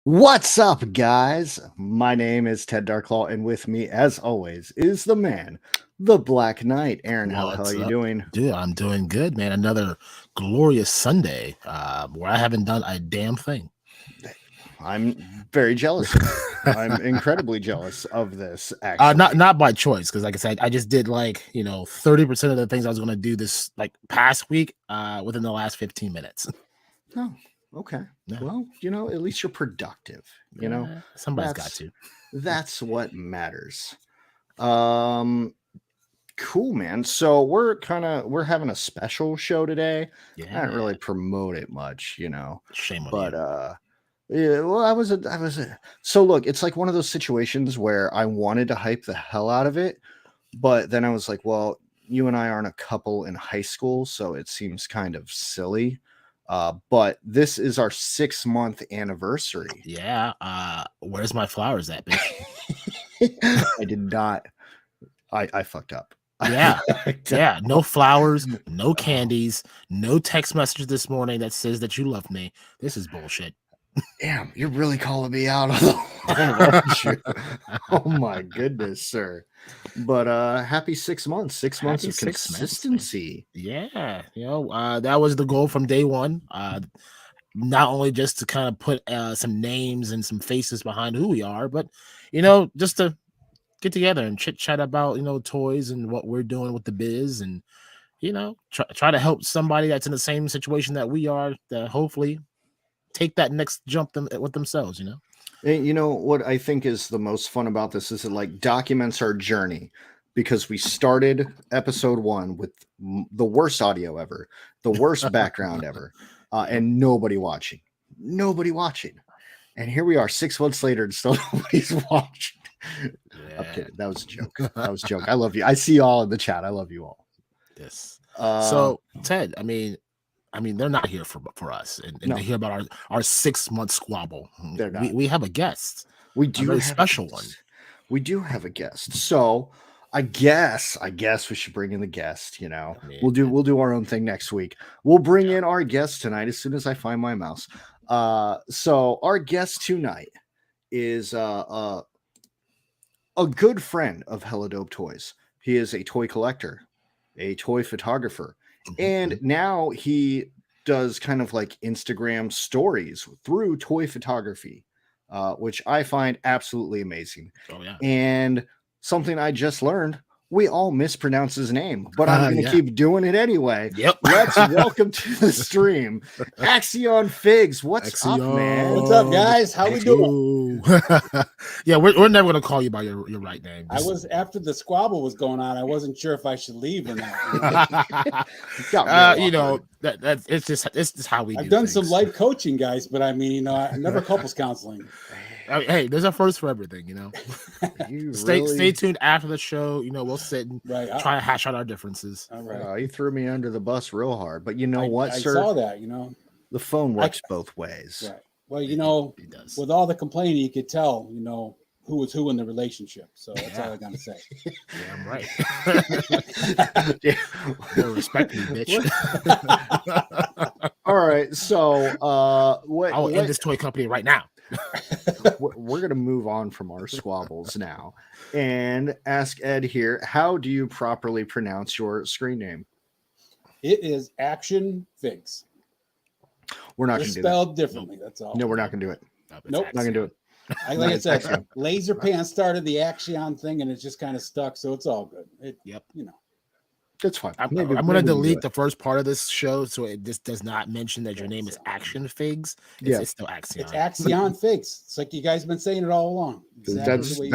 What's up, guys? My name is Ted DarkClaw, and with me, as always, is the man, the Black Knight. Aaron, how the hell are What's you up? doing? Dude, I'm doing good, man. Another glorious Sunday where I haven't done a damn thing. I'm very jealous of you. I'm incredibly jealous of this, actually. Not by choice, because like I said, I just did 30% of the things I was gonna do this past week within the last 15 minutes. Oh, okay. Yeah. Well, at least you're productive. Somebody's got to. That's what matters. Cool, man. So we're having a special show today. I didn't really promote it much, Shame on but you. yeah, well, so look, it's like one of those situations where I wanted to hype the hell out of it, but then I was like, well, you and I aren't a couple in high school, so it seems kind of silly. But this is our 6-month anniversary. Yeah. Where's my flowers at, bitch? I did not. I fucked up. Yeah. Yeah. No flowers, no candies, no text message this morning that says that you love me. This is bullshit. Damn, you're really calling me out on the aren't you? Oh my goodness, sir. But happy 6 months. 6 months Happy of 6 months, man. consistency. Yeah, that was the goal from day one. Not only just to kind of put some names and some faces behind who we are, but just to get together and chit chat about toys and what we're doing with the biz, and try to help somebody that's in the same situation that we are, to hopefully take that next jump with themselves. And you know what I think is the most fun about this is it like documents our journey, because we started episode 1 with the worst audio ever, the worst background ever, and nobody watching. And here we are 6 months later and still nobody's watching. I'm kidding. That was a joke. That was a joke. I love you. I see you all in the chat. I love you all. Yes. So Ted, I mean, they're not here for us, and No. to hear about our 6-month squabble. They're not. We have a guest. We do a very have special one. We do have a guest. So I guess we should bring in the guest. We'll do our own thing next week. We'll bring in our guest tonight as soon as I find my mouse. So our guest tonight is a good friend of helladopetoys. He is a toy collector, a toy photographer, and now he does kind of like Instagram stories through toy photography, which I find absolutely amazing. Oh yeah. And something I just learned, we all mispronounce his name, but I'm going to keep doing it anyway. Yep. Let's welcome to the stream, Akxion Figs. What's up, man? What's up, guys? How we doing? Yeah, we're never going to call you by your right name. I was, after the squabble was going on, I wasn't sure if I should leave or not. It's just how we. I've done some life coaching, guys, but I mean, never couples counseling. Hey, there's a first for everything, Stay tuned after the show. We'll sit and try to hash out our differences. All right. You threw me under the bus real hard, but you know what, sir? I saw that. The phone works both ways. Right. Well, it does. With all the complaining, you could tell, who was who in the relationship. So that's all I gotta say. Yeah, I'm right. Yeah. Respect me, bitch. All right, so I will end this toy company right now. We're gonna move on from our squabbles now and ask Ed here, how do you properly pronounce your screen name? It is Akxion Figs. We're not going to do that. Spelled differently. That's all. No, we're not going to do it. Nope. Not going to do it. Like I said, Laser Pants started the Akxion thing, and it just kind of stuck, so it's all good. That's fine. I'm going to delete the first part of this show, so this does not mention that your name is Akxion Figs. It's still Akxion. It's Akxion Figs. It's like you guys have been saying it all along. Exactly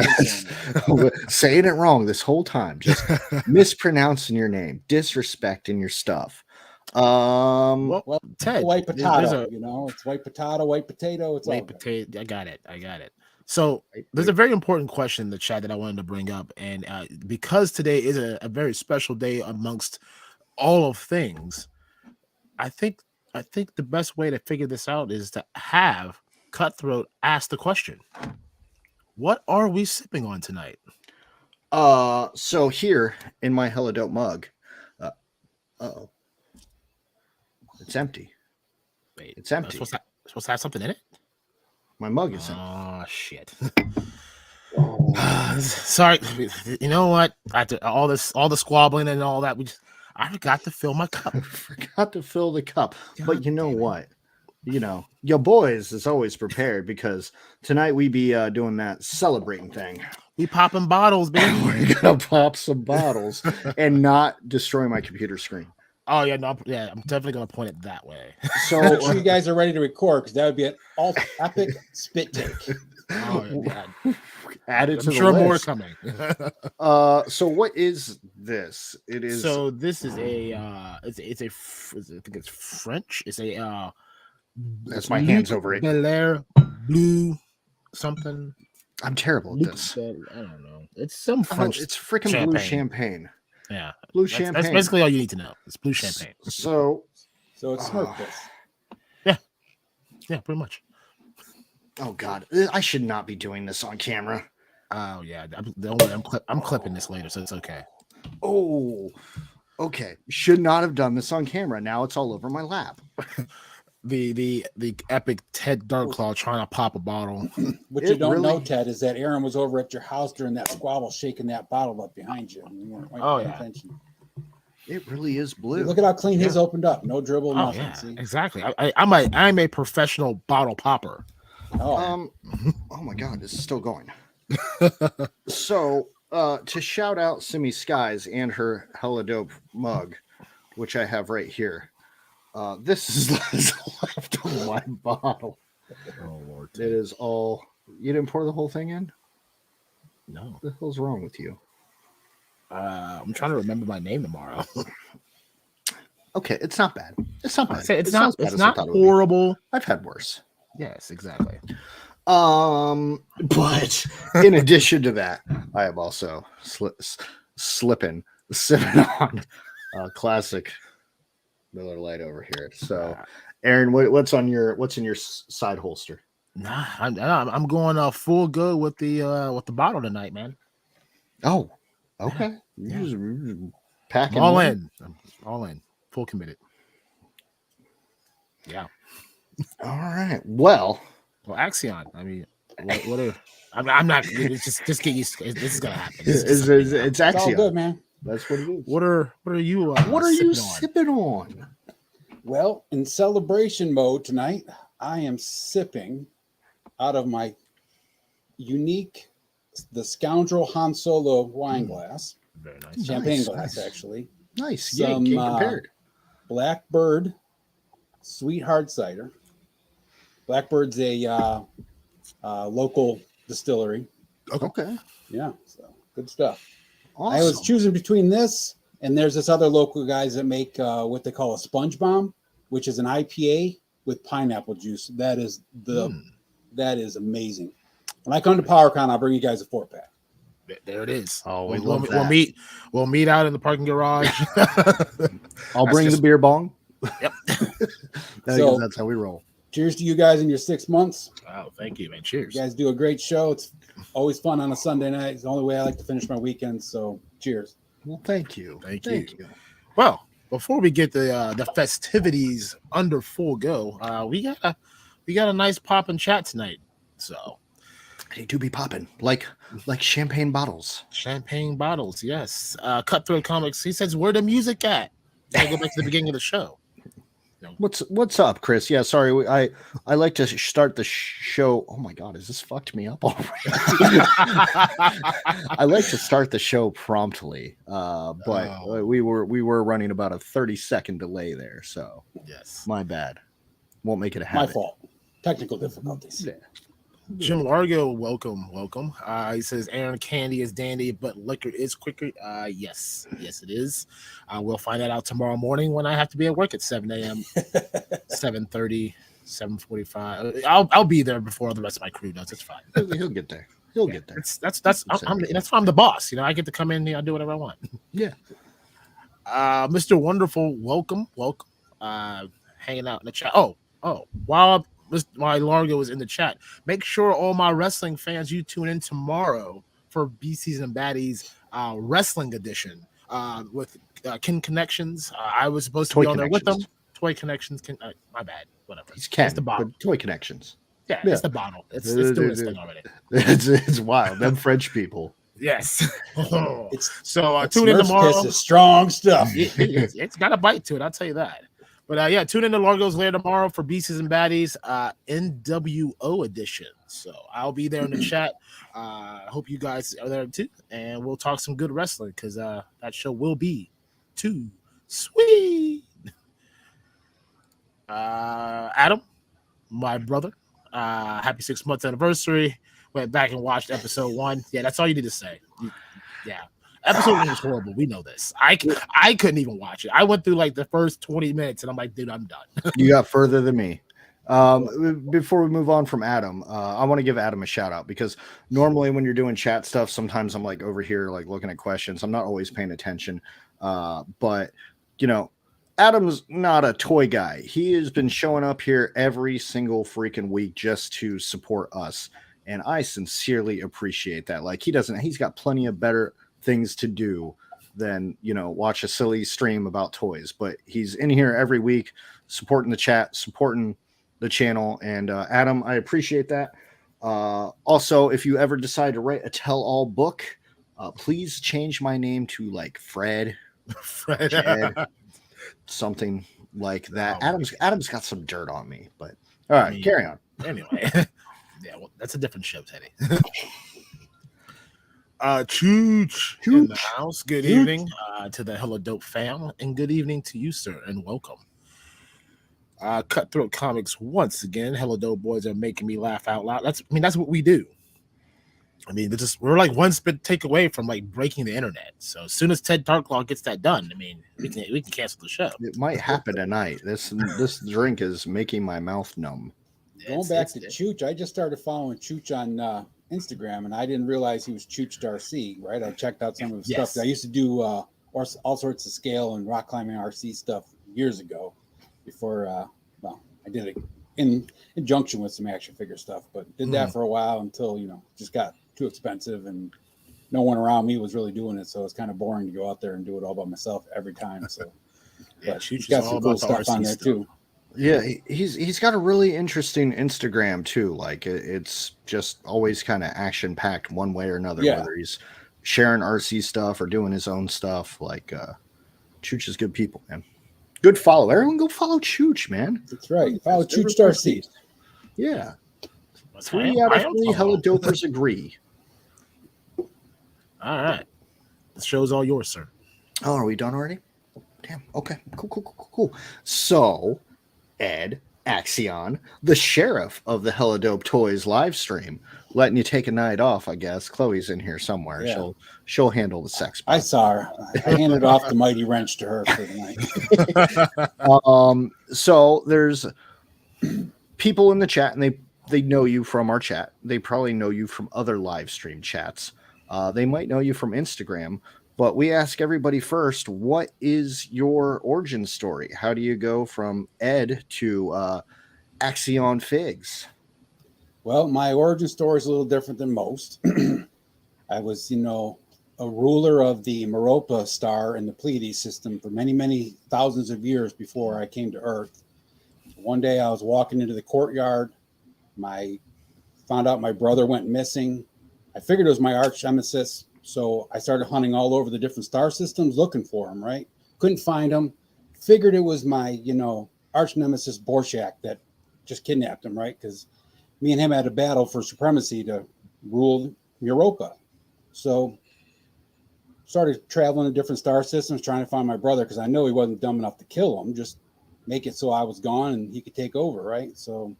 saying it wrong this whole time. Just mispronouncing your name, disrespecting your stuff. Well, Ted, white potato. It's white potato, white potato. It's white potato. I got it. So there's a very important question in the chat that I wanted to bring up, and because today is a very special day amongst all of things, I think the best way to figure this out is to have Cutthroat ask the question: what are we sipping on tonight? So here in my Helladope mug, it's empty. Wait, it's empty. Supposed to have something in it? My mug is in. Oh shit. Sorry. You know what? After all the squabbling and all that, I forgot to fill my cup. I forgot to fill the cup. But you know what? You know, your boys is always prepared because tonight we be doing that celebrating thing. We popping bottles, baby. We're gonna pop some bottles and not destroy my computer screen. Oh yeah, no, I'm definitely gonna point it that way. So make sure you guys are ready to record because that would be an epic spit take. Oh yeah. Add it to I'm sure the more list. coming. So what is this? It is. So this is a I think it's French. It's a That's my hands over it. Belair blue something. I'm terrible at this. I don't know. It's some French. It's freaking blue champagne. Yeah, blue champagne. That's basically all you need to know. It's blue champagne. So it's Smurf piss. Yeah, pretty much. Oh God, I should not be doing this on camera. Oh yeah, I'm clipping this later, so it's okay. Oh, okay. Should not have done this on camera. Now it's all over my lap. The epic Ted DarkClaw trying to pop a bottle. What you don't know, Ted, is that Aaron was over at your house during that squabble, shaking that bottle up behind you. And you weren't paying attention. It really is blue. Look at how clean his opened up. No dribble, nothing. Yeah, see? exactly. I'm a professional bottle popper. Oh my God, this is still going. So, to shout out Simi Skies and her hella dope mug, which I have right here. This is left of my bottle. Oh Lord, it is all. You didn't pour the whole thing in? No. What the hell's wrong with you? I'm trying to remember my name tomorrow. Okay, it's not bad. It's not bad. It's not horrible. I've had worse. Yes, exactly. But in addition to that, I am also sipping on classic Miller Lite over here. So, Aaron, what's in your side holster? Nah, I'm going full go with the bottle tonight, man. Oh, okay. Yeah. Just packing all in, full committed. Yeah. All right. Well, Akxion. I mean, what are I'm not just get used to it. This is gonna happen. It's Akxion. All good, man. That's what it is. What are you? What are you sipping on? Well, in celebration mode tonight, I am sipping out of my unique, the Scoundrel Han Solo wine glass. Very nice. Champagne glass, actually. Nice. Some, yeah, compared. Blackbird Sweetheart Cider. Blackbird's a local distillery. Okay. Yeah, so good stuff. Awesome. I was choosing between this and there's this other local guys that make what they call a sponge bomb, which is an IPA with pineapple juice. That is amazing. When I come to PowerCon, I'll bring you guys a 4-pack. There it is. Oh, we'll meet out in the parking garage. I'll bring the beer bong. Yep. So that's how we roll. Cheers to you guys in your 6 months. Oh, thank you, man. Cheers. You guys do a great show. It's always fun on a Sunday night. It's the only way I like to finish my weekends. So cheers. Well, thank you. Thank you. Well, before we get the festivities under full go, we got a nice pop and chat tonight. So they do be popping like champagne bottles. Champagne bottles, yes. Cutthroat Comics. He says, "Where the music at?" I go back to the beginning of the show. What's up, Chris? Yeah, sorry. I like to start the show. Oh my God, has this fucked me up already? I like to start the show promptly, but we were running about a 30-second delay there. So yes, my bad. Won't make it a habit. My fault. Technical difficulties. Yeah. Jim Largo, welcome. He says Aaron, candy is dandy, but liquor is quicker. Yes, it is. We'll find that out tomorrow morning when I have to be at work at 7 a.m., 7:30, 7:45. I'll be there before the rest of my crew does. It's fine. He'll get there. He'll get there. That's why I'm the boss. You know, I get to come in here. I do whatever I want. Yeah. Mr. Wonderful, welcome. Hanging out in the chat. Oh, while Largo is in the chat, make sure all my wrestling fans, you tune in tomorrow for BCs and Baddies wrestling edition with Kin Connections. I was supposed to be on there with them. Toy Connections. My bad. Whatever. He's Ken, the bottom. Toy Connections. Yeah, Yeah. it's the bottle. It's doing its thing already. It's wild. Them French people. Yes. So tune in Smurf's tomorrow. Kiss is strong stuff. It's got a bite to it. I'll tell you that. But yeah, tune in to Largo's Lair tomorrow for Beasts and Baddies NWO edition. So I'll be there in the chat. I hope you guys are there too, and we'll talk some good wrestling because that show will be too sweet. Adam, my brother, happy 6 months anniversary. Went back and watched episode 1. Yeah, that's all you need to say. Yeah. Episode 1 was horrible. We know this. I couldn't even watch it. I went through like the first 20 minutes and I'm like, dude, I'm done. You got further than me. Before we move on from Adam, I want to give Adam a shout out because normally when you're doing chat stuff, sometimes I'm like over here, like looking at questions. I'm not always paying attention. But you know, Adam's not a toy guy. He has been showing up here every single freaking week just to support us. And I sincerely appreciate that. Like he's got plenty of better things to do than, you know, watch a silly stream about toys, but he's in here every week supporting the chat, supporting the channel. And Adam, I appreciate that. Also, if you ever decide to write a tell-all book, please change my name to like Fred, Jed, something like that. Adam's got some dirt on me, but all right, carry on. Anyway, yeah, well, that's a different show, Teddy. Chooch in the house. Good evening to the Hella Dope fam, and good evening to you, sir, and welcome. Cutthroat Comics once again. Hella Dope boys are making me laugh out loud. That's what we do. I mean, we're like one spit take away from like breaking the internet. So as soon as Ted DarkClaw gets that done, I mean, we can cancel the show. It might happen tonight. This drink is making my mouth numb. Going back to Chooch, I just started following Chooch on Instagram, and I didn't realize he was Chooch Darcy, right? I checked out some of his stuff. I used to do all sorts of scale and rock climbing RC stuff years ago before, I did it in conjunction with some action figure stuff, but did that for a while until, you know, just got too expensive and no one around me was really doing it. So it's kind of boring to go out there and do it all by myself every time. So yeah, Chooch got some cool stuff on there too. Yeah, he's got a really interesting Instagram too. Like it's just always kind of action packed one way or another. Yeah. Whether he's sharing RC stuff or doing his own stuff, like Chooch is good people, man. Good follow. Everyone go follow Chooch, man. That's right. Follow Chooch Darcy. Yeah. 3 out of 3 Hella Dopers agree. All right. The show's all yours, sir. Oh, are we done already? Damn. Okay. Cool. So, Ed Akxion, the sheriff of the Hella Dope Toys live stream, letting you take a night off, I guess. Chloe's in here somewhere. Yeah. She'll handle the sex part. I saw her. I handed off the mighty wrench to her for the night. So there's people in the chat, and they know you from our chat. They probably know you from other live stream chats. They might know you from Instagram. But we ask everybody first, what is your origin story? How do you go from Ed to Akxion Figs? Well, my origin story is a little different than most. I was, a ruler of the Meropa star in the Pleiades system for many, many thousands of years before I came to Earth. One day I was walking into the courtyard. Found out my brother went missing. I figured it was my arch nemesis. So I started hunting all over the different star systems looking for him, right? Couldn't find him. Figured it was my, arch nemesis Borshak that just kidnapped him, right? Because me and him had a battle for supremacy to rule Europa. So started traveling to different star systems trying to find my brother because I know he wasn't dumb enough to kill him. Just make it so I was gone and he could take over, right? So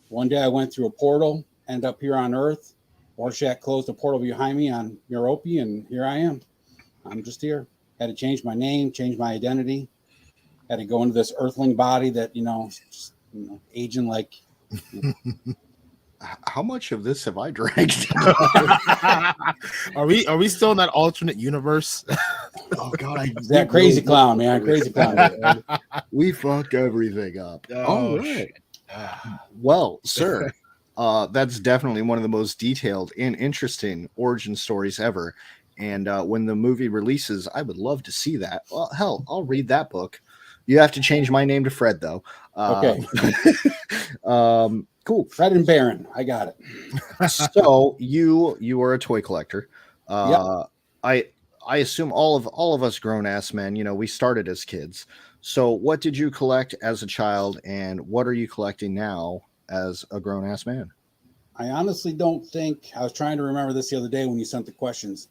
one day I went through a portal, ended up here on Earth. Borshak closed the portal behind me on Europe, and here I am. I'm just here. Had to change my name, change my identity. Had to go into this earthling body that, just, aging like. How much of this have I drank? Are we still in that alternate universe? Oh God, that crazy clown, man, crazy clown. We fucked everything up. Oh, all right. Well, sir. That's definitely one of the most detailed and interesting origin stories ever. And when the movie releases, I would love to see that. Well, hell, I'll read that cook. You have to change my name to Fred, though. Okay. Cool. Fred and Baron. I got it. So you are a toy collector. Yep. I assume all of us grown ass men, we started as kids. So what did you collect as a child, and what are you collecting now as a grown ass man? I honestly don't think, I was trying to remember this the other day when you sent the questions.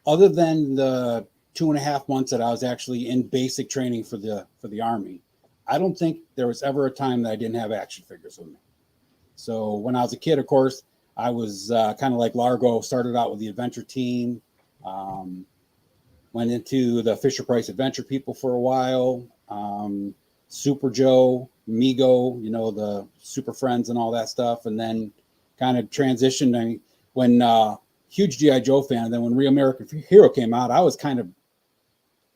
Other than the 2.5 months that I was actually in basic training for the Army, I don't think there was ever a time that I didn't have action figures with me. So when I was a kid, of course, I was kind of like Largo, started out with the adventure team, went into the Fisher-Price adventure people for a while, Super Joe, Mego, the Super Friends and all that stuff. And then kind of transitioned when huge G.I. Joe fan. And then when Real American Hero came out, I was kind of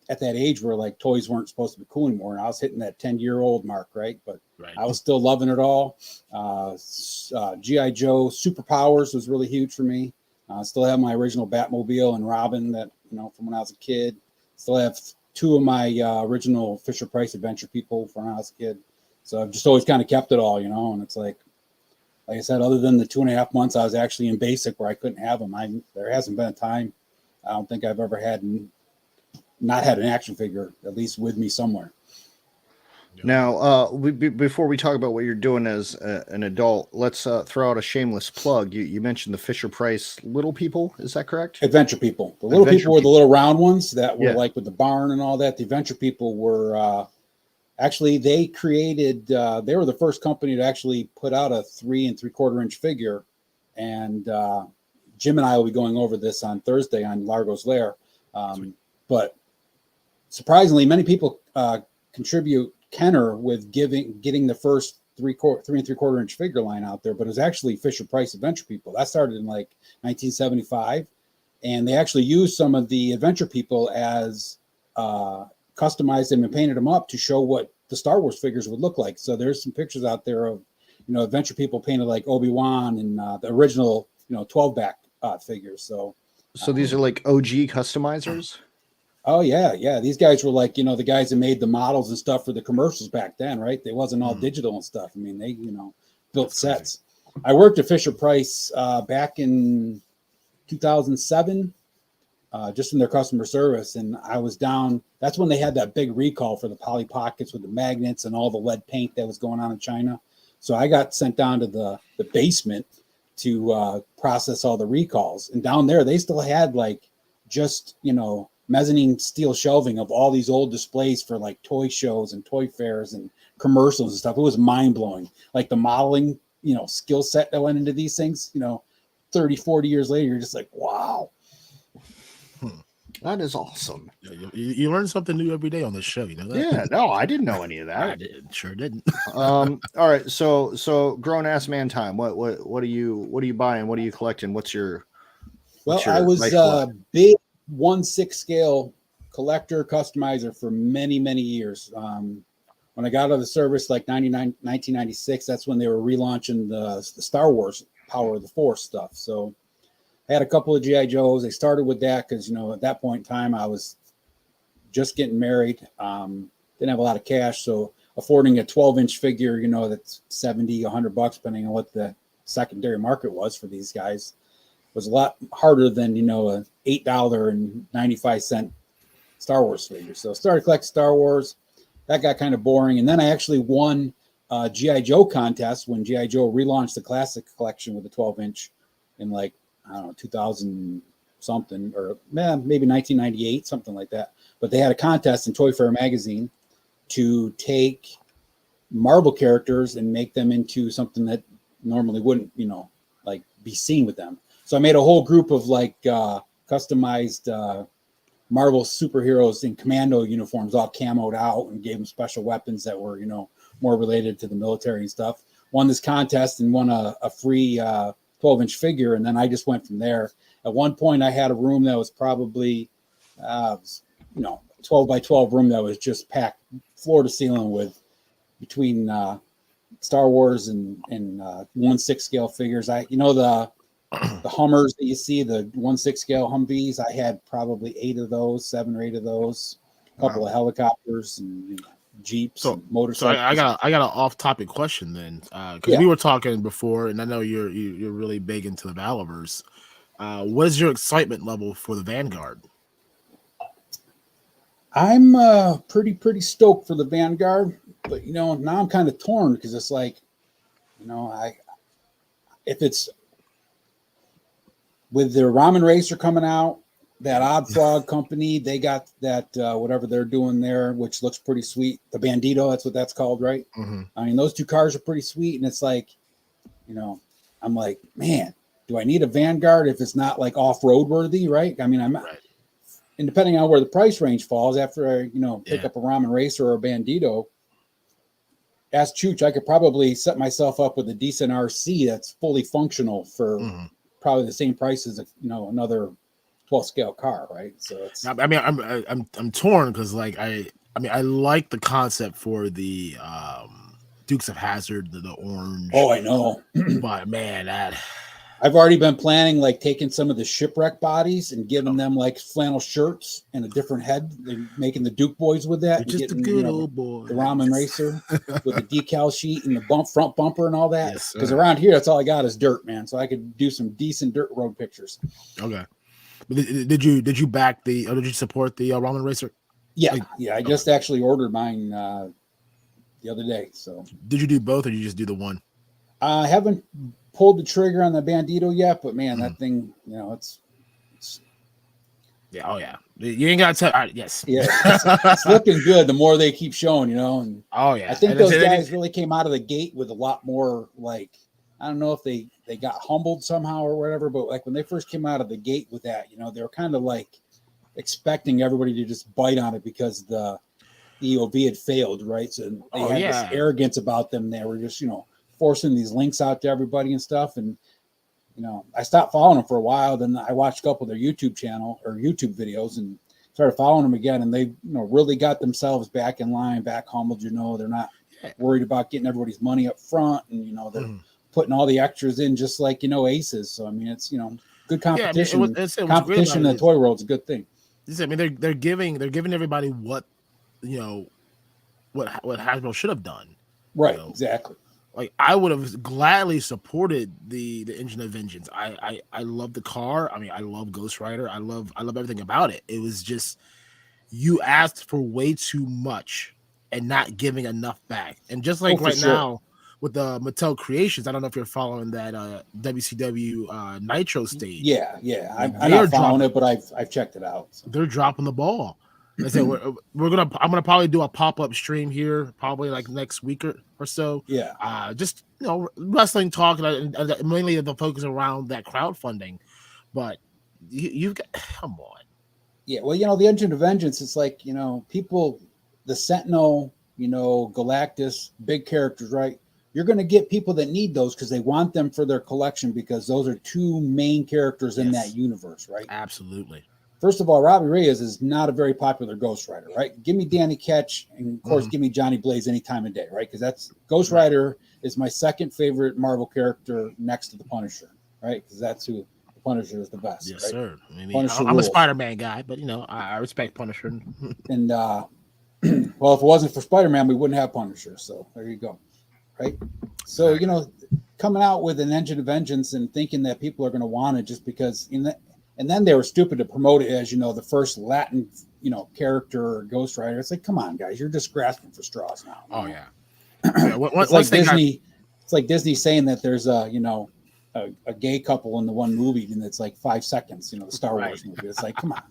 at that age where like toys weren't supposed to be cool anymore. And I was hitting that 10-year-old mark, right? But I was still loving it all. G.I. Joe Superpowers was really huge for me. Still have my original Batmobile and Robin that, from when I was a kid. Still have 2 of my original Fisher-Price adventure people from when I was a kid. So I've just always kind of kept it all, and it's like I said, other than the 2.5 months I was actually in basic where I couldn't have them, there hasn't been a time I don't think I've ever had not had an action figure at least with me somewhere. Now, before we talk about what you're doing as an adult, let's throw out a shameless plug. You mentioned the Fisher-Price little people. Is that correct? Adventure people. The little people were the little round ones that were like with the barn and all that. The adventure people were actually, they created, they were the first company to actually put out a 3 3/4 inch figure. And Jim and I will be going over this on Thursday on Largo's Lair. But surprisingly, many people contribute Kenner with getting the first 3 3/4 inch figure line out there, but it was actually Fisher-Price adventure people. That started in like 1975, and they actually used some of the adventure people as customized them and painted them up to show what the Star Wars figures would look like. So there's some pictures out there of adventure people painted like Obi-Wan and the original 12-back figures. So these are like OG customizers. Oh yeah. These guys were like, the guys that made the models and stuff for the commercials back then, right? They wasn't all digital and stuff. I mean, they, built sets. I worked at Fisher-Price back in 2007, just in their customer service. And I was down, that's when they had that big recall for the Polly Pockets with the magnets and all the lead paint that was going on in China. So I got sent down to the basement to process all the recalls. And down there, they still had like just, mezzanine steel shelving of all these old displays for like toy shows and toy fairs and commercials and stuff. It was mind blowing. Like the modeling, skill set that went into these things, 30, 40 years later, you're just like, wow. That is awesome. You learn something new every day on this show. You know that? Yeah, no, I didn't know any of that. Sure didn't. All right. So grown ass man time. What are you buying? What are you collecting? I was a big 1/6 scale collector customizer for many, many years. When I got out of the service, like 1996, that's when they were relaunching the Star Wars Power of the Force stuff. So I had a couple of G.I. Joes. I started with that because, at that point in time, I was just getting married. Didn't have a lot of cash. So affording a 12-inch figure, that's $70, $100, depending on what the secondary market was for these guys, was a lot harder than, a $8.95 Star Wars figure. So I started collecting Star Wars. That got kind of boring. And then I actually won a G.I. Joe contest when G.I. Joe relaunched the classic collection with a 12-inch in like, I don't know, 2000 something, or maybe 1998, something like that. But they had a contest in Toy Fair magazine to take Marvel characters and make them into something that normally wouldn't, like be seen with them. So I made a whole group of like customized Marvel superheroes in commando uniforms, all camoed out, and gave them special weapons that were, more related to the military and stuff. Won this contest and won a free 12-inch figure. And then I just went from there. At one point I had a room that was probably, 12 by 12 room that was just packed floor to ceiling with between Star Wars and 1/6 scale figures. The Hummers that you see, the 1/6 scale Humvees, I had probably 7 or 8 of those, a couple of helicopters. And Jeeps, So and motorcycles. I got an off-topic question then, because we were talking before, and I know you're really big into the Valorverse. What is your excitement level for the Vanguard? I'm pretty stoked for the Vanguard, but now I'm kind of torn because it's like, if it's with their Ramen Racer coming out, that Odd Frog company, they got that whatever they're doing there, which looks pretty sweet. The Bandito, that's what that's called, right? Mm-hmm. I mean, those two cars are pretty sweet, and it's like, I'm like, man, do I need a Vanguard if it's not like off-road worthy, right? I mean, and depending on where the price range falls, after I, pick up a Ramen Racer or a Bandito, ask Chooch, I could probably set myself up with a decent RC that's fully functional for probably the same price as another 12 scale car, right? So it's. I mean, I'm torn because I like the concept for the Dukes of Hazzard, the orange. Oh, I know, but man, I've already been planning like taking some of the shipwreck bodies and giving them like flannel shirts and a different head, and making the Duke boys with that. Just getting, a good old boy. The Ramen Racer with the decal sheet and the front bumper and all that. Yes, because around here, that's all I got is dirt, man. So I could do some decent dirt road pictures. Okay. Did you back did you support the Ramen Racer? Yeah, I just actually ordered mine the other day. So did you do both, or did you just do the one? I haven't pulled the trigger on the Bandito yet, but man, that thing, it's yeah. Oh yeah, you ain't got to tell. Yes, yeah, it's looking good. The more they keep showing, and oh yeah, I think those guys really came out of the gate with a lot more. Like, I don't know if they got humbled somehow or whatever, but like when they first came out of the gate with that, they were kind of like expecting everybody to just bite on it because the EOV had failed, right? So they had this arrogance about them. They were just, forcing these links out to everybody and stuff. And, I stopped following them for a while. Then I watched a couple of their YouTube channel or YouTube videos and started following them again. And they, really got themselves back in line, back humbled. They're not worried about getting everybody's money up front. And, they're putting all the extras in just like, Aces. So, I mean, it's, good competition. Yeah, I mean, competition in the toy world is a good thing. I mean, they're giving everybody what, what Hasbro should have done. Right. Exactly. Like I would have gladly supported the Engine of Vengeance. I love the car. I mean, I love Ghost Rider. I love everything about it. It was just you asked for way too much and not giving enough back. And just like now with the Mattel Creations, I don't know if you're following that WCW Nitro stage. Yeah. I'm not following it, but I've checked it out. So. They're dropping the ball. I said I'm gonna probably do a pop-up stream here, probably like next week or so. Yeah. Just wrestling talk, and mainly the focus around that crowdfunding. But you've got come on. Yeah, well, the Engine of Vengeance, it's like, people, the Sentinel, Galactus, big characters, right? You're going to get people that need those because they want them for their collection because those are two main characters in that universe, right? Absolutely. First of all, Robbie Reyes is not a very popular Ghost Rider, right? Give me Danny Ketch, and of course, give me Johnny Blaze any time of day, right? Because that's Ghost Rider is my second favorite Marvel character next to the Punisher, right? Because that's who the Punisher is the best. Yes, right? sir. I mean, I'm a Spider-Man guy, but I respect Punisher. And well, if it wasn't for Spider-Man, we wouldn't have Punisher. So there you go, right? So coming out with an Engine of Vengeance and thinking that people are going to want it just because and then they were stupid to promote it as, the first Latin, character or Ghost Rider. It's like, come on, guys, you're just grasping for straws now. Oh, yeah. It's like Disney. It's like Disney saying that there's a gay couple in the one movie, and it's like 5 seconds, the Star Wars movie. It's like, come on.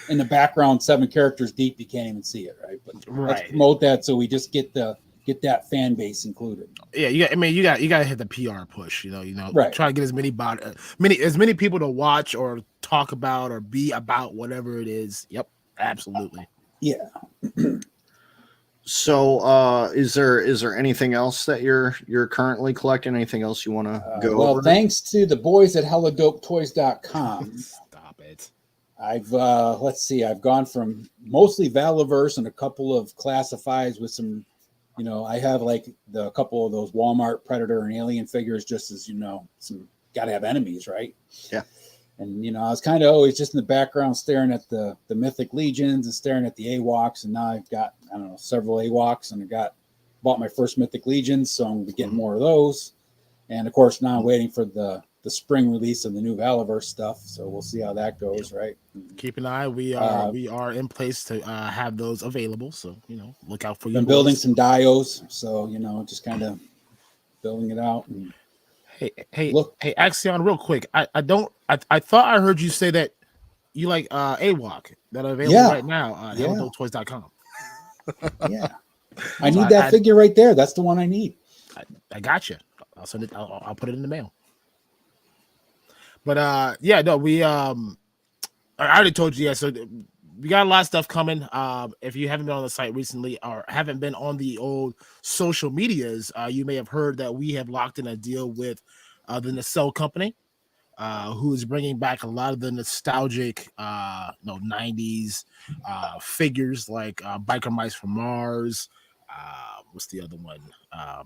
In the background, 7 characters deep, you can't even see it, right? But let's promote that so we just get that fan base included. Yeah, you got to hit the PR push. Right. Try to get as many people to watch or talk about or be about whatever it is. Yep, absolutely. Yeah. So, is there anything else that you're currently collecting? Anything else you want to go over? Well, thanks to the boys at helladopetoys.com. Stop it. I've I've gone from mostly Valorverse and a couple of classifieds with some. I have like a couple of those Walmart Predator and Alien figures, just as some got to have enemies, right? Yeah. And, I was kind of always just in the background staring at the Mythic Legions and staring at the AWOCs. And now I've got, several AWOCs, and bought my first Mythic Legions. So I'm going to be getting more of those. And of course, now I'm waiting for the spring release of the new Valaverse stuff. So we'll see how that goes, right? Keep an eye. We are in place to have those available. So, look out for you. Been building some dios. So, just kind of building it out. And Hey, Akxion, real quick. I thought I heard you say that you like AWOC that are available right now on helladopetoys.com. Yeah. I need that figure right there. That's the one I need. I got you. I'll send it. I'll put it in the mail. But we I already told you. Yeah, so we got a lot of stuff coming. If you haven't been on the site recently or haven't been on the old social medias, you may have heard that we have locked in a deal with the Nacelle Company, who is bringing back a lot of the nostalgic 90s figures like Biker Mice from Mars. What's the other one? I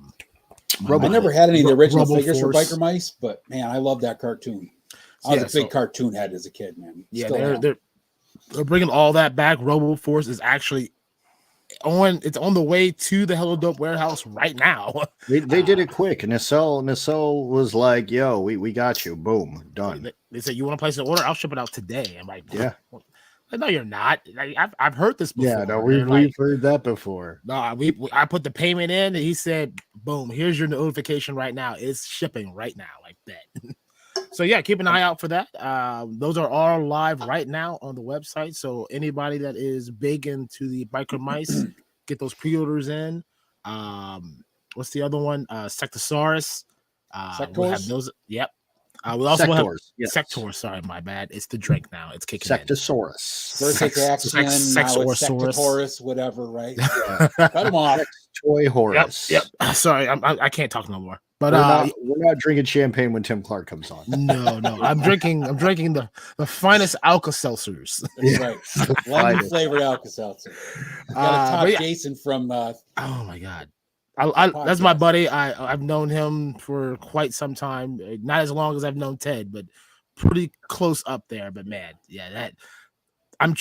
never had any of the original figures for Biker Mice, but man, I love that cartoon. I was a big cartoon head as a kid, man. They're bringing all that back. Robo Force is actually on the way to the Hello Dope warehouse right now. They did it quick. Nacelle was like, yo, we got you. Boom, done. They said, you want to place an order? I'll ship it out today. I'm like, yeah. No, you're not. I've heard this before. Yeah, no, we've heard that before. No, I put the payment in, and he said, boom, here's your notification right now. It's shipping right now, like that. So yeah, keep an eye out for that. Those are all live right now on the website. So anybody that is big into the Biker Mice, get those pre-orders in. What's the other one? Sectosaurus. We'll have those. Yep. We also have Sector. Sorry, my bad. It's the drink now. It's kicking Sectosaurus. First it's Akxion, now it's Sectosaurus, whatever, right? Yeah. Cut them off. Toy Horus. Yep. Sorry, I can't talk no more. But we're not drinking champagne when Tim Clark comes on. No. I'm drinking the finest Alka-Seltzers. Right. Lemon flavored Alka-Seltzer. Got a top Jason from oh my god. That's my buddy. I've known him for quite some time. Not as long as I've known Ted, but pretty close up there. But man, yeah, I'm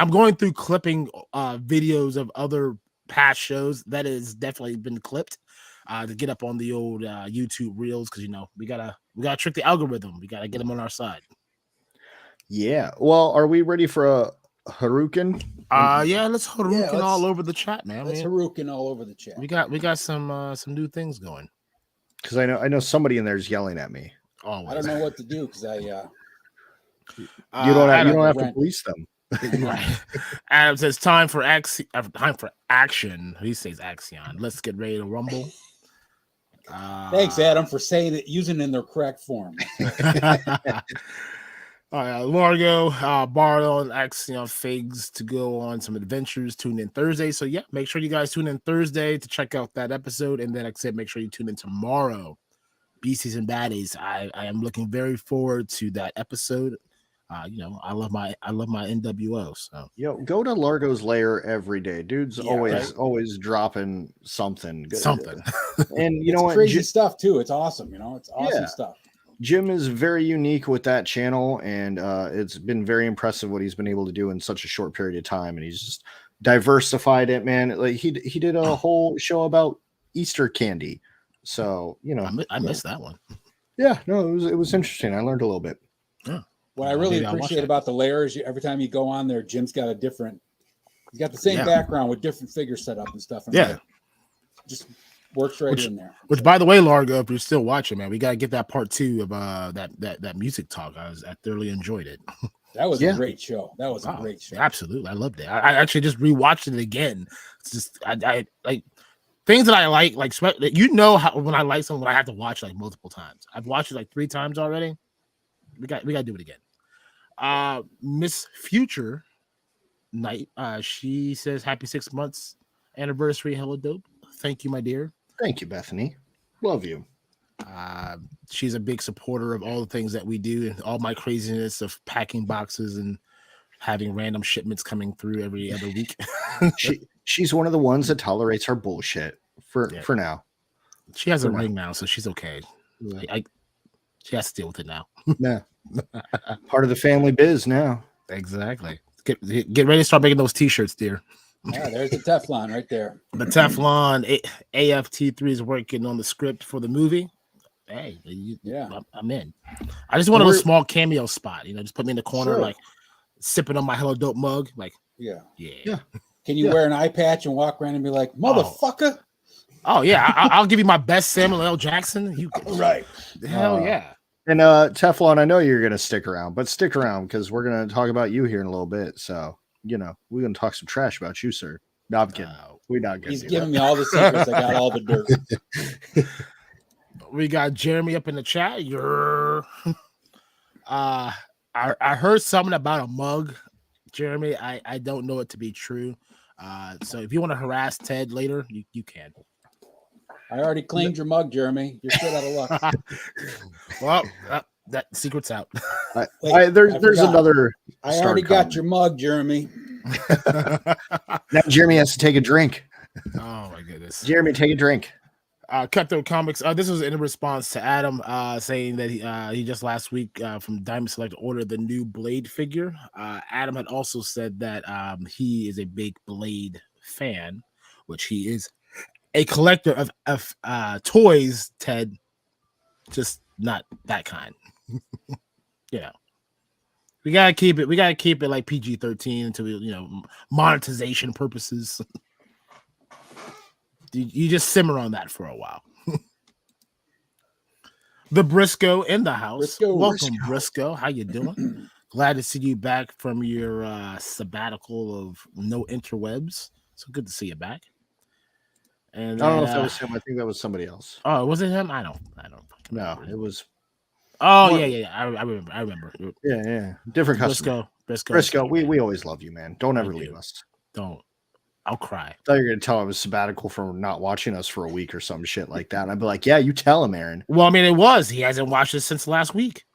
going through clipping videos of other past shows that has definitely been clipped to get up on the old YouTube reels, because we gotta trick the algorithm. We gotta get them on our side. Yeah. Well, are we ready for a Harukin? Let's Harukin all over the chat, man. Let's Harukin all over the chat. We got some new things going. Because I know somebody in there is yelling at me. I don't know what to do because you don't have to police them. Right. Adam says time for action. He says Akxion. Let's get ready to rumble. Thanks, Adam, for saying it, using it in their correct form. All right, Largo, Barlow, and Akxion Figs to go on some adventures. Tune in Thursday. So yeah, make sure you guys tune in Thursday to check out that episode. And then, like I said, make sure you tune in tomorrow. Beasties and Baddies. I am looking very forward to that episode. I love my NWO. So go to Largo's lair every day. Dude's always dropping something. Something. And you know what? Crazy stuff too. It's awesome. It's awesome stuff. Jim is very unique with that channel, and it's been very impressive what he's been able to do in such a short period of time. And he's just diversified it, man. Like he did a whole show about Easter candy. So I missed that one. Yeah, no, it was interesting. I learned a little bit. Yeah. What I really appreciate about the layers, every time you go on there, Jim's got he's got the same background with different figure setup and stuff. And just works right in there. Which, by the way, Largo, if you're still watching, man, we got to get that part 2 of that music talk. I thoroughly enjoyed it. That was a great show. That was a great show. Absolutely. I loved it. I actually just rewatched it again. It's just, I like things that I like how when I like something, I have to watch like multiple times. I've watched it like 3 times already. We got to do it again. Miss Future Night, she says happy 6 months anniversary. Hello Dope. Thank you, my dear. Thank you, Bethany. Love you. She's a big supporter of all the things that we do and all my craziness of packing boxes and having random shipments coming through every other week. She's one of the ones that tolerates our bullshit for now. She has a ring now, so she's okay. She has to deal with it now. Yeah. Part of the family biz now. Exactly. Get ready to start making those T-shirts, dear. Yeah, there's the Teflon right there. The Teflon AFT3 is working on the script for the movie. Hey, I'm in. I just wanted a small cameo spot. Just put me in the corner, like sipping on my Hello Dope mug. Like, yeah. Can you Yeah. wear an eye patch and walk around and be like, motherfucker? Oh yeah, I'll give you my best Samuel L. Jackson. Right. Hell yeah. And Teflon, I know you're gonna stick around, but stick around because we're gonna talk about you here in a little bit. So we're gonna talk some trash about you, sir. No, I'm kidding. We're not gonna. He's giving me all the secrets. I got all the dirt. We got Jeremy up in the chat. I heard something about a mug, Jeremy. I don't know it to be true. So if you want to harass Ted later, you can. I already claimed your mug, Jeremy. You're still out of luck. Well, that secret's out. There's another. I already got your mug, Jeremy. Now Jeremy has to take a drink. Oh my goodness. Jeremy, take a drink. Cutthroat Comics. This was in response to Adam saying that he just last week from Diamond Select ordered the new Blade figure. Adam had also said that he is a big Blade fan, which he is a collector of toys, Ted, just not that kind. We gotta keep it like PG-13 until monetization purposes. You just simmer on that for a while. The Briscoe in the house. Welcome, Briscoe. How you doing? Glad to see you back from your sabbatical of no interwebs. So good to see you back. And I don't know if that was him. I think that was somebody else. Oh, was it him? I don't. No, it was. Oh yeah. I remember. Yeah. Different customer. Briscoe. We always love you, man. Don't ever leave us. Don't. I'll cry. I thought you were going to tell him it was sabbatical for not watching us for a week or some shit like that. And I'd be like, yeah, you tell him, Aaron. Well, I mean, it was. He hasn't watched it since last week.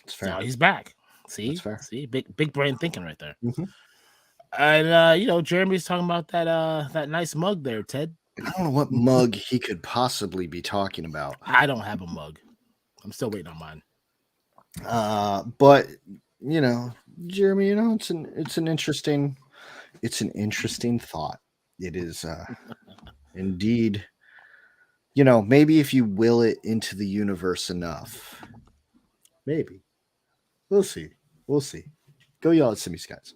It's fair. So he's back. See? That's fair. See? Big brain thinking right there. Mm-hmm. And, Jeremy's talking about that nice mug there, Ted. I don't know what mug he could possibly be talking about. I don't have a mug. I'm still waiting on mine. But, Jeremy, it's an interesting thought. It is indeed, maybe if you will it into the universe enough, maybe we'll see. Go yell at Simi Skies.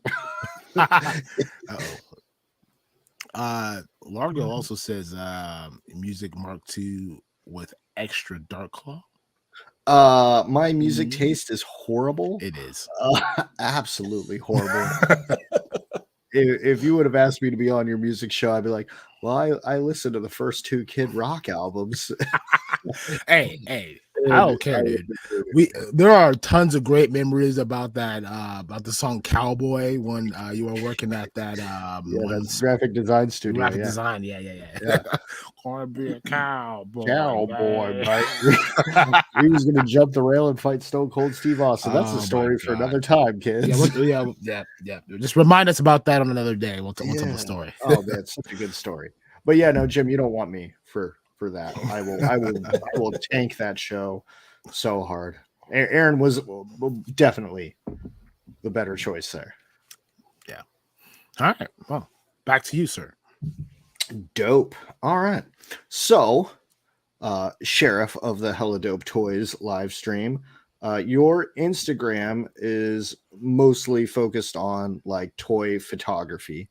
Largo also says music Mark II with extra DarkClaw. My music taste is horrible. It is absolutely horrible. If you would have asked me to be on your music show, I'd be like, well, I listened to the first 2 Kid Rock albums. Hey, I don't care, dude. There are tons of great memories about that, about the song Cowboy when you were working at that that's graphic design studio. Graphic design, yeah. Wanna be a cowboy. Right? We was gonna jump the rail and fight Stone Cold Steve Austin. That's a story for another time, kids. Yeah. Just remind us about that on another day. We'll tell the story. Oh, that's such a good story. But yeah, no, Jim, you don't want me for that. I will tank that show so hard. Aaron was definitely the better choice there. Yeah. All right. Well, back to you, sir. Dope. All right. So, Sheriff of the helladopetoys live stream, your Instagram is mostly focused on like toy photography.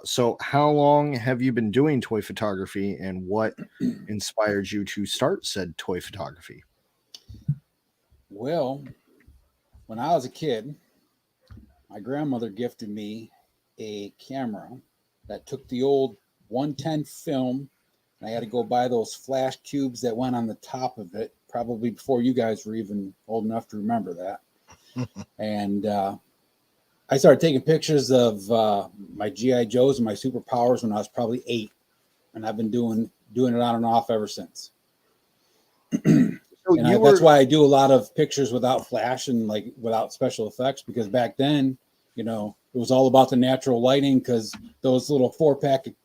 So how long have you been doing toy photography, and what inspired you to start said toy photography? Well, when I was a kid, my grandmother gifted me a camera that took the old 110 film, and I had to go buy those flash cubes that went on the top of it, probably before you guys were even old enough to remember that. And I started taking pictures of my G.I. Joes and my superpowers when I was probably 8, and I've been doing it on and off ever since. That's why I do a lot of pictures without flash and like without special effects, because back then, it was all about the natural lighting, because those little 4 packets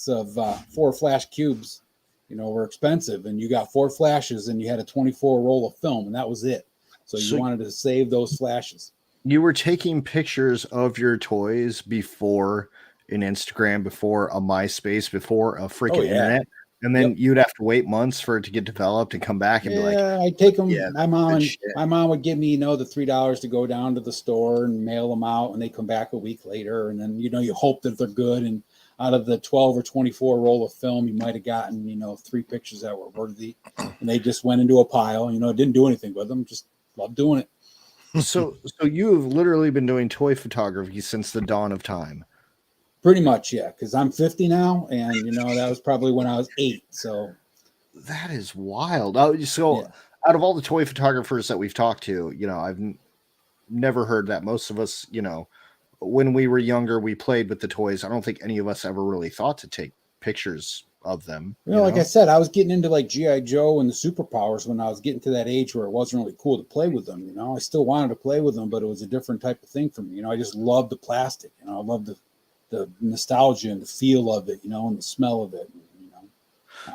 of 4 flash cubes, were expensive, and you got 4 flashes and you had a 24 roll of film, and that was it. So you wanted to save those flashes. You were taking pictures of your toys before an Instagram, before a MySpace, before a freaking internet. And then you'd have to wait months for it to get developed and come back and be like, I'd take them. My mom would give me, the $3 to go down to the store and mail them out, and they come back a week later. And then, you hope that they're good. And out of the 12 or 24 roll of film, you might have gotten, 3 pictures that were worthy, and they just went into a pile. Didn't do anything with them. Just loved doing it. So you've literally been doing toy photography since the dawn of time. Pretty much, yeah, because I'm 50 now, and that was probably when I was 8. So that is wild. Out of all the toy photographers that we've talked to, I've never heard that. Most of us, when we were younger, we played with the toys. I don't think any of us ever really thought to take pictures of them. Like I said, I was getting into like G.I. Joe and the superpowers when I was getting to that age where it wasn't really cool to play with them. I still wanted to play with them, but it was a different type of thing for me. I just loved the plastic. I loved the nostalgia and the feel of it, and the smell of it.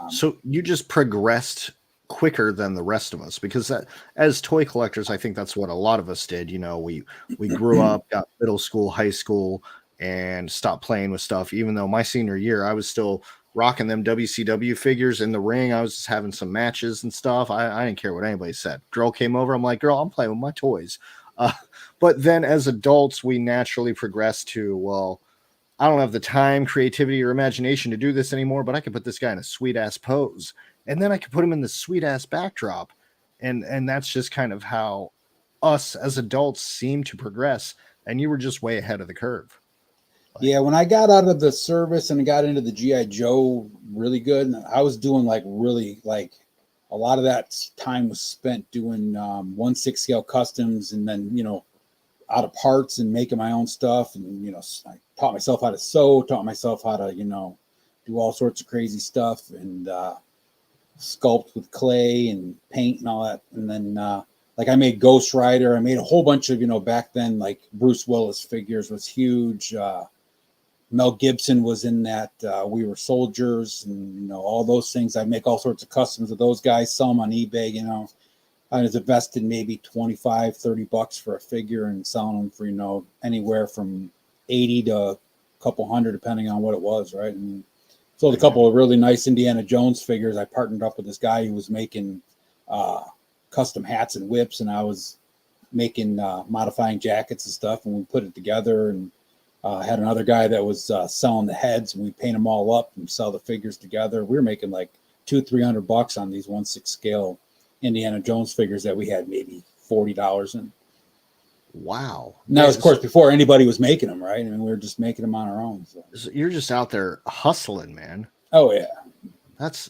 So you just progressed quicker than the rest of us, because that, as toy collectors, I think that's what a lot of us did. We grew up, got middle school, high school, and stopped playing with stuff. Even though my senior year, I was still rocking them WCW figures in the ring. I was just having some matches and stuff. I didn't care what anybody said. Girl came over. I'm like, girl, I'm playing with my toys. But then as adults, we naturally progressed to, well, I don't have the time, creativity, or imagination to do this anymore, but I could put this guy in a sweet ass pose, and then I could put him in the sweet ass backdrop. And that's just kind of how us as adults seem to progress. And you were just way ahead of the curve. Yeah, when I got out of the service and got into the G.I. Joe really good, I was doing a lot of that time was spent doing 1/6 scale customs, and then, out of parts and making my own stuff. And, I taught myself how to sew, taught myself how to, do all sorts of crazy stuff, and sculpt with clay and paint and all that. And then, I made Ghost Rider. I made a whole bunch of, back then, like Bruce Willis figures was huge. Mel Gibson was in that. We Were Soldiers, and all those things. I make all sorts of customs of those guys, sell them on eBay. I was invested maybe $25-$30 for a figure and selling them for anywhere from 80 to a couple hundred, depending on what it was, right? And sold a couple of really nice Indiana Jones figures. I partnered up with this guy who was making custom hats and whips, and I was making modifying jackets and stuff, and we put it together. And had another guy that was selling the heads, and we paint them all up and sell the figures together. We were making like $200-$300 on these 1/6 scale Indiana Jones figures that we had maybe $40 in. Wow. Now, of course, before anybody was making them, right? I mean, we were just making them on our own. So you're just out there hustling, man. Oh yeah. That's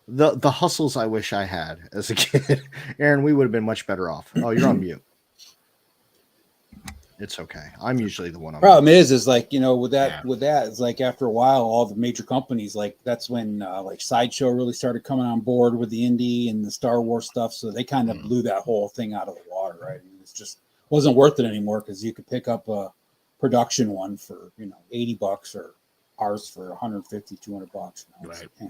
the hustles I wish I had as a kid. Aaron, we would have been much better off. Oh, you're on mute. It's okay. I'm usually the one. Problem is with that, it's like after a while, all the major companies, that's when Sideshow really started coming on board with the indie and the Star Wars stuff. So they kind of blew that whole thing out of the water, right? I mean, it's just wasn't worth it anymore, because you could pick up a production one for $80 or ours for $150-$200. Right. Yeah.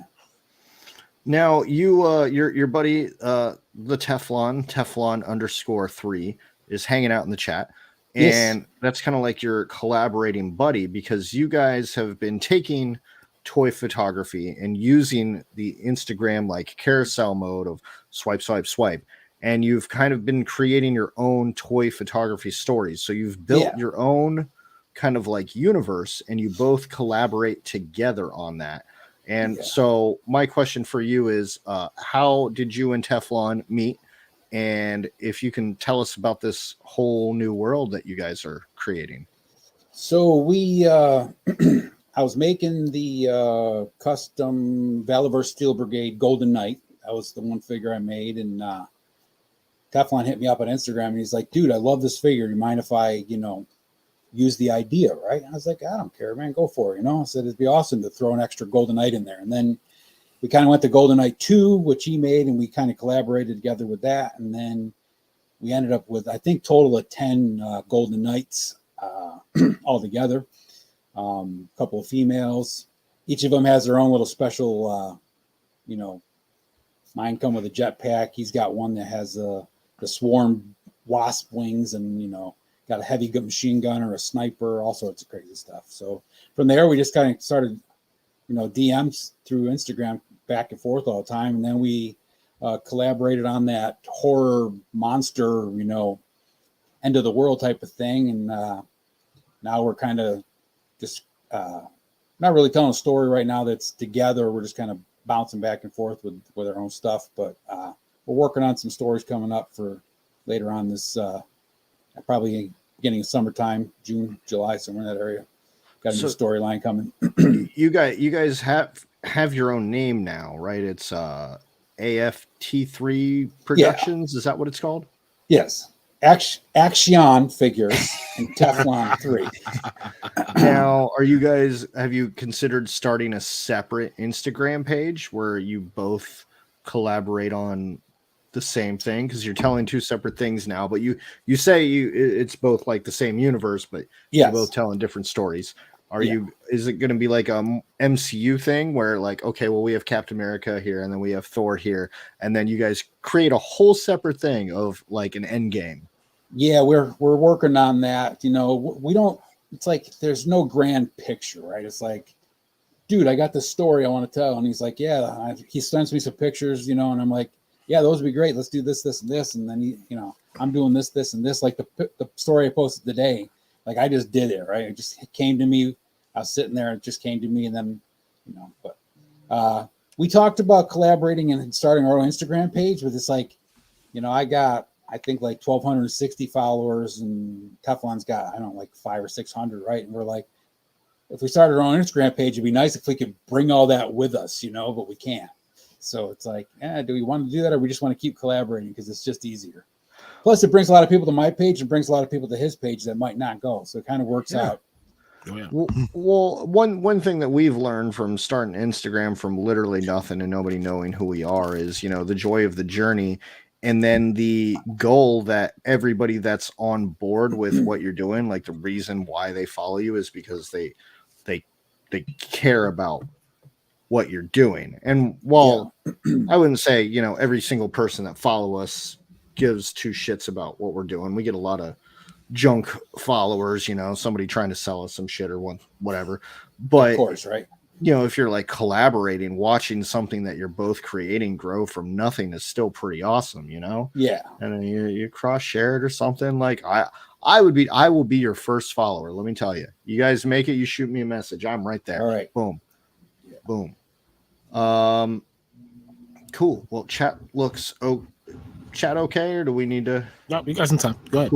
Now your buddy the Teflon _3 is hanging out in the chat. And that's kind of like your collaborating buddy, because you guys have been taking toy photography and using the Instagram like carousel mode of swipe, swipe, swipe. And you've kind of been creating your own toy photography stories. So you've built your own kind of like universe, and you both collaborate together on that. And so my question for you is, how did you and Teflon meet? And if you can tell us about this whole new world that you guys are creating. So we, I was making the custom Valiver Steel Brigade Golden Knight. That was the one figure I made. And Teflon hit me up on Instagram, and he's like, dude, I love this figure. Do you mind if I, use the idea, right? And I was like, I don't care, man. Go for it. I said, it'd be awesome to throw an extra Golden Knight in there. And then we kind of went to Golden Knight 2, which he made, and we kind of collaborated together with that. And then we ended up with, I think, total of 10 Golden Knights all together. A couple of females. Each of them has their own little special you know, mine come with a jetpack. He's got one that has the swarm wasp wings, and, you know, got a heavy machine gun or a sniper, all sorts of crazy stuff. So from there, we just kind of started, you know, DMs through Instagram back and forth all the time. And then we collaborated on that horror monster, you know, end of the world type of thing. And now we're kind of just not really telling a story right now that's together. We're just kind of bouncing back and forth with our own stuff. But we're working on some stories coming up for later on this, probably beginning of summertime, June, July, somewhere in that area. Got a new storyline coming. You guys have your own name now, right? It's AFT3 Productions. Yeah. Is that what it's called? Yes. Akxion figures and Teflon 3. Now, have you considered starting a separate Instagram page where you both collaborate on the same thing? Because you're telling two separate things now, but you say it's both like the same universe, but you're both telling different stories. Is it going to be like a MCU thing where, like, okay, well, we have Captain America here and then we have Thor here, and then you guys create a whole separate thing of like an end game? Yeah, we're working on that. You know, we don't, it's like there's no grand picture, right? It's like, dude, I got this story I want to tell. And he's like, yeah, he sends me some pictures, you know, and I'm like, yeah, those would be great. Let's do this, this, and this. And then, you know, I'm doing this, this, and this. Like the story I posted today, like I just did it, right? It just came to me. I was sitting there, it just came to me. And then, you know, but we talked about collaborating and starting our own Instagram page, but it's like, you know, I think like 1,260 followers, and Teflon's got, I don't know, like 500 or 600, right? And we're like, if we started our own Instagram page, it'd be nice if we could bring all that with us, you know, but we can't. So it's like, do we want to do that, or we just want to keep collaborating because it's just easier? Plus, it brings a lot of people to my page and brings a lot of people to his page that might not go. So it kind of works out. Oh, yeah. Well, one thing that we've learned from starting Instagram from literally nothing and nobody knowing who we are is, you know, the joy of the journey. And then the goal that everybody that's on board with what you're doing, like the reason why they follow you is because they care about what you're doing. And while I wouldn't say, you know, every single person that follow us gives two shits about what we're doing. We get a lot of junk followers, you know, somebody trying to sell us some shit or whatever. But of course, right. You know, if you're like collaborating, watching something that you're both creating grow from nothing is still pretty awesome, you know? Yeah. And then you cross share it or something. Like I will be your first follower. Let me tell you, you guys make it, you shoot me a message. I'm right there. All right. Boom. Yeah. Boom. Cool. Well, chat okay, or do we need to? No, you got some time. Go ahead.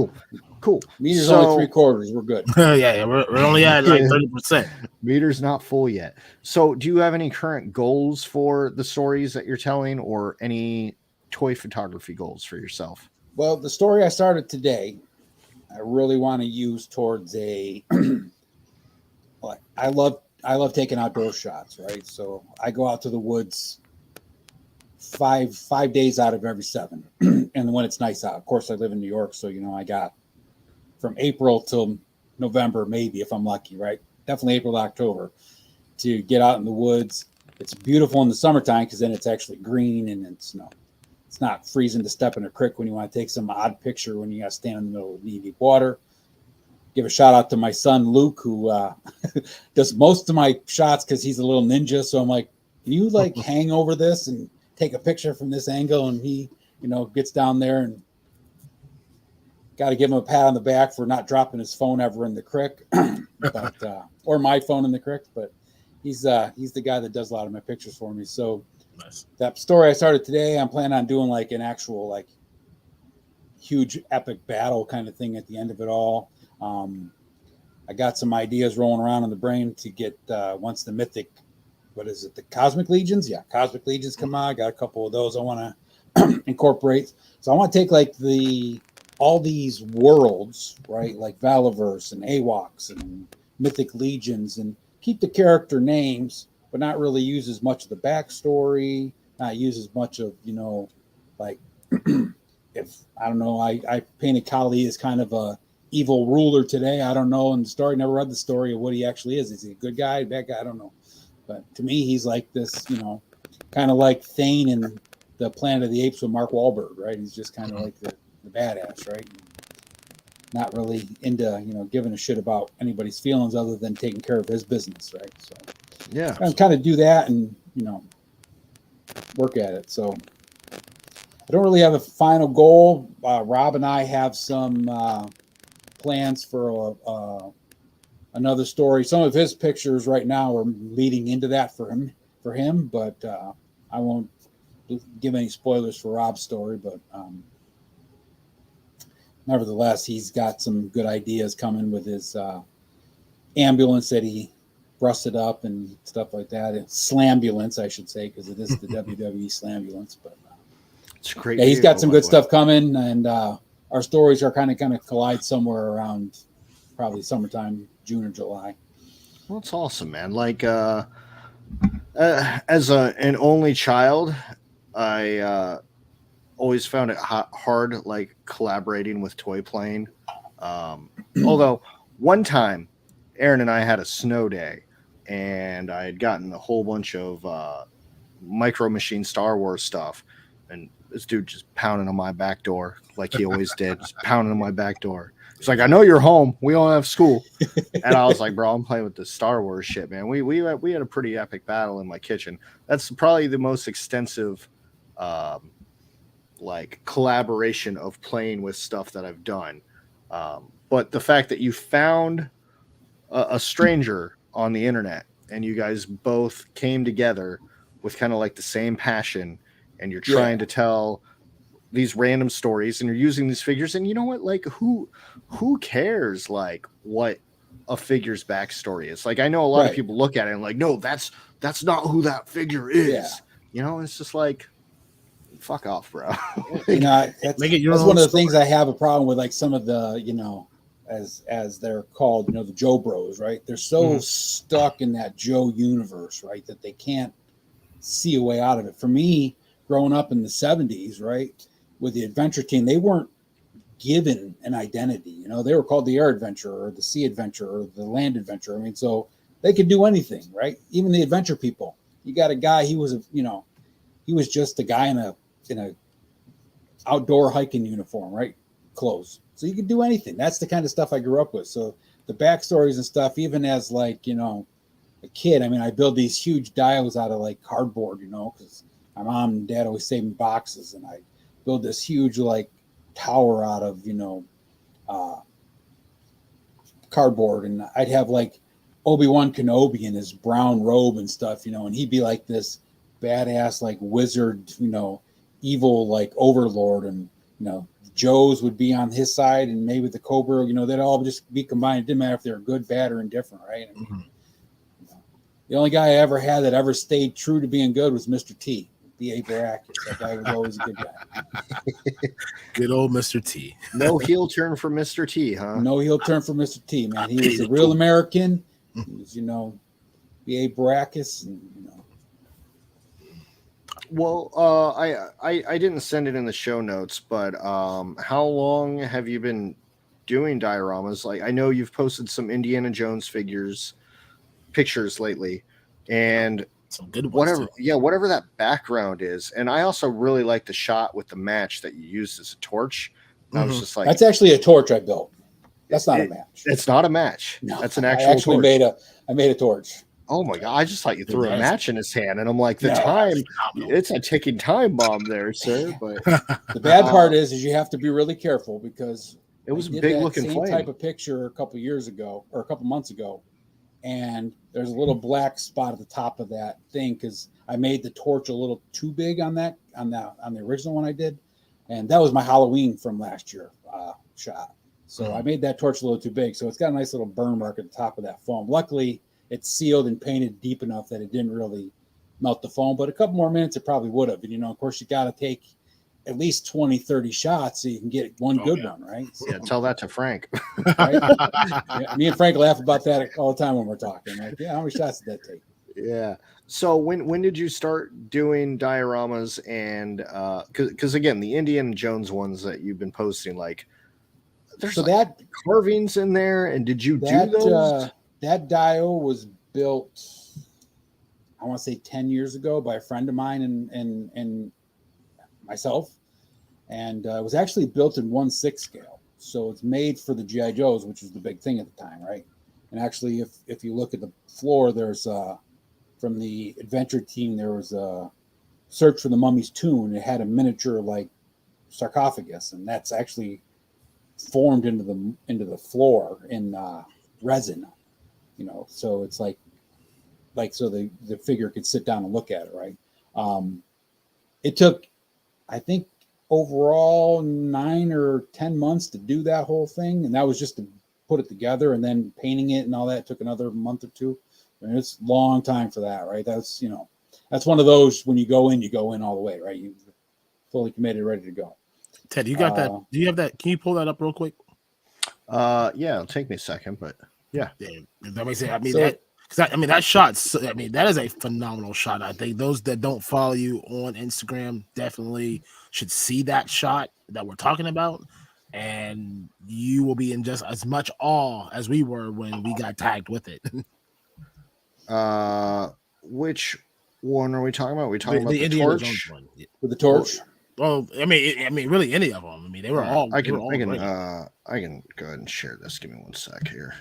Cool. Meter's only 3/4. We're good. yeah, we're only at like 30%. Meter's not full yet. So, do you have any current goals for the stories that you're telling, or any toy photography goals for yourself? Well, the story I started today, I really want to use towards a. I love taking outdoor shots, right? So I go out to the woods five days out of every 7, and when it's nice out. Of course, I live in New York, so, you know, I got from April till November, maybe if I'm lucky, right? Definitely April to October to get out in the woods. It's beautiful in the summertime because then it's actually green and it's not freezing to step in a creek when you want to take some odd picture when you got to stand in the middle of knee-deep water. Give a shout out to my son Luke, who does most of my shots because he's a little ninja. So I'm like, can you like hang over this and take a picture from this angle? And he, you know, gets down there, and got to give him a pat on the back for not dropping his phone ever in the creek, but or my phone in the creek. But he's the guy that does a lot of my pictures for me. So nice. That story I started today, I'm planning on doing like an actual like huge epic battle kind of thing at the end of it all. I got some ideas rolling around in the brain to get once the mythic, what is it, the Cosmic Legions? Yeah, Cosmic Legions come out. I got a couple of those I want to incorporate. So I want to take like all these worlds, right? Like Valaverse and Awoks and Mythic Legions, and keep the character names, but not really use as much of the backstory, not use as much of, you know, like if, I don't know, I painted Kali as kind of a evil ruler today. I don't know in the story, never read the story of what he actually is. Is he a good guy, bad guy? I don't know. But to me, he's like this, you know, kind of like Thane in the Planet of the Apes with Mark Wahlberg, right? He's just kind of like the badass, right? Not really into, you know, giving a shit about anybody's feelings other than taking care of his business, right? So Yeah, I kind of do that and, you know, work at it. So I don't really have a final goal. Rob and I have some plans for another story. Some of his pictures right now are leading into that for him, but I won't give any spoilers for Rob's story, but nevertheless, he's got some good ideas coming with his ambulance that he rusted up and stuff like that. It's Slambulance, I should say, because it is the WWE Slambulance. But it's a great. Yeah, he's got some good stuff coming, and our stories are kind of collide somewhere around probably summertime, June or July. Well, it's awesome, man. Like as an only child, I always found it hard, like collaborating with Toy Plane. Although one time, Aaron and I had a snow day, and I had gotten a whole bunch of Micro Machine Star Wars stuff, and this dude just pounding on my back door like he always did, just pounding on my back door. He's like, "I know you're home. We don't have school." And I was like, "Bro, I'm playing with the Star Wars shit, man." We had a pretty epic battle in my kitchen. That's probably the most extensive like collaboration of playing with stuff that I've done. But the fact that you found a stranger on the internet and you guys both came together with kind of like the same passion, and you're trying to tell these random stories and you're using these figures, and you know what, like who cares like what a figure's backstory is? Like I know a lot of people look at it and like, no, that's not who that figure is. You know, it's just like, fuck off, bro. You know, that's one of the things I have a problem with, like some of the, you know, as they're called, you know, the Joe Bros, right? They're so stuck in that Joe universe, right, that they can't see a way out of it. For me, growing up in the 70s, right, with the adventure team, they weren't given an identity. You know, they were called the Air Adventure or the Sea Adventure or the Land Adventure. I mean, so they could do anything, right? Even the adventure people. You got a guy, he was just a guy in a outdoor hiking uniform, right? Clothes. So you could do anything. That's the kind of stuff I grew up with. So the backstories and stuff, even as like, you know, a kid, I mean, I build these huge dials out of like cardboard, you know, because my mom and dad always saved me boxes, and I build this huge like tower out of, you know, cardboard, and I'd have like Obi-Wan Kenobi in his brown robe and stuff, you know, and he'd be like this badass like wizard, you know, evil like overlord, and you know, Joe's would be on his side, and maybe the Cobra, you know, they'd all just be combined. It didn't matter if they were good, bad, or indifferent, right? I mean, you know, the only guy I ever had that ever stayed true to being good was Mr. T. B.A. Baracus. That guy was always a good guy. Good old Mr. T. No heel turn for Mr. T, huh? No heel turn for Mr. T, man. He was a real American. He was, you know, B.A. Baracus, and you know. Well, I didn't send it in the show notes, but how long have you been doing dioramas? Like, I know you've posted some Indiana Jones pictures lately, and some good ones whatever that background is. And I also really like the shot with the match that you used as a torch. I was just like, that's actually a torch I built. That's not a match. It's not a match. No, that's an actual. I made a torch. Oh my god! I just thought you threw a match in his hand, and I'm like, it's a ticking time bomb there, sir. But the bad part is you have to be really careful, because it was a big looking flame. Type of picture a couple months ago, and there's a little black spot at the top of that thing because I made the torch a little too big on the original one I did, and that was my Halloween from last year shot. So I made that torch a little too big, so it's got a nice little burn mark at the top of that foam. Luckily, it's sealed and painted deep enough that it didn't really melt the foam, but a couple more minutes it probably would have. And, you know, of course, you got to take at least 20, 30 shots so you can get one good one, right? So, yeah, tell that to Frank. Right? Yeah, me and Frank laugh about that all the time when we're talking. Like, yeah, how many shots did that take? Yeah. So when did you start doing dioramas? And because again, the Indiana Jones ones that you've been posting, like there's that carvings in there. And did you do those? That dial was built, I want to say 10 years ago by a friend of mine and myself. And it was actually built in 1/6 scale. So it's made for the G.I. Joes, which was the big thing at the time, right? And actually, if you look at the floor, there's from the adventure team, there was a Search for the Mummy's Tomb. It had a miniature like sarcophagus, and that's actually formed into the floor in resin. So it's like so the figure could sit down and look at it, right? It took, I think, overall 9 or 10 months to do that whole thing, and that was just to put it together, and then painting it and all that took another month or two. I mean, it's a long time for that, right? That's that's one of those, when you go in all the way, right? You fully committed, ready to go. Ted, you got that? Do you have that? Can you pull that up real quick? Yeah, it'll take me a second, but yeah. That makes sense. That shot. That is a phenomenal shot. I think those that don't follow you on Instagram definitely should see that shot that we're talking about, and you will be in just as much awe as we were when we got tagged with it. Which one are we talking about? Are we talking about the Indiana torch? Jones one. With the torch? Well, really any of them. I mean, they were all. I can go ahead and share this. Give me one sec here.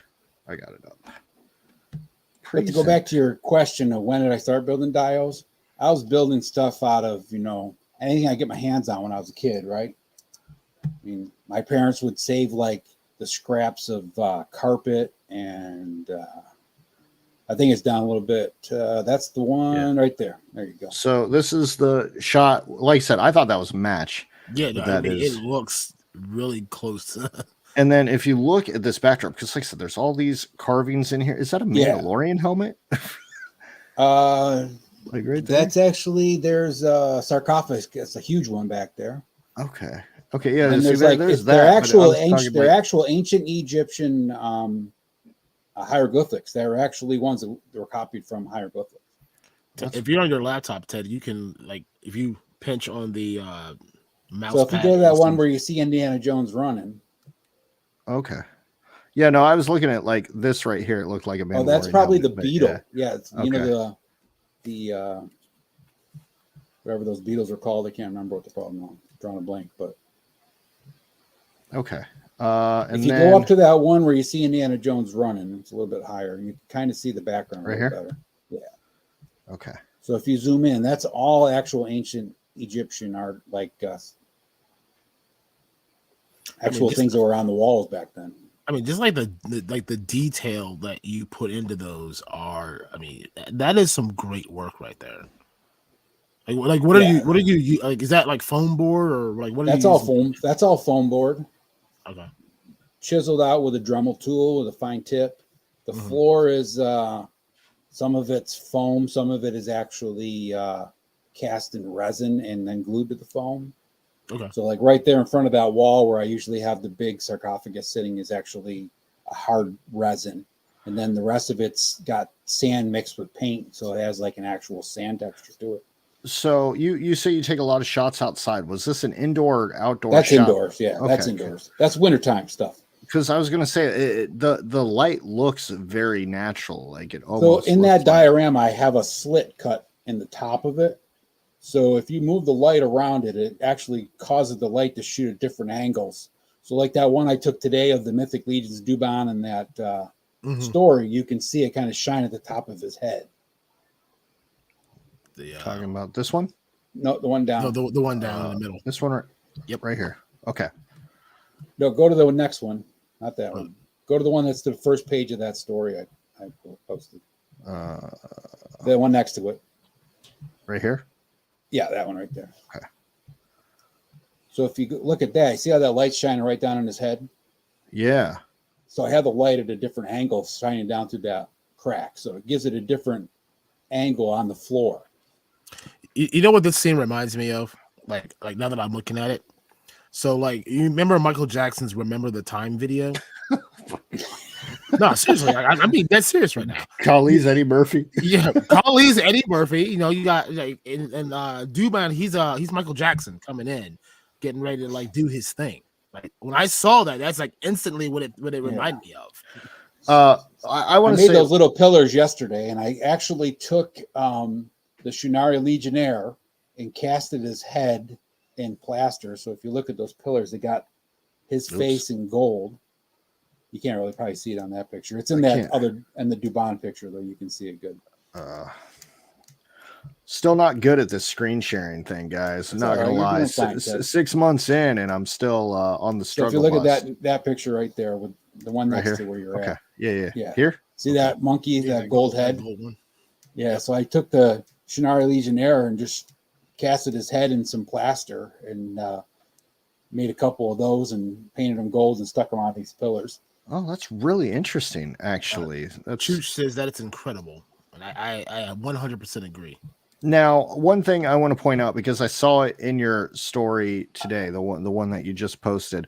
I got it up. But to go back to your question of when did I start building dios, I was building stuff out of, anything I get my hands on when I was a kid, right? I mean, my parents would save like the scraps of carpet, and I think it's down a little bit. That's the one right there. There you go. So this is the shot. Like I said, I thought that was a match. Yeah, it looks really close. And then if you look at this backdrop, because like I said, there's all these carvings in here. Is that a Mandalorian helmet? Like right there? That's actually, there's a sarcophagus. It's a huge one back there. Okay. Yeah. And there's that. They're actual ancient Egyptian hieroglyphics. They're actually ones that were copied from hieroglyphics. If you're on your laptop, Ted, you can, like, if you pinch on the mouse. So if you go to that one where you see Indiana Jones running. Okay. Yeah, no, I was looking at like this right here. It looked like a Mandalorian. Oh, that's probably the helmet, beetle. Yeah, it's, the whatever those beetles are called. I can't remember what they're called now. I'm drawing a blank, but okay. And if you go up to that one where you see Indiana Jones running, it's a little bit higher. You kind of see the background right here. Better. Yeah. Okay. So if you zoom in, that's all actual ancient Egyptian art, like actual things that were on the walls back then. I mean, just like the detail that you put into those are. I mean, that is some great work right there. Like what are you like? Is that like foam board or like what? That's all foam. That's all foam board. Okay. Chiseled out with a Dremel tool with a fine tip. The floor is some of it's foam, some of it is actually cast in resin and then glued to the foam. Okay. So like right there in front of that wall where I usually have the big sarcophagus sitting is actually a hard resin. And then the rest of it's got sand mixed with paint. So it has like an actual sand texture to it. So you say you take a lot of shots outside. Was this an indoor or outdoor That's shot? Indoors. Yeah, okay, that's indoors. That's wintertime stuff. Because I was going to say the light looks very natural. Like it So almost. in that diorama, I have a slit cut in the top of it. So if you move the light around it, it actually causes the light to shoot at different angles. So like that one I took today of the Mythic Legion's Dubon in that story, you can see it kind of shine at the top of his head. Talking about this one? No, the one down. No, the one down in the middle. This one, right? Yep, right here. Okay. No, go to the next one, not that one. Go to the one that's the first page of that story I posted. The one next to it. Right here? Yeah, that one right there. Okay. So if you look at that, you see how that light's shining right down on his head? Yeah. So I have the light at a different angle shining down through that crack. So it gives it a different angle on the floor. You know what this scene reminds me of? Like now that I'm looking at it. So like you remember Michael Jackson's "Remember the Time" video? No, seriously, I'm being dead serious right now. Kali's Eddie Murphy. Yeah, Kali's Eddie Murphy. You know, you got like and Dubon, he's Michael Jackson coming in, getting ready to like do his thing. Like when I saw that, that's like instantly what it reminded me of. I want to made say those little pillars yesterday, and I actually took the Shunari Legionnaire and casted his head in plaster. So if you look at those pillars, they got his face in gold. You can't really probably see it on that picture. It's in that other and the Dubon picture, though. You can see it good. Still not good at this screen sharing thing, guys. I'm not gonna lie. Fine, 6 months in, and I'm still on the struggle. So if you look bus. at that picture right there with the one next right to where you're at. Yeah. Here. See that monkey, that gold head? Gold one. Yeah. So I took the Shunari Legionnaire and just casted his head in some plaster and made a couple of those and painted them gold and stuck them on these pillars. Oh, that's really interesting, actually. Chooch says that it's incredible, and I 100% agree. Now, one thing I want to point out, because I saw it in your story today, the one that you just posted,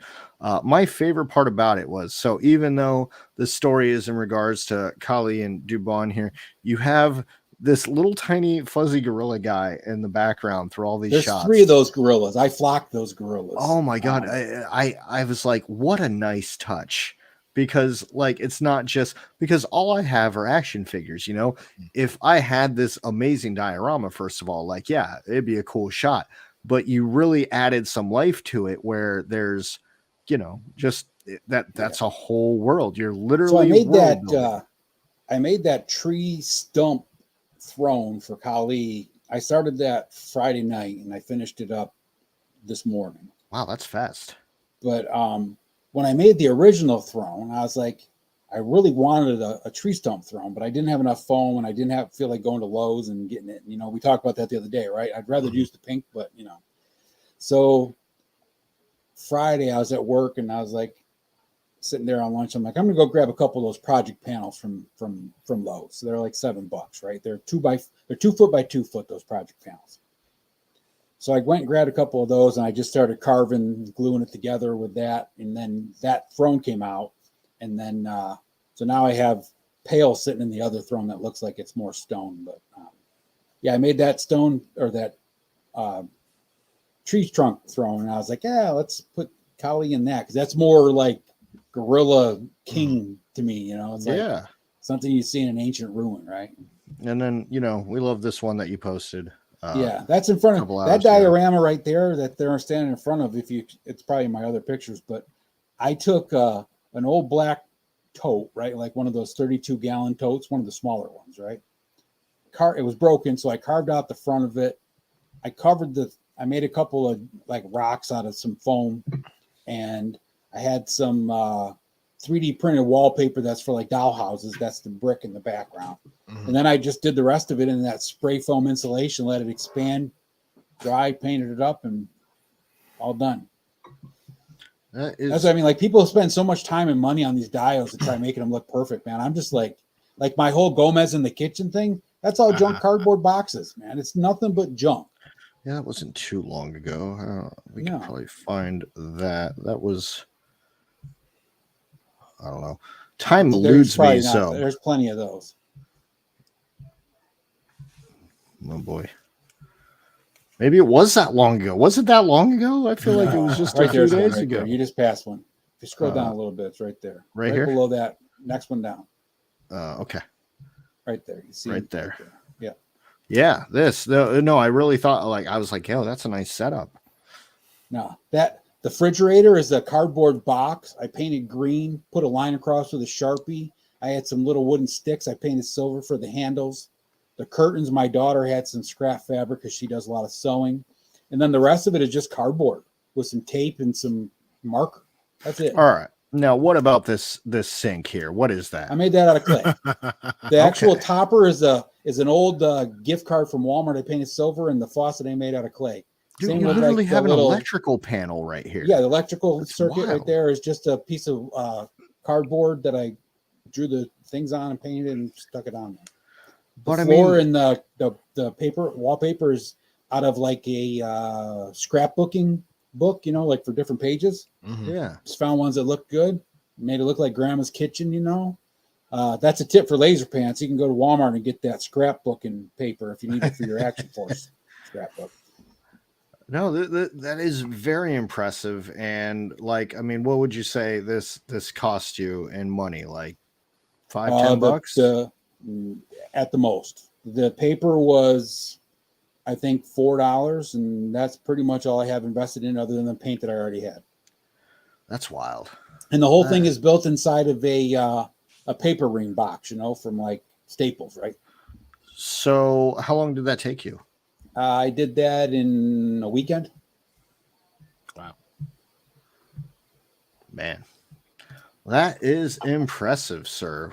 my favorite part about it was, so even though the story is in regards to Kali and Dubon here, you have this little tiny fuzzy gorilla guy in the background through all these shots. 3 of those gorillas. I flocked those gorillas. Oh my God. I was like, what a nice touch. Because like, it's not just because all I have are action figures, you know. If I had this amazing diorama, first of all, like, yeah, it'd be a cool shot, but you really added some life to it where there's, you know, just that's a whole world. You're literally I made that tree stump throne for Kali. I started that Friday night and I finished it up this morning. Wow, that's fast. But when I made the original throne, I was like, I really wanted a tree stump throne, but I didn't have enough foam and I didn't feel like going to Lowe's and getting it. You know, we talked about that the other day, right? I'd rather use the pink, but you know. So Friday I was at work and I was like sitting there on lunch. I'm like, I'm gonna go grab a couple of those project panels from Lowe's. So they're like $7, right? They're 2 foot by 2 foot, those project panels. So I went and grabbed a couple of those and I just started carving, gluing it together with that. And then that throne came out. And then, so now I have Pale sitting in the other throne that looks like it's more stone. But yeah, I made that stone or that tree trunk throne. And I was like, yeah, let's put Kali in that. Cause that's more like Gorilla King to me, you know? It's like something you see in an ancient ruin, right? And then, you know, we love this one that you posted. Yeah, that's in front of that diorama right there that they're standing in front of. It's probably my other pictures, but I took an old black tote, right? Like one of those 32-gallon totes, one of the smaller ones, right? It was broken, so I carved out the front of it. I made a couple of like rocks out of some foam, and I had some 3D printed wallpaper that's for like doll houses. That's the brick in the background. Mm-hmm. And then I just did the rest of it in that spray foam insulation, let it expand, dry, painted it up, and all done. That's what I mean. Like people spend so much time and money on these dials to try making them look perfect, man. I'm just like my whole Gomez in the kitchen thing. That's all junk cardboard boxes, man. It's nothing but junk. Yeah, it wasn't too long ago. We can probably find that. That was, I don't know. Time eludes me. So there's plenty of those. Oh boy. Maybe it was that long ago. Was it that long ago? I feel like it was just a few days ago. There. You just passed one. If you scroll down a little bit, it's right there. Right here? Below that. Next one down. Okay. Right there. You see right there. Yeah. Yeah. No, I really thought I was like, yo, that's a nice setup. No, the refrigerator is a cardboard box. I painted green, put a line across with a Sharpie. I had some little wooden sticks. I painted silver for the handles. The curtains, my daughter had some scrap fabric because she does a lot of sewing. And then the rest of it is just cardboard with some tape and some marker. That's it. All right. Now, what about this sink here? What is that? I made that out of clay. The actual topper is an old gift card from Walmart. I painted silver, and the faucet I made out of clay. Dude, you literally have an electrical panel right here. Yeah, the electrical circuit right there is just a piece of cardboard that I drew the things on and painted and stuck it on there. The floor and the paper wallpaper is out of like a scrapbooking book, you know, like for different pages. Mm-hmm. Yeah, just found ones that look good, made it look like grandma's kitchen, you know. That's a tip for laser pants. You can go to Walmart and get that scrapbooking paper if you need it for your Action Force scrapbook. No, that is very impressive. And like, I mean, what would you say this cost you in money? Like $5-10 at the most. The paper was, I think, $4, and that's pretty much all I have invested in, other than the paint that I already had. That's wild. And the whole thing is built inside of a paper ring box, from like Staples, right? So how long did that take you? I did that in a weekend. Wow. Man, that is impressive, sir.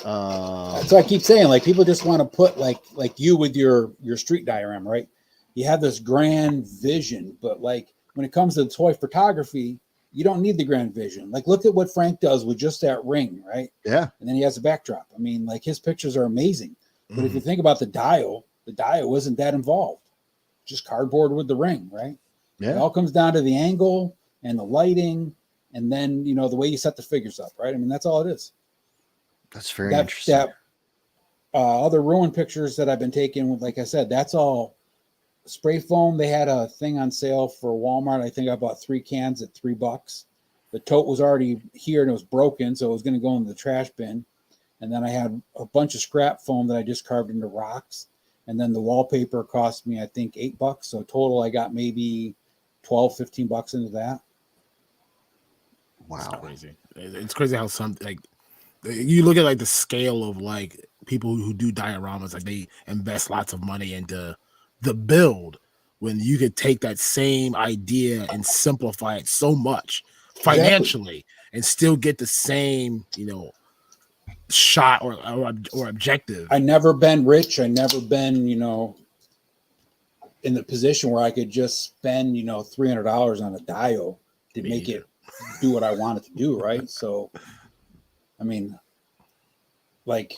So I keep saying, like, people just want to put like you with your street diorama, right? You have this grand vision, but like when it comes to toy photography, you don't need the grand vision. Like, look at what Frank does with just that ring, right? Yeah. And then he has a backdrop. I mean, like, his pictures are amazing. But if you think about the dial wasn't that involved. Just cardboard with the ring, right? Yeah. It all comes down to the angle and the lighting, and then the way you set the figures up, right? I mean, that's all it is. That's very interesting. Other ruin pictures that I've been taking, like I said, that's all spray foam. They had a thing on sale for Walmart. I think I bought 3 cans at $3. The tote was already here and it was broken, so it was going to go into the trash bin. And then I had a bunch of scrap foam that I just carved into rocks. And then the wallpaper cost me, I think, $8. So total, I got maybe $12-15 into that. Wow. It's crazy. It's crazy how you look at like the scale of like people who do dioramas, like they invest lots of money into the build, when you could take that same idea and simplify it so much financially and still get the same, shot or objective. I never been rich. I never been, in the position where I could just spend, $300 on a dial to make it do what I want it to do, right? So, I mean, like,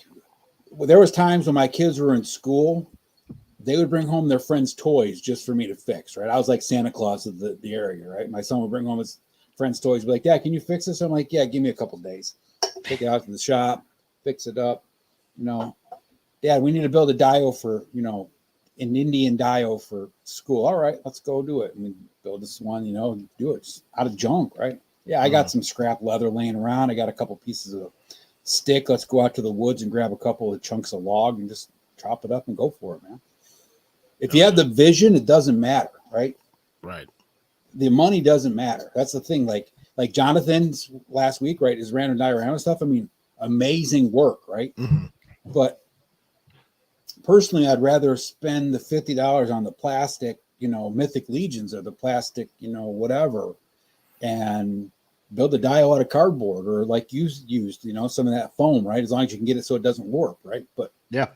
there was times when my kids were in school, they would bring home their friends' toys just for me to fix, right? I was like Santa Claus of the area, right? My son would bring home his friends' toys, be like, "Dad, can you fix this?" I'm like, "Yeah, give me a couple days. Take it out to the shop, fix it up. Dad, we need to build a dial for, an Indian dial for school. All right, let's go do it. And we build this one, do it just out of junk, right? Yeah, I got some scrap leather laying around. I got a couple pieces of stick. Let's go out to the woods and grab a couple of chunks of log and just chop it up and go for it, man. If you have the vision, it doesn't matter, right? Right. The money doesn't matter. That's the thing. Like Jonathan's last week, right? His random diorama stuff. I mean, amazing work, right? Mm-hmm. But personally, I'd rather spend the $50 on the plastic, Mythic Legions, or the plastic, whatever, and build a dial out of cardboard, or like used, some of that foam, right? As long as you can get it so it doesn't warp, right? But yeah,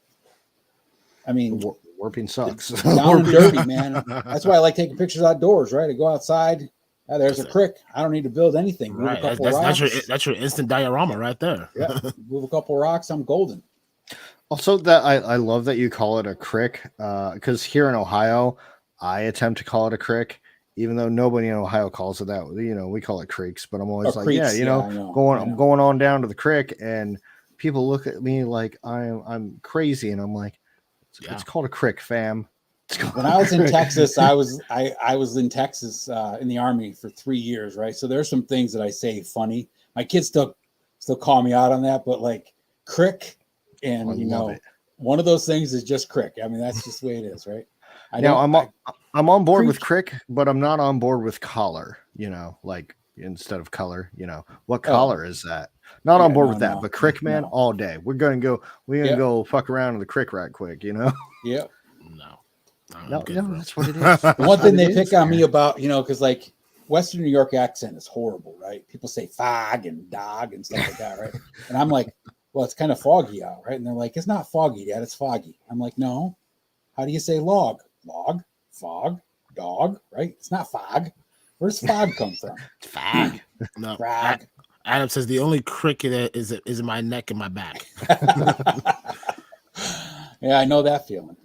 I mean, warping sucks. Down and dirty, man. That's why I like taking pictures outdoors, right? I go outside. There's a creek. I don't need to build anything. Move Right. a couple rocks. That's your instant diorama right there. Yeah. Move a couple rocks. I'm golden. Also, that I love that you call it a crick, because here in Ohio, I attempt to call it a crick, even though nobody in Ohio calls it that. We call it creeks, but I'm always like, creeks, I'm going on down to the creek, and people look at me like I'm crazy, and I'm like, it's called a crick, fam. When I was in Texas, I was in Texas in the Army for 3 years, right? So there's some things that I say funny. My kids still call me out on that, but like crick, and one of those things is just crick. I mean, that's just the way it is, right? I'm on board with crick, but I'm not on board with collar. Like instead of color. What collar is that? Not on board with that, but crick, man, all day. We're gonna go fuck around in the crick right quick. Yeah. No, that's what it is. The one thing they pick on me about, because like Western New York accent is horrible, right? People say fog and dog and stuff like that, right? And I'm like, well, it's kind of foggy out, right? And they're like, it's not foggy, Dad, it's foggy. I'm like, no. How do you say log? Log, fog, dog, right? It's not fog. Where does fog come from? It's fog. No. Frog. Adam says the only cricket is in my neck and my back. Yeah, I know that feeling.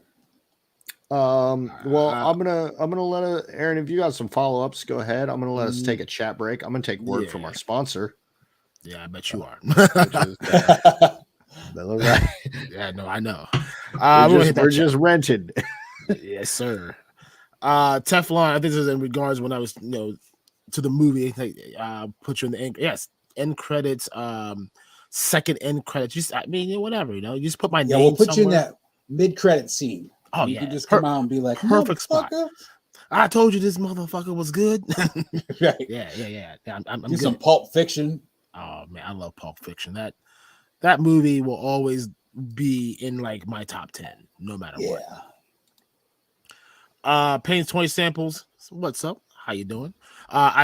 Well, I'm gonna let Aaron, if you got some follow-ups, go ahead. I'm gonna let us take a chat break. I'm gonna take word from our sponsor. Yeah, I bet you are. Right. Yeah, no, I know. We're just rented. Yes, sir. Teflon, I think this is in regards when I was, to the movie. Put you in the end. Yes, end credits. second end credits. Just I mean, whatever, you know. You just put my Yeah, name we'll put somewhere. you in that mid-credit scene. Oh, you yeah. can just come out and be like, Perfect spot. "Motherfucker." I told you this motherfucker was good. Right. Yeah. I'm Do good. some Pulp Fiction. Oh man, I love Pulp Fiction. That movie will always be in like my top 10, no matter what. Payne's 20 samples. What's up? How you doing?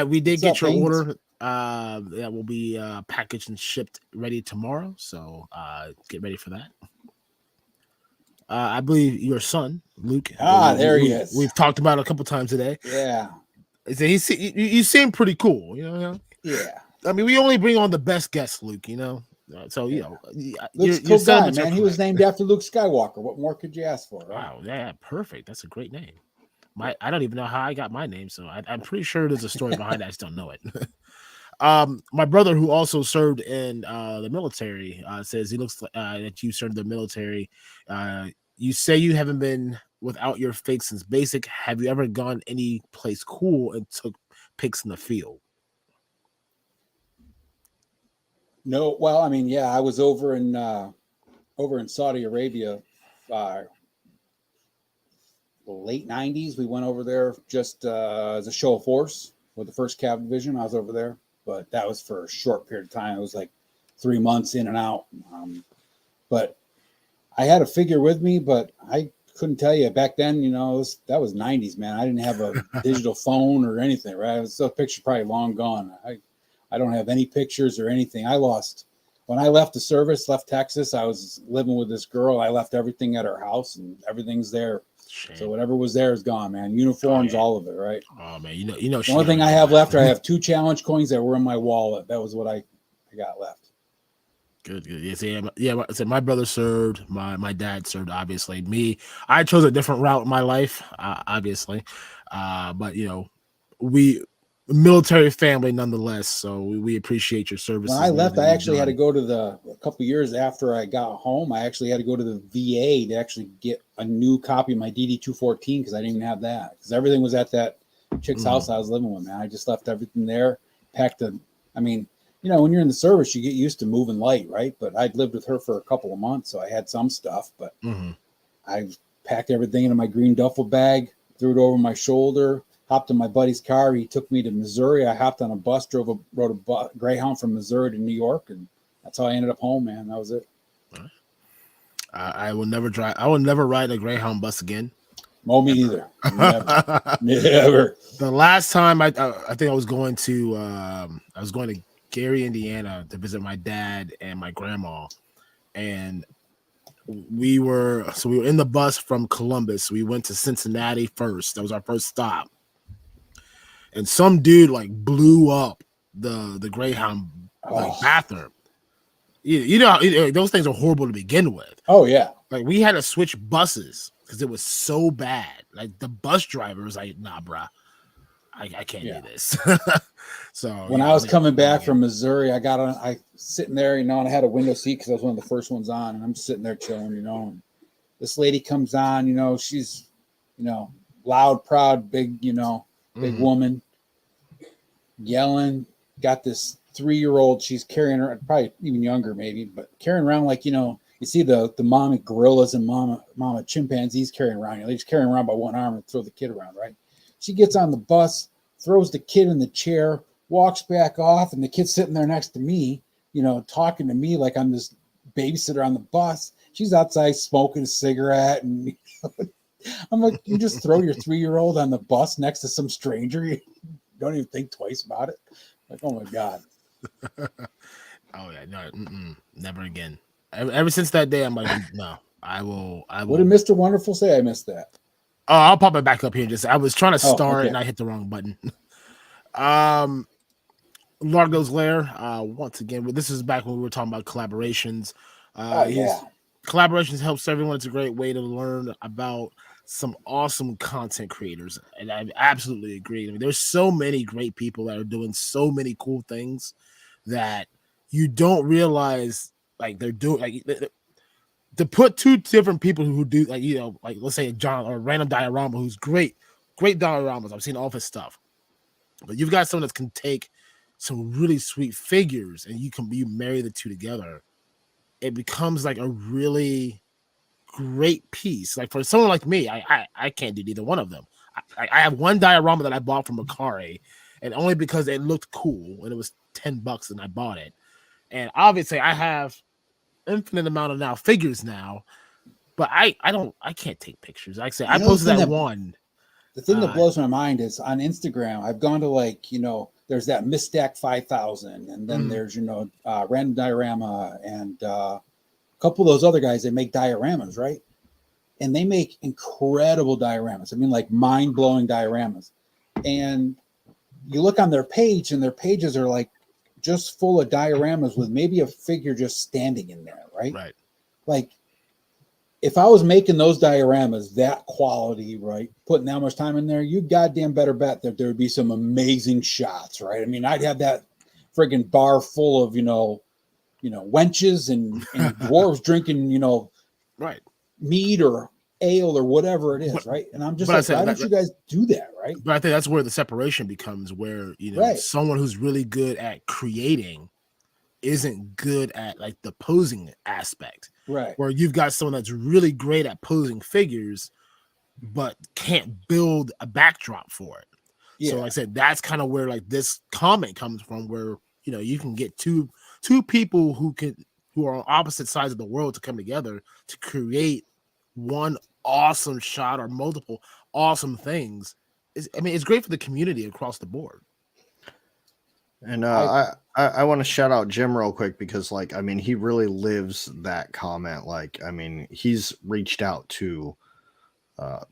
We did get your order. That will be packaged and shipped ready tomorrow. So get ready for that. I believe your son, Luke. There he is. We've talked about it a couple times today. Yeah. You seem pretty cool, you know. Yeah. I mean, we only bring on the best guests, Luke. You know, so you know, Luke's cool guy, man. He was named after Luke Skywalker. What more could you ask for? Right? Wow, yeah, perfect. That's a great name. I don't even know how I got my name, so I'm pretty sure there's a story behind it. I just don't know it. My brother, who also served in the military, says he looks that you served the military. You say you haven't been without your fake since basic. Have you ever gone any place cool and took pics in the field? No. Well, I mean, yeah, I was over in Saudi Arabia. Late 90s, we went over there just as a show of force with the 1st Cav Division. I was over there, but that was for a short period of time. It was like 3 months in and out. But I had a figure with me, but I couldn't tell you back then, you know, that was 90s, man. I didn't have a digital phone or anything, right? So picture probably long gone. I don't have any pictures or anything. I lost when I left the service, left Texas. I was living with this girl. I left everything at her house, and everything's there. Shame. So whatever was there is gone, man. Uniforms, all of it, right? Oh man, you know. The only thing I have left, I have 2 challenge coins that were in my wallet. That was what I got left. Good. Yeah. So my brother served. My dad served. Obviously, me. I chose a different route in my life. Obviously, but you know, we military family nonetheless. So we appreciate your services. When I left, I actually had to go to a couple years after I got home. I actually had to go to the VA to actually get a new copy of my DD-214 because I didn't even have that because everything was at that chick's house I was living with. Man, I just left everything there. I mean, you know, when you're in the service, you get used to moving light, right? But I'd lived with her for a couple of months, so I had some stuff. But I packed everything into my green duffel bag, threw it over my shoulder. Hopped in my buddy's car. He took me to Missouri. I hopped on a bus, rode a Greyhound from Missouri to New York, and that's how I ended up home, man. That was it. I will never drive. I will never ride a Greyhound bus again. Oh, me either. Never. The last time I think I was going to Gary, Indiana, to visit my dad and my grandma, and we were in the bus from Columbus. We went to Cincinnati first. That was our first stop. And some dude like blew up the Greyhound bathroom. You know, those things are horrible to begin with. Oh yeah. Like we had to switch buses because it was so bad. Like the bus driver was like, "Nah, bro, I can't do this." So when I was coming back from Missouri, I sitting there, you know, and I had a window seat because I was one of the first ones on, and I'm sitting there chilling, you know. And this lady comes on, you know, she's, you know, loud, proud, big, you know. Big woman, yelling, got this 3-year-old. She's carrying her, probably even younger, maybe, but carrying around like, you know, you see the mommy gorillas and mama chimpanzees carrying around. You know, they're just carrying around by one arm and throw the kid around, right? She gets on the bus, throws the kid in the chair, walks back off, and the kid's sitting there next to me, you know, talking to me like I'm this babysitter on the bus. She's outside smoking a cigarette and I'm like, you just throw your 3-year-old on the bus next to some stranger. You don't even think twice about it. Like, oh my God. Oh yeah, no, never again. Ever since that day, I'm like, no, I will. What did Mr. Wonderful say? I missed that. Oh, I'll pop it back up here. I was trying to start and I hit the wrong button. Largo's Lair. Once again, this is back when we were talking about collaborations. Collaborations helps everyone. It's a great way to learn about some awesome content creators, and I absolutely agree. I mean, there's so many great people that are doing so many cool things that you don't realize like they're doing. Like to put 2 different people who do, like, you know, like let's say John or Random Diorama, who's great dioramas. I've seen all of his stuff, but you've got someone that can take some really sweet figures, and you marry the two together, it becomes like a really great piece. Like for someone like me, I can't do either one of them. I have one diorama that I bought from Macari, and only because it looked cool and it was $10 and I bought it. And obviously I have infinite amount of now figures now, but I can't take pictures. Like I said, I posted that one. The thing that blows my mind is on Instagram, I've gone to like, there's that Misstack 5000, and then there's, Random Diorama, and a couple of those other guys that make dioramas, right? And they make incredible dioramas. I mean, like mind-blowing dioramas. And you look on their page, and their pages are like just full of dioramas with maybe a figure just standing in there, right? Right. Like, if I was making those dioramas that quality, right, putting that much time in there, you goddamn better bet that there would be some amazing shots, right? I mean, I'd have that friggin' bar full of, wenches and dwarves drinking, right, mead or ale or whatever it is, right? And I'm just like, why don't you guys do that, right? But I think that's where the separation becomes, where someone who's really good at creating isn't good at like the posing aspect, right? Where you've got someone that's really great at posing figures but can't build a backdrop for it. So like I said, that's kind of where like this comment comes from, where you can get two people who are on opposite sides of the world to come together to create one awesome shot or multiple awesome things. It's great for the community across the board. And I want to shout out Jim real quick, because he really lives that comment. He's reached out to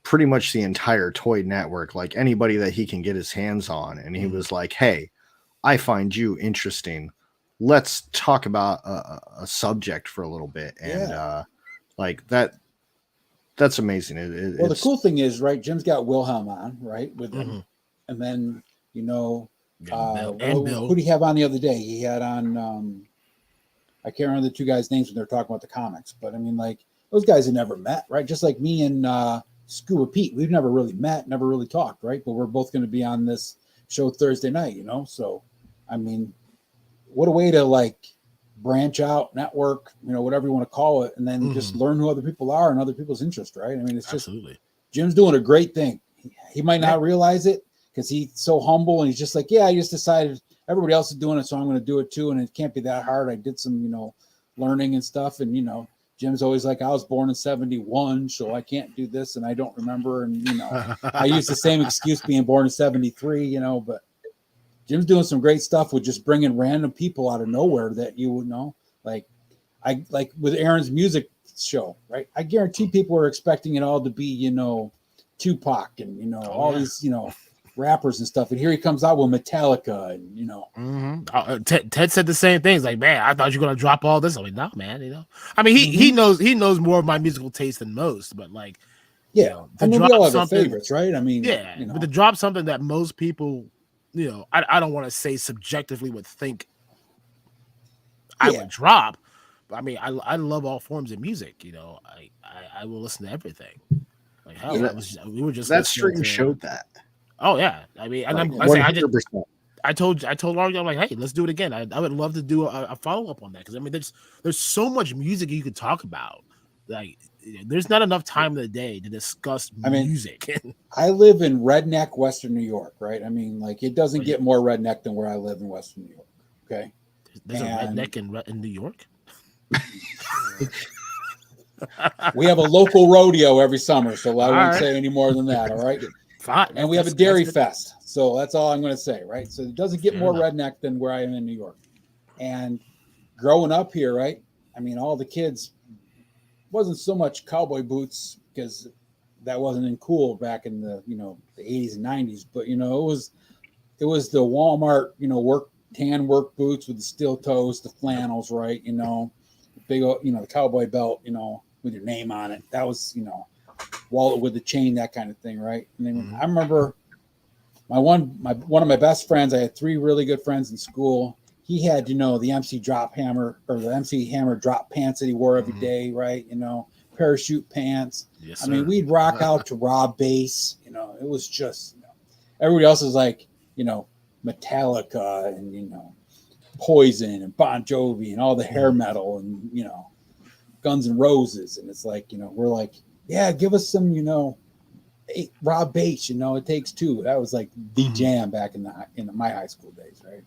pretty much the entire toy network, like anybody that he can get his hands on. And he was like, hey, I find you interesting. Let's talk about a subject for a little bit. And that's amazing. The cool thing is, right, Jim's got Wilhelm on, right, with him. And then, Bill. Who did he have on the other day? He had on, I can't remember the two guys' names when they're talking about the comics, but I mean, like, those guys have never met, right? Just like me and Scuba Pete, we've never really met, never really talked, right? But we're both going to be on this show Thursday night, So, I mean, what a way to like branch out, network, whatever you want to call it, and then just learn who other people are and other people's interests, right? I mean, it's just Jim's doing a great thing. He might not realize it, because he's so humble and he's just like, yeah, I just decided everybody else is doing it, so I'm going to do it too. And it can't be that hard. I did some, learning and stuff. And, Jim's always like, I was born in 71, so I can't do this. And I don't remember. And, I use the same excuse being born in 73, but Jim's doing some great stuff with just bringing random people out of nowhere that you would know. Like with Aaron's music show, right? I guarantee people are expecting it all to be, Tupac and, all these, rappers and stuff, and here he comes out with Metallica, and Ted said the same things. Like, man, I thought you were gonna drop all this. I'm like, no, man. I mean, he knows more of my musical taste than most, but like, we all have our favorites, right? I mean, but to drop something that most people, I don't want to say subjectively would think I would drop, but I mean, I love all forms of music. I will listen to everything. Like, hell, we were just that stream showed that. Oh yeah, I mean, and I told Larry, I'm like, hey, let's do it again. I would love to do a follow up on that, because I mean, there's so much music you could talk about. Like, there's not enough time in the day to discuss music. I live in redneck Western New York, right? I mean, like, it doesn't get more redneck than where I live in Western New York. Okay, there's a redneck in New York. We have a local rodeo every summer, so I won't say any more than that. All right. Fine. And we have a dairy fest. So that's all I'm going to say, right? So it doesn't get more redneck than where I am in New York. And growing up here, right? I mean, all the kids wasn't so much cowboy boots, because that wasn't in cool back in the, the 80s and 90s. But, it was the Walmart, tan work boots with the steel toes, the flannels, right? Big, the cowboy belt, with your name on it. That was, wallet with the chain, that kind of thing, right? And then I remember one of my best friends. I had three really good friends in school. He had, the MC drop hammer, or the MC Hammer drop pants that he wore every day, right? Parachute pants. Yes, I mean, we'd rock out to Rob Bass. It was just, everybody else is like, Metallica and, you know, Poison and Bon Jovi and all the hair metal and, you know, Guns N' Roses. And it's like, you know, we're like, yeah, give us some, you know, Rob Bates, you know, It Takes Two. That was like the jam back in my high school days, right?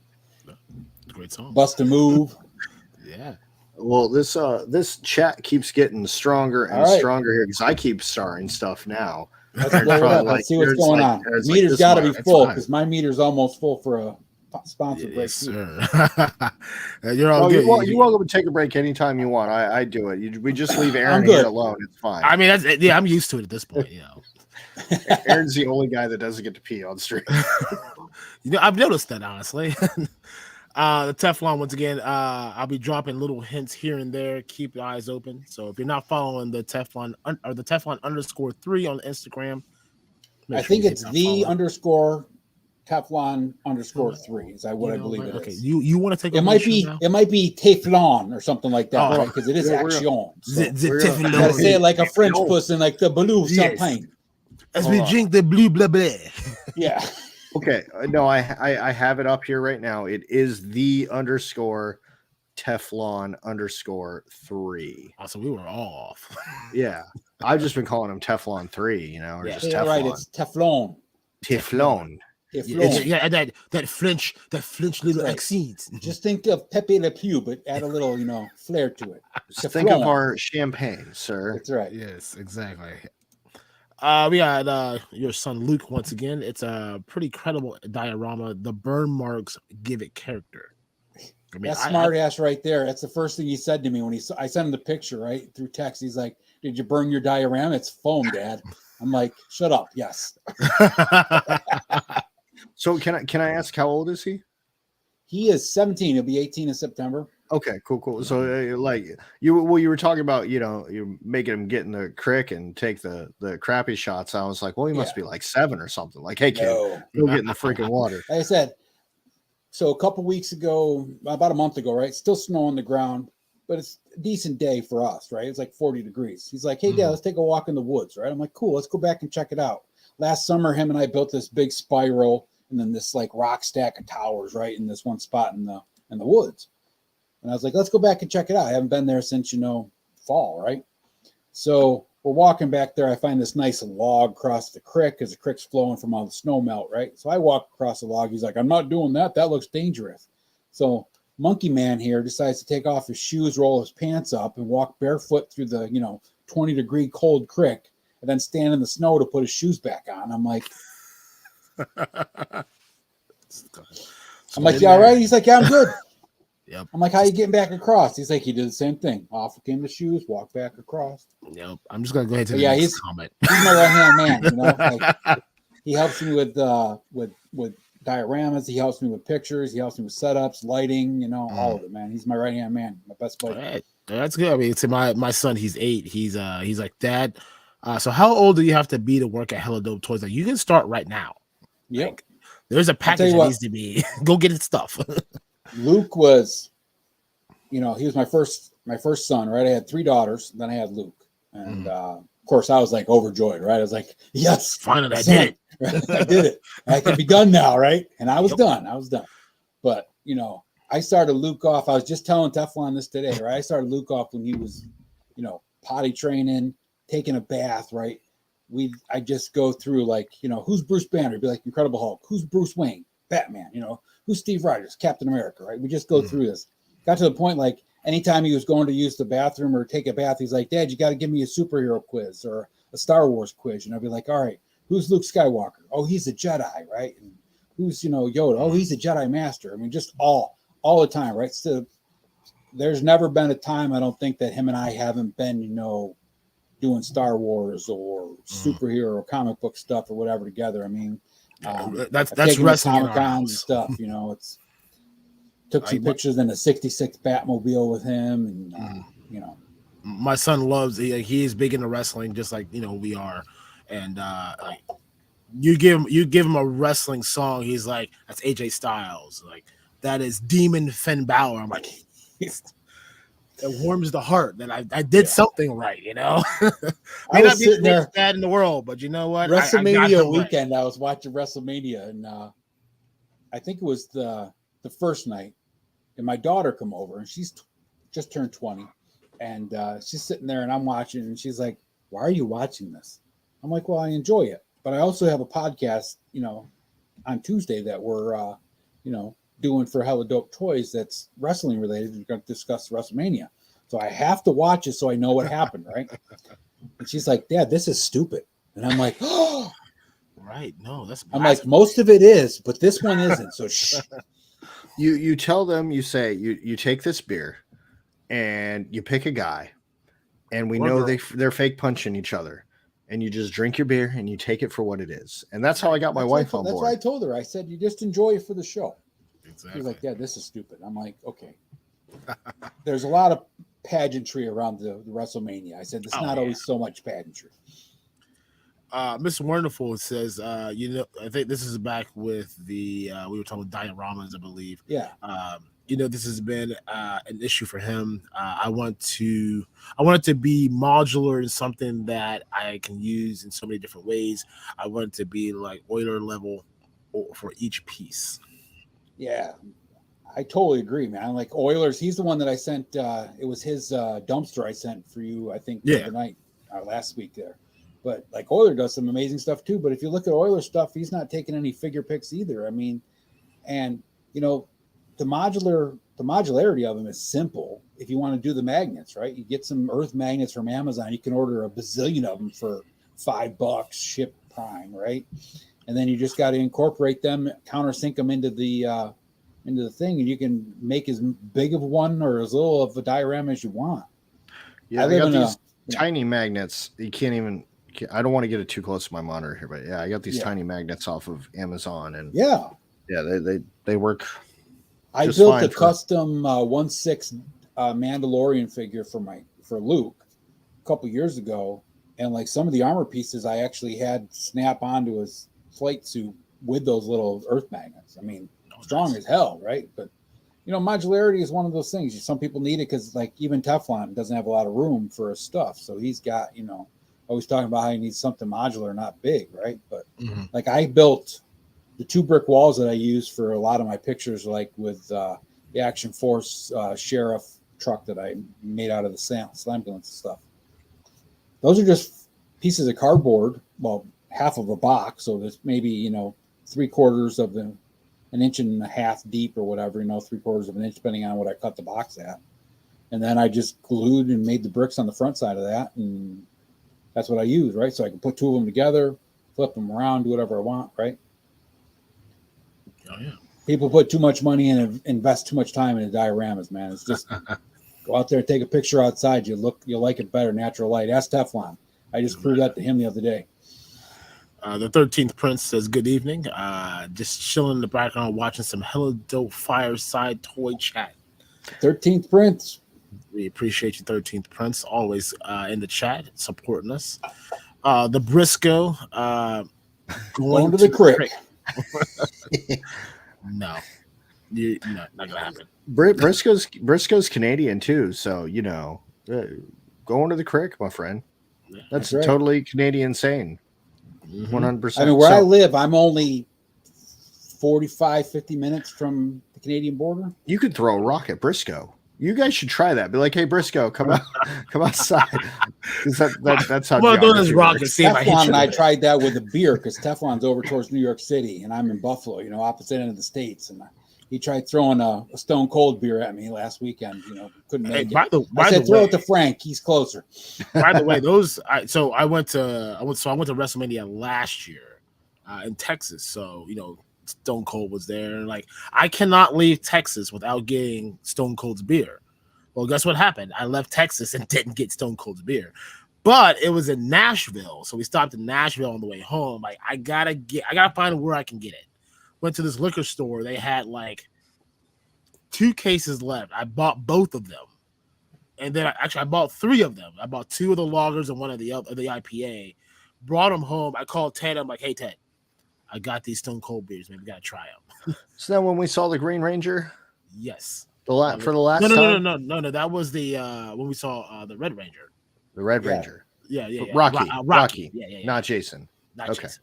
Great song. Bust a Move. Yeah. Well, this chat keeps getting stronger and stronger here because I keep starring stuff now. Let's blow it up. Let's see what's going on. Meter's got to be full because my meter's almost full for a sponsor break. Yes, sir. You're all good. You're welcome to take a break anytime you want. I do it. We just leave Aaron here alone. It's fine. I mean, I'm used to it at this point. You know, Aaron's the only guy that doesn't get to pee on stream. You know, I've noticed that honestly. The Teflon, once again, I'll be dropping little hints here and there. Keep your eyes open. So if you're not following the Teflon or the Teflon _3 on Instagram, I think it's the _ Teflon _3. Is that what I believe it is? Okay, you want to take? It might be Teflon or something like that, right? Because it is Akxion. Teflon. You gotta say it like a French person, like the blue champagne. As we drink the blue blah blah. Yeah. Okay, no, I have it up here right now. It is the _ Teflon _3. Oh, so we were all off. Yeah, I've just been calling him Teflon 3, you know, or just Teflon. Right, it's Teflon. Teflon. Yeah, that French little accent. Just think of Pepe Le Pew, but add a little, you know, flair to it. Just think of our champagne, sir. That's right. Yes, exactly. We got your son Luke once again. It's a pretty credible diorama. The burn marks give it character. I mean, that's smart ass right there. That's the first thing he said to me when I sent him the picture right through text. He's like, "Did you burn your diorama?" It's foam, Dad. I'm like, "Shut up." Yes. So can I ask how old is he? He is 17. He'll be 18 in September. Okay, cool. So like you were talking about, you know, you're making him get in the crick and take the crappy shots. I was like, well, he must be like 7 or something. Like, hey kid, go get in the freaking water. Like I said, so a couple weeks ago, about a month ago, right? Still snow on the ground, but it's a decent day for us, right? It's like 40 degrees. He's like, hey Dad, let's take a walk in the woods, right? I'm like, cool, let's go back and check it out. Last summer, him and I built this big spiral and then this like rock stack of towers, right, in this one spot in the woods. And I was like, let's go back and check it out. I haven't been there since, you know, fall, right? So we're walking back there. I find this nice log across the creek because the creek's flowing from all the snow melt, right? So I walk across the log. He's like, I'm not doing that. That looks dangerous. So Monkey Man here decides to take off his shoes, roll his pants up, and walk barefoot through the, 20-degree cold creek, and then stand in the snow to put his shoes back on. I'm like, you all right? He's like, yeah, I'm good. Yep. I'm like, how you getting back across? He's like, he did the same thing. Off came the shoes, walk back across. Yep. I'm just gonna go ahead to the next comment. He's my right hand man. Like, he helps me with dioramas. He helps me with pictures. He helps me with setups, lighting. All of it, man. He's my right hand man, my best buddy. Right. That's good. I mean, to my son, he's 8. He's like, Dad. So how old do you have to be to work at Helladopetoys? Like, you can start right now. Yep. Like, there's a package that needs to be. Go get his stuff. Luke was, he was my first son, right? I had 3 daughters, then I had Luke. And of course I was like overjoyed, right? I was like, yes, finally I did it. Right? I did it. I can be done now, right? And I was done. But I started Luke off. I was just telling Teflon this today, right? I started Luke off when he was, potty training, taking a bath, right? I just go through like, who's Bruce Banner? Be like Incredible Hulk. Who's Bruce Wayne? Batman, who's Steve Rogers? Captain America, right? We just go through this. Got to the point like anytime he was going to use the bathroom or take a bath, he's like, Dad, you got to give me a superhero quiz or a Star Wars quiz. And I'd be like, all right, who's Luke Skywalker? Oh, he's a Jedi, right? And who's, Yoda? Oh, he's a Jedi Master. I mean, just all the time, right? So there's never been a time, I don't think, that him and I haven't been, doing Star Wars or superhero or comic book stuff or whatever together. I mean, that's wrestling Comic-Con and stuff. It's took some pictures in a '66 Batmobile with him, and my son loves. He is big into wrestling, just like we are, and like you give him a wrestling song, he's like, that's AJ Styles, like that is Demon Finn Balor. I'm like, it warms the heart that I did something right, I was sitting there, bad in the world, but you know what? WrestleMania weekend, I was watching WrestleMania, and I think it was the first night, and my daughter come over, and she's just turned 20, and she's sitting there, and I'm watching, and she's like, "Why are you watching this?" I'm like, "Well, I enjoy it, but I also have a podcast, on Tuesday that we're, doing for Hella Dope Toys that's wrestling related. We're going to discuss WrestleMania, so I have to watch it so I know what happened, right?" And she's like, "Dad, this is stupid," and I'm like, "Oh." Right. No, that's I'm like, most of it is, but this one isn't. So shh. You tell them, you say, you take this beer and you pick a guy, and we know they're fake punching each other, and you just drink your beer and you take it for what it is. And that's how I got my wife on board. That's what I told her. I said, you just enjoy it for the show. Exactly. She's like, "Yeah, this is stupid." I'm like, okay. There's a lot of pageantry around the WrestleMania. I said, it's not always so much pageantry. Mr. Wonderful says, I think this is back with the we were talking about Dioramas, I believe. Yeah. This has been an issue for him. I want it to be modular and something that I can use in so many different ways. I want it to be like Euler level for each piece. Yeah, I totally agree, man. Like Oilers, he's the one that I sent. It was his dumpster I sent for you, I think, the other night, last week there. But like Euler does some amazing stuff too. But if you look at Euler stuff, he's not taking any figure picks either. I mean, and the modularity of them is simple. If you want to do the magnets, right? You get some earth magnets from Amazon. You can order a bazillion of them for $5, ship prime, right? And then you just got to incorporate them, countersink them into the thing, and you can make as big of one or as little of a diorama as you want. Yeah, I got these tiny magnets. You can't even. I don't want to get it too close to my monitor here, but yeah, I got these tiny magnets off of Amazon, and they work. I built a custom 1/6 Mandalorian figure for Luke a couple years ago, and like some of the armor pieces I actually had snap onto his flight suit with those little earth magnets. I mean, strong as hell, right? But modularity is one of those things. Some people need it because like even Teflon doesn't have a lot of room for his stuff, so he's got always talking about how he needs something modular, not big, right? But like I built the 2 brick walls that I use for a lot of my pictures, like with the Action Force sheriff truck that I made out of the slam guns and stuff. Those are just pieces of cardboard, well, half of a box, so there's maybe 3/4 of an inch and a half deep or whatever, 3/4 of an inch, depending on what I cut the box at. And then I just glued and made the bricks on the front side of that, and that's what I use, right? So I can put 2 of them together, flip them around, do whatever I want, right? Oh yeah. People put too much money in and invest too much time in the dioramas, man. It's just go out there and take a picture outside. You'll like it better, natural light. Ask Teflon. I just proved that to him the other day. The 13th Prince says, "Good evening. Just chilling in the background, watching some hella dope fireside toy chat." 13th Prince. We appreciate you, 13th Prince, always in the chat supporting us. The Briscoe going to the crick. No, not gonna happen. Briscoe's Canadian too, so going to the crick, my friend. That's right. Totally Canadian saying. 100%. I mean, where I live, I'm only 45-50 minutes from the Canadian border. You could throw a rock at Briscoe. You guys should try that. Be like, "Hey, Briscoe, come outside." That's how. Well, those rock and see Teflon and I tried that with a beer because Teflon's over towards New York City, and I'm in Buffalo, opposite end of the states. And he tried throwing a Stone Cold beer at me last weekend. Couldn't make it. I said, "Throw it to Frank. He's closer." By the way, I went to WrestleMania last year in Texas. So Stone Cold was there. Like, I cannot leave Texas without getting Stone Cold's beer. Well, guess what happened? I left Texas and didn't get Stone Cold's beer. But it was in Nashville. So we stopped in Nashville on the way home. Like, I gotta find where I can get it. Went to this liquor store. They had like 2 cases left. I bought both of them. And then I bought 3 of them. I bought 2 of the lagers and 1 of the IPA. Brought them home. I called Ted. I'm like, "Hey, Ted, I got these Stone Cold beers, man. We gotta try them." So then, when we saw the Green Ranger, yes, for the last time? No. That was the when we saw the Red Ranger. The Red Ranger. Yeah. Rocky. Yeah. Not Jason. Not okay. Jason.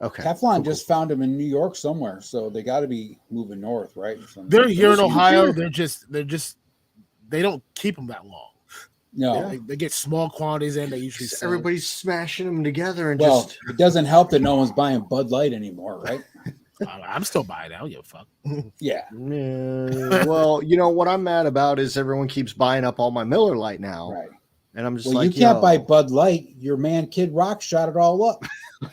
Okay. Teflon just found them in New York somewhere, so they got to be moving north, right? They're here in Ohio. They're just they don't keep them that long. No, they get small quantities in. They usually sell. Everybody's smashing them together, and it doesn't help that no one's buying Bud Light anymore, right? I'm still buying it. I don't give a fuck. Yeah. Well, you know what I'm mad about is everyone keeps buying up all my Miller Lite now, right? And I'm just you can't buy Bud Light. Your man Kid Rock shot it all up.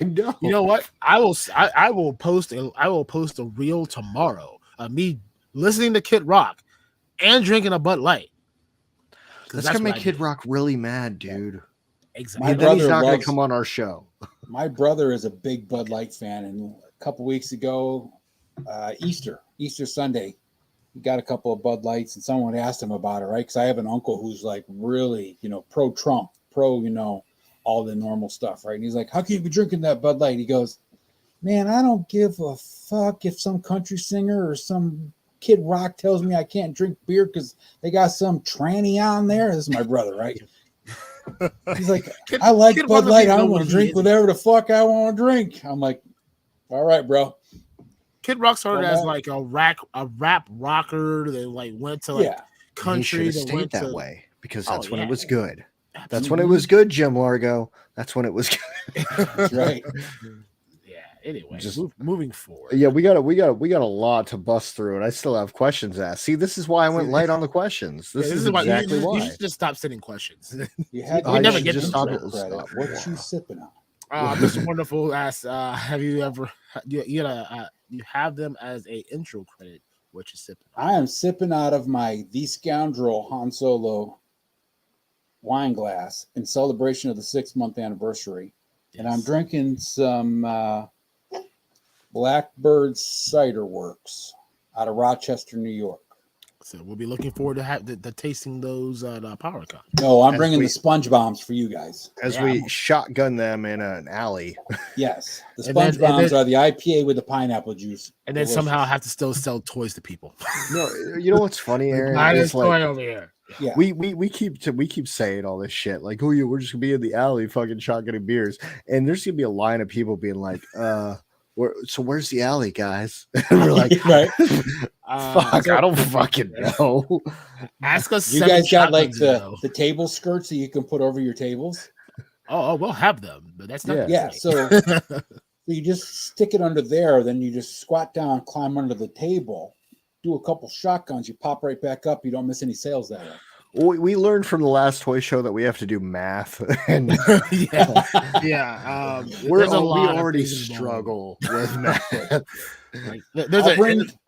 I know. You know what? I will post a reel tomorrow of me listening to Kid Rock and drinking a Bud Light. That's gonna make Kid Rock really mad, dude. Exactly. Then he's not gonna come on our show. My brother is a big Bud Light fan, and a couple weeks ago, Easter Sunday, he got a couple of Bud Lights, and someone asked him about it, right? Because I have an uncle who's like really, pro Trump, all the normal stuff, right? And he's like, "How can you be drinking that Bud Light?" He goes, "Man, I don't give a fuck if some country singer or some Kid Rock tells me I can't drink beer because they got some tranny on there." This is my brother, right? He's like, "I like Bud Light. I want to drink whatever the fuck I want to drink." I'm like, "All right, bro." Kid Rock started as like a rap rocker. They like went to country. He should have stayed that way because that's when it was good. Absolutely. That's when it was good, Jim Largo. That's when it was good. That's right. Anyway, just moving forward. Yeah, we got a lot to bust through, and I still have questions to ask. See, this is why I went light on the questions. This is exactly why. You should just stop sending questions. We never get just stop it. What you sipping on? Mr. Wonderful asks, have you ever you have them as a intro credit? What you sipping on? I am sipping out of my The Scoundrel Han Solo wine glass in celebration of the 6-month anniversary, and I'm drinking some Blackbird Cider Works out of Rochester, New York. So we'll be looking forward to the tasting those at PowerCon. No, I'm bringing the Sponge Bombs for you guys. We shotgun them in an alley. Yes, the Sponge Bombs are the IPA with the pineapple juice. And then somehow have to still sell toys to people. No, you know what's funny, Aaron? It's like, over here. Yeah, we keep saying all this shit like, oh yeah, we're just gonna be in the alley fucking shotgunning beers, and there's gonna be a line of people being like, so where's the alley, guys? And we're like, right. Fuck, I don't fucking know. Ask us. You guys got like the table skirts that you can put over your tables. Oh, we'll have them, but that's not. Yeah, so you just stick it under there, then you just squat down, climb under the table, do a couple shotguns, you pop right back up. You don't miss any sales that way. We learned from the last toy show that we have to do math, and we already struggle with math.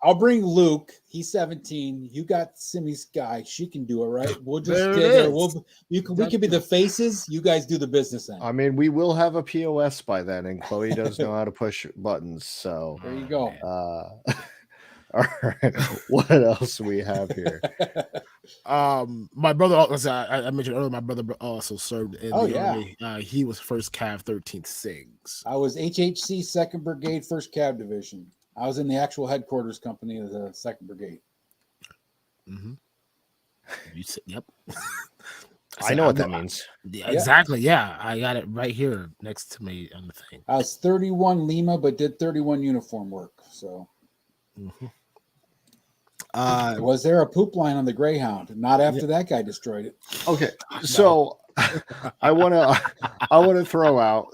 I'll bring Luke. He's 17. You got Simmy's guy. She can do it, right? We'll just get her. We can be the faces. You guys do the business end. I mean, we will have a POS by then, and Chloe does know how to push buttons. So there you go. All right, what else do we have here? My brother, I mentioned earlier, my brother also served in the Army. He was 1st Cav 13th SIGs. I was HHC 2nd Brigade 1st Cav Division. I was in the actual headquarters company of the 2nd Brigade. Mm-hmm. Yep. I know what that means. Yeah, exactly. Yeah, I got it right here next to me on the thing. I was 31 Lima, but did 31 uniform work. So. Mm-hmm. Was there a poop line on the Greyhound? Not after that guy destroyed it. Okay, so I want to throw out.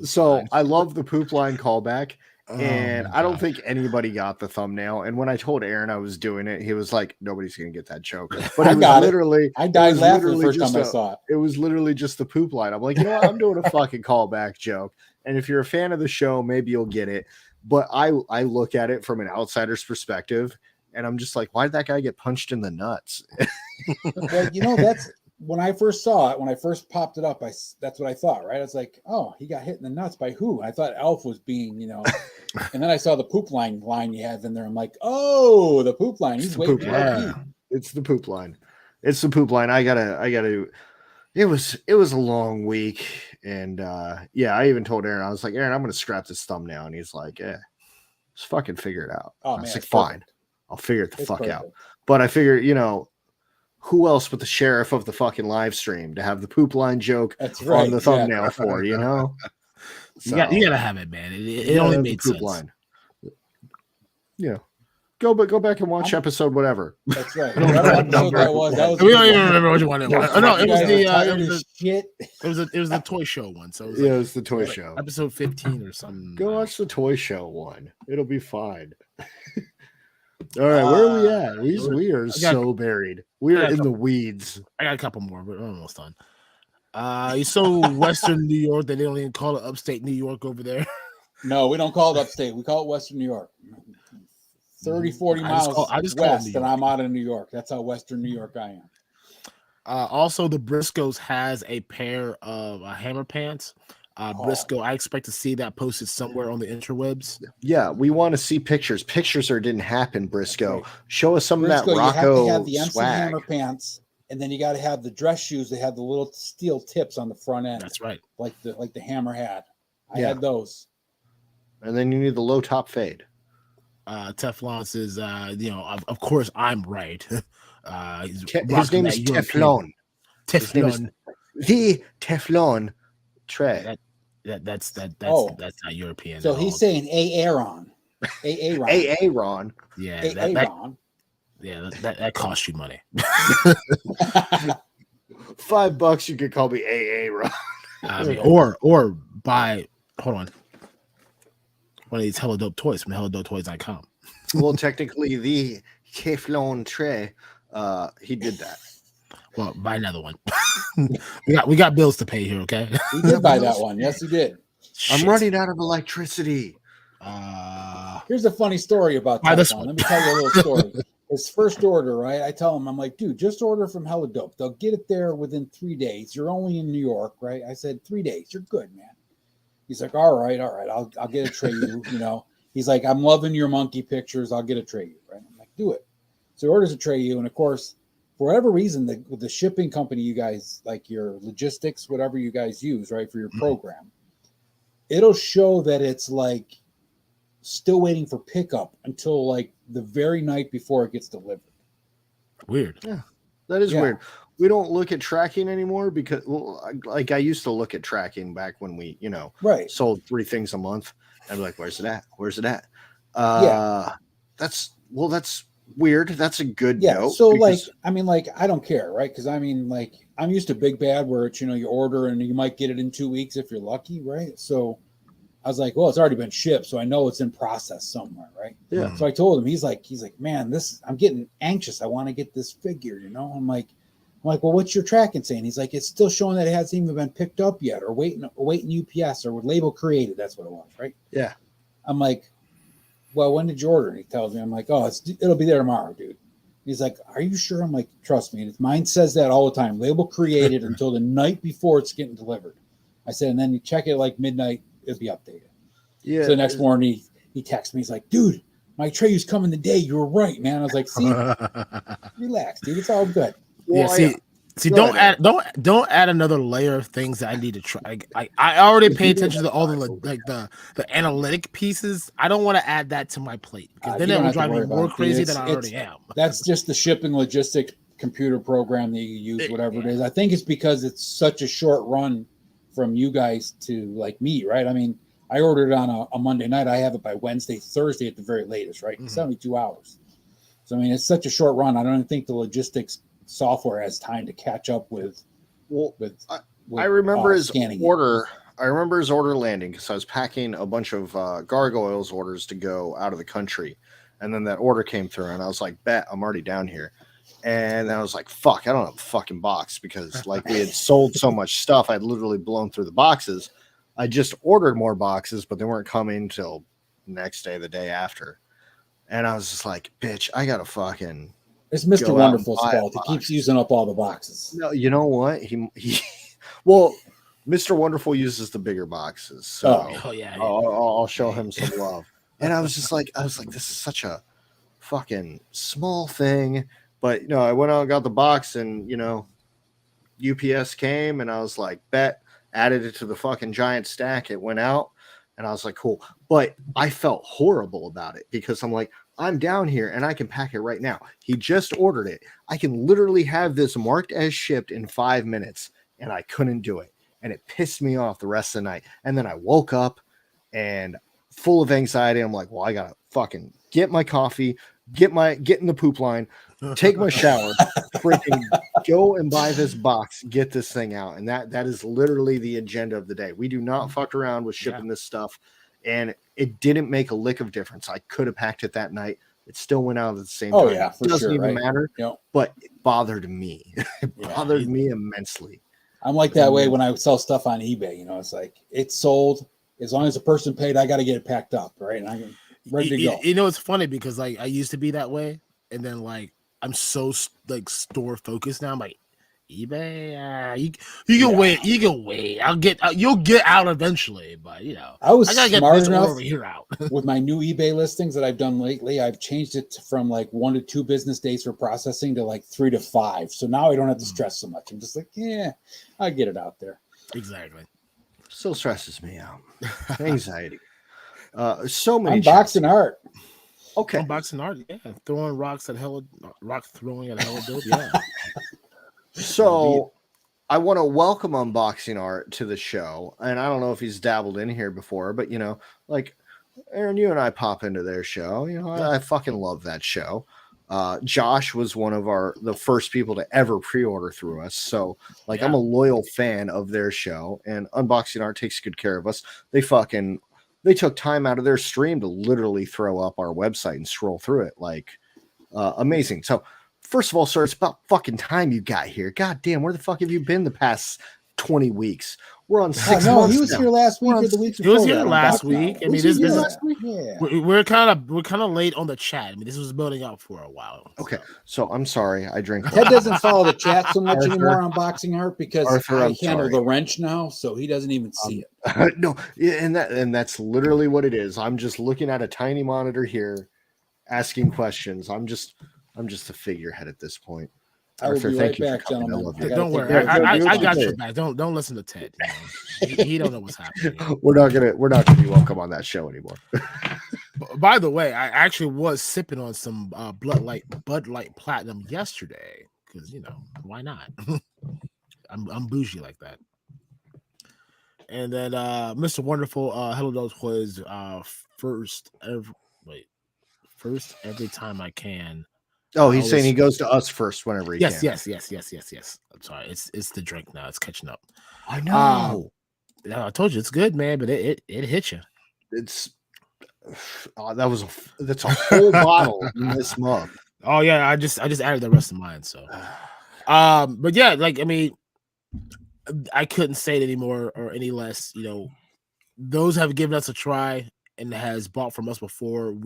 So I love the poop line callback, and I don't think anybody got the thumbnail. And when I told Aaron I was doing it, he was like, "Nobody's gonna get that joke." But I died laughing the first time I saw it. It was literally just the poop line. I'm like, you know what? I'm doing a fucking callback joke, and if you're a fan of the show, maybe you'll get it. But I look at it from an outsider's perspective, and I'm just like, why did that guy get punched in the nuts? Well, that's when I first saw it. When I first popped it up, that's what I thought, right? I was like, oh, he got hit in the nuts by who? I thought Elf was being, and then I saw the poop line you have in there. I'm like, oh, the poop line. He's waiting for me. It's the poop line. It's the poop line. I gotta. It was a long week, and I even told Aaron, I was like, Aaron, I'm gonna scrap this thumbnail, and he's like, yeah, just fucking figure it out. I was like, fine, I'll figure it the fuck out. But I figure, who else but the sheriff of the fucking live stream to have the poop line joke on the thumbnail for, So you gotta have it, man. It only made sense. Line. Yeah. Go back and watch episode whatever. That's right. Whatever episode that was. We don't even remember which one it was. Oh, no, it was it was the toy show one. So it was the toy show. Episode 15 or something. Go watch the toy show one. It'll be fine. All right, where are we at? We are so buried. We are in the weeds. I got a couple more, but we're almost done. You so Western New York that they don't even call it upstate New York over there. No, we don't call it upstate. We call it Western New York. 30, 40 miles west, and I'm out of New York. That's how Western New York I am. Also, the Briscoes has a pair of hammer pants. Briscoe, I expect to see that posted somewhere on the interwebs. Yeah, we want to see pictures. Pictures didn't happen, Briscoe. Right. Show us some Briscoe, of that Rocco you have to have the MC swag. Hammer pants, and then you got to have the dress shoes that have the little steel tips on the front end. That's right. Like the Hammer had. I had those. And then you need the low top fade. Teflon says, of course I'm right. His name is Teflon. Teflon. The Teflon tray. That's not European. So he's saying Aaron. Aaron. Yeah. Aaron. Yeah, that costs you money. $5 you could call me Aaron. or buy hold on. One of these helladopetoys from helladopetoys.com. Well, technically, the Teflon tray, he did that. Well, buy another one. we got bills to pay here, okay? He did buy that one. Yes, he did. I'm running out of electricity. Here's a funny story about Teflon. Let me tell you a little story. His first order, right? I tell him, I'm like, dude, just order from Helladope. They'll get it there within 3 days. You're only in New York, right? I said, 3 days. You're good, man. He's like, all right. I'll get a tray you, He's like, I'm loving your monkey pictures. I'll get a tray you, right? I'm like, do it. So he orders a tray you, and of course, for whatever reason, the shipping company you guys, like your logistics, whatever you guys use, right, for your program, it'll show that it's like still waiting for pickup until like the very night before it gets delivered. Weird. Yeah, that is weird. We don't look at tracking anymore because, like I used to look at tracking back when we, sold 3 things a month. I'd be like, "Where's it at? Where's it at?" That's weird. That's a good note. So I don't care, right? Because I'm used to Big Bad where it's you order and you might get it in 2 weeks if you're lucky, right? So I was like, well, it's already been shipped, so I know it's in process somewhere, right? Yeah. So I told him, he's like, man, I'm getting anxious. I want to get this figure, I'm like, well, what's your tracking saying? He's like, it's still showing that it hasn't even been picked up yet, or waiting UPS, or with label created. That's what it was, right? Yeah. I'm like, well, when did you order? And he tells me, I'm like, oh, it'll be there tomorrow, dude. He's like, are you sure? I'm like, trust me. And mine says that all the time. Label created until the night before it's getting delivered. I said, and then you check it like midnight, it'll be updated. Yeah. So the next morning he texts me. He's like, dude, my tray is coming today. You were right, man. I was like, see, relax, dude. It's all good. Well, see, don't add another layer of things that I need to try. I already pay attention to all the analytic pieces. I don't want to add that to my plate because then it will drive me more crazy than I already am. That's just the shipping logistic computer program that you use, whatever it is. I think it's because it's such a short run from you guys to like me, right? I mean, I ordered it on a Monday night. I have it by Wednesday, Thursday at the very latest, right? Mm-hmm. 72 hours. So I mean, it's such a short run. I don't think the logistics software has time to catch up with. I remember his order. I remember his order landing because I was packing a bunch of gargoyles orders to go out of the country, and then that order came through, and I was like, "Bet I'm already down here." And I was like, "Fuck, I don't have a fucking box," because like we had sold so much stuff, I'd literally blown through the boxes. I just ordered more boxes, but they weren't coming till next day, the day after, and I was just like, "Bitch, I gotta fucking." It's Mr. Wonderful's fault. He keeps using up all the boxes. No, you know what? Well, Mr. Wonderful uses the bigger boxes. So I'll show him some love. And I was just like, this is such a fucking small thing. But, I went out and got the box and, UPS came and I was like, bet, added it to the fucking giant stack. It went out and I was like, cool. But I felt horrible about it because I'm like, I'm down here and I can pack it right now. He just ordered it. I can literally have this marked as shipped in 5 minutes and I couldn't do it. and it pissed me off the rest of the night. And then I woke up and full of anxiety. I'm like, well, I gotta fucking get my coffee, get in the poop line, take my shower, freaking go and buy this box, get this thing out. And that is literally the agenda of the day. We do not fuck around with shipping this stuff. And it didn't make a lick of difference. I could have packed it that night. It still went out at the same time. Yeah, it doesn't even matter. Yep. But it bothered me. It bothered me immensely. I'm like that way when I sell stuff on eBay. It's like it's sold. As long as the person paid, I got to get it packed up, right? And I'm ready to go. It's funny because like I used to be that way, and then like I'm so like store focused now. I'm like eBay, you can wait. You can wait. You'll get out eventually, but I gotta get smart this enough over here out. With my new eBay listings that I've done lately. I've changed it from like 1 to 2 business days for processing to like 3 to 5. So now I don't have to stress so much. I'm just like, I'll get it out there. Exactly. Still stresses me out. Anxiety. So many unboxing art. Okay. Unboxing art, throwing rocks at rock throwing at Hello, yeah. So I want to welcome Unboxing Art to the show. And I don't know if he's dabbled in here before, but like Aaron, you and I pop into their show. I fucking love that show. Josh was one of the first people to ever pre-order through us. So like I'm a loyal fan of their show, and Unboxing Art takes good care of us. They took time out of their stream to literally throw up our website and scroll through it. Like amazing. So first of all, sir, it's about fucking time you got here. God damn, where the fuck have you been the past 20 weeks? We're on 6 months. He was here last week or the week before. He was here last week. I mean, this last week? Yeah. We're kind of late on the chat. I mean, this was building up for a while. Okay, so I'm sorry. I drink. Ted doesn't follow the chat so much anymore on Unboxing Art because I handle sorry. the wrench now, so he doesn't even see it. No, and that's literally what it is. I'm just looking at a tiny monitor here, asking questions. I'm just a figurehead at this point. I will be right back, gentlemen. Don't worry, I got your back. Don't listen to Ted. He don't know what's happening. We're not gonna be welcome on that show anymore. By the way, I actually was sipping on some Bud Light Platinum yesterday because why not? I'm bougie like that. And then Mr. Wonderful, helladopetoys, first every time I can. Oh, he's saying he goes to us first whenever he can. Yes. I'm sorry. It's the drink now. It's catching up. I know. I told you it's good, man, but it hit you. It's that's a whole bottle in this month. Oh yeah, I just added the rest of mine. So, but yeah, like I mean, I couldn't say it any more or any less. Those have given us a try and has bought from us before.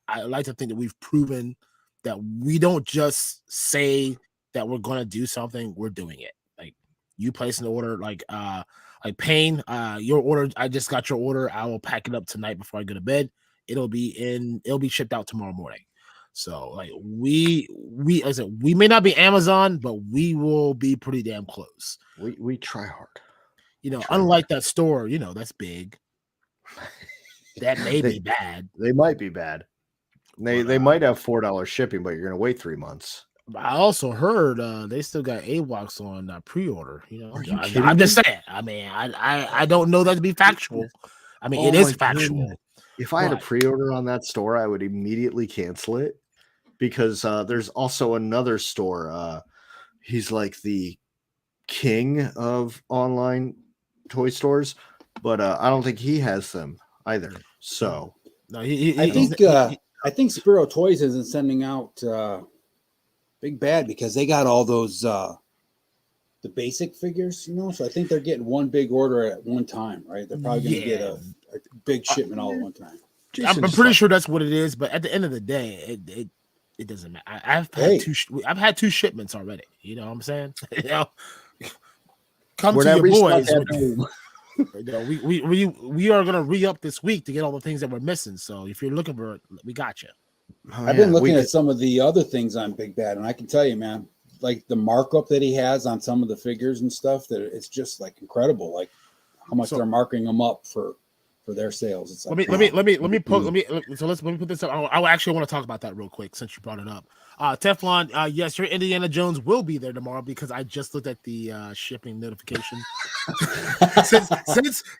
I like to think that we've proven that we don't just say that we're going to do something, we're doing it. Like you place an order, like Payne, your order, I just got your order. I will pack it up tonight before I go to bed. It'll be shipped out tomorrow morning. So like we may not be Amazon, but we will be pretty damn close. We try hard. Unlike that store, that's big. That may be bad. They might be bad. They might have $4 shipping, but you're going to wait 3 months. I also heard they still got AWOX on pre-order. I'm just saying. I mean, I don't know that to be factual. I mean, it is factual. Goodness. If I had a pre-order on that store, I would immediately cancel it because there's also another store. He's like the king of online toy stores, but I don't think he has them either. So no, I think Spiro Toys isn't sending out Big Bad because they got all those the basic figures, so I think they're getting one big order at one time, right? They're probably going to get a big shipment all at one time. I'm pretty sure that's what it is, but at the end of the day, it doesn't matter. I've had 2 shipments already. You know what I'm saying? Come to your boys. We are gonna re-up this week to get all the things that we're missing. So if you're looking for it, we got you. I've been looking at some of the other things on Big Bad, and I can tell you, man, like the markup that he has on some of the figures and stuff, that it's just like incredible. Like how much they're marking them up for for their sales. It's let like, me put this up. I actually want to talk about that real quick since you brought it up. Teflon, yes, your Indiana Jones will be there tomorrow because I just looked at the shipping notification.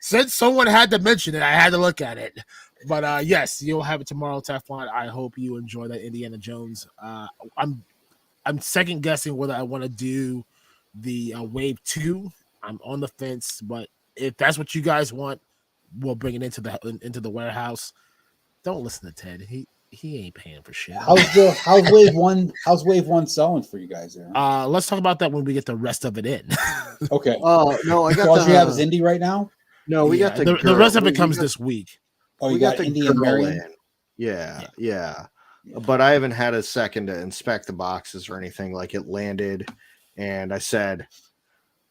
since someone had to mention it, I had to look at it. But yes, you'll have it tomorrow, Teflon. I hope you enjoy that Indiana Jones. I'm second guessing whether I want to do the Wave 2. I'm on the fence, but if that's what you guys want, we'll bring it into the warehouse. Don't listen to Ted. He ain't paying for shit. How's Wave 1? How's Wave 1 selling for you guys there? Let's talk about that when we get the rest of it in. Okay. No, I got all you have is Indy right now. No, we got the rest of it comes this week. Oh, you got Indy and Marion. Yeah. But I haven't had a second to inspect the boxes or anything. Like, it landed, and I said,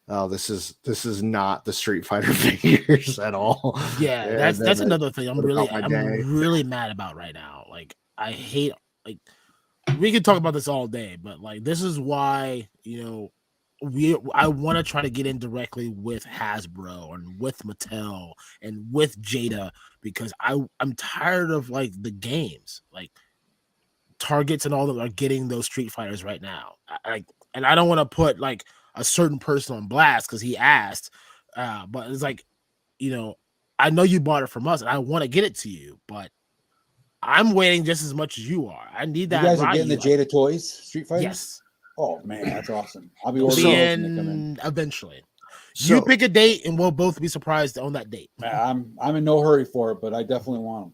"Oh, this is not the Street Fighter figures at all." Yeah, that's another thing. I'm really mad about right now. Like, I hate, like, we could talk about this all day, but like, this is why, I want to try to get in directly with Hasbro and with Mattel and with Jada, because I'm tired of like the games, like Targets and all them are getting those Street Fighters right now. And I don't want to put like a certain person on blast because he asked, but it's like, I know you bought it from us and I want to get it to you, but I'm waiting just as much as you are. I need that. You guys are getting the Jada Toys Street Fighters? Yes. Oh man, that's awesome. I'll be ordering eventually. So, you pick a date and we'll both be surprised on that date. I'm in no hurry for it, but I definitely want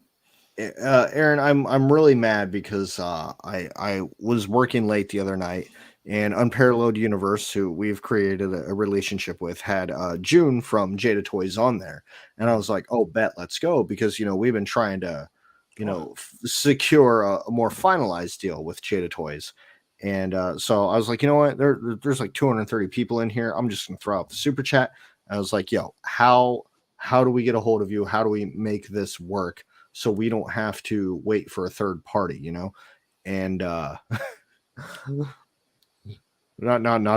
them. Aaron, I'm really mad because I was working late the other night, and Unparalleled Universe, who we've created a relationship with, had June from Jada Toys on there, and I was like, "Oh, bet, let's go," because we've been trying to secure a more finalized deal with Jada Toys, and so I was like, you know what, there's like 230 people in here. I'm just gonna throw out the super chat. I was like, yo, how do we get a hold of you? How do we make this work so we don't have to wait for a third party, and not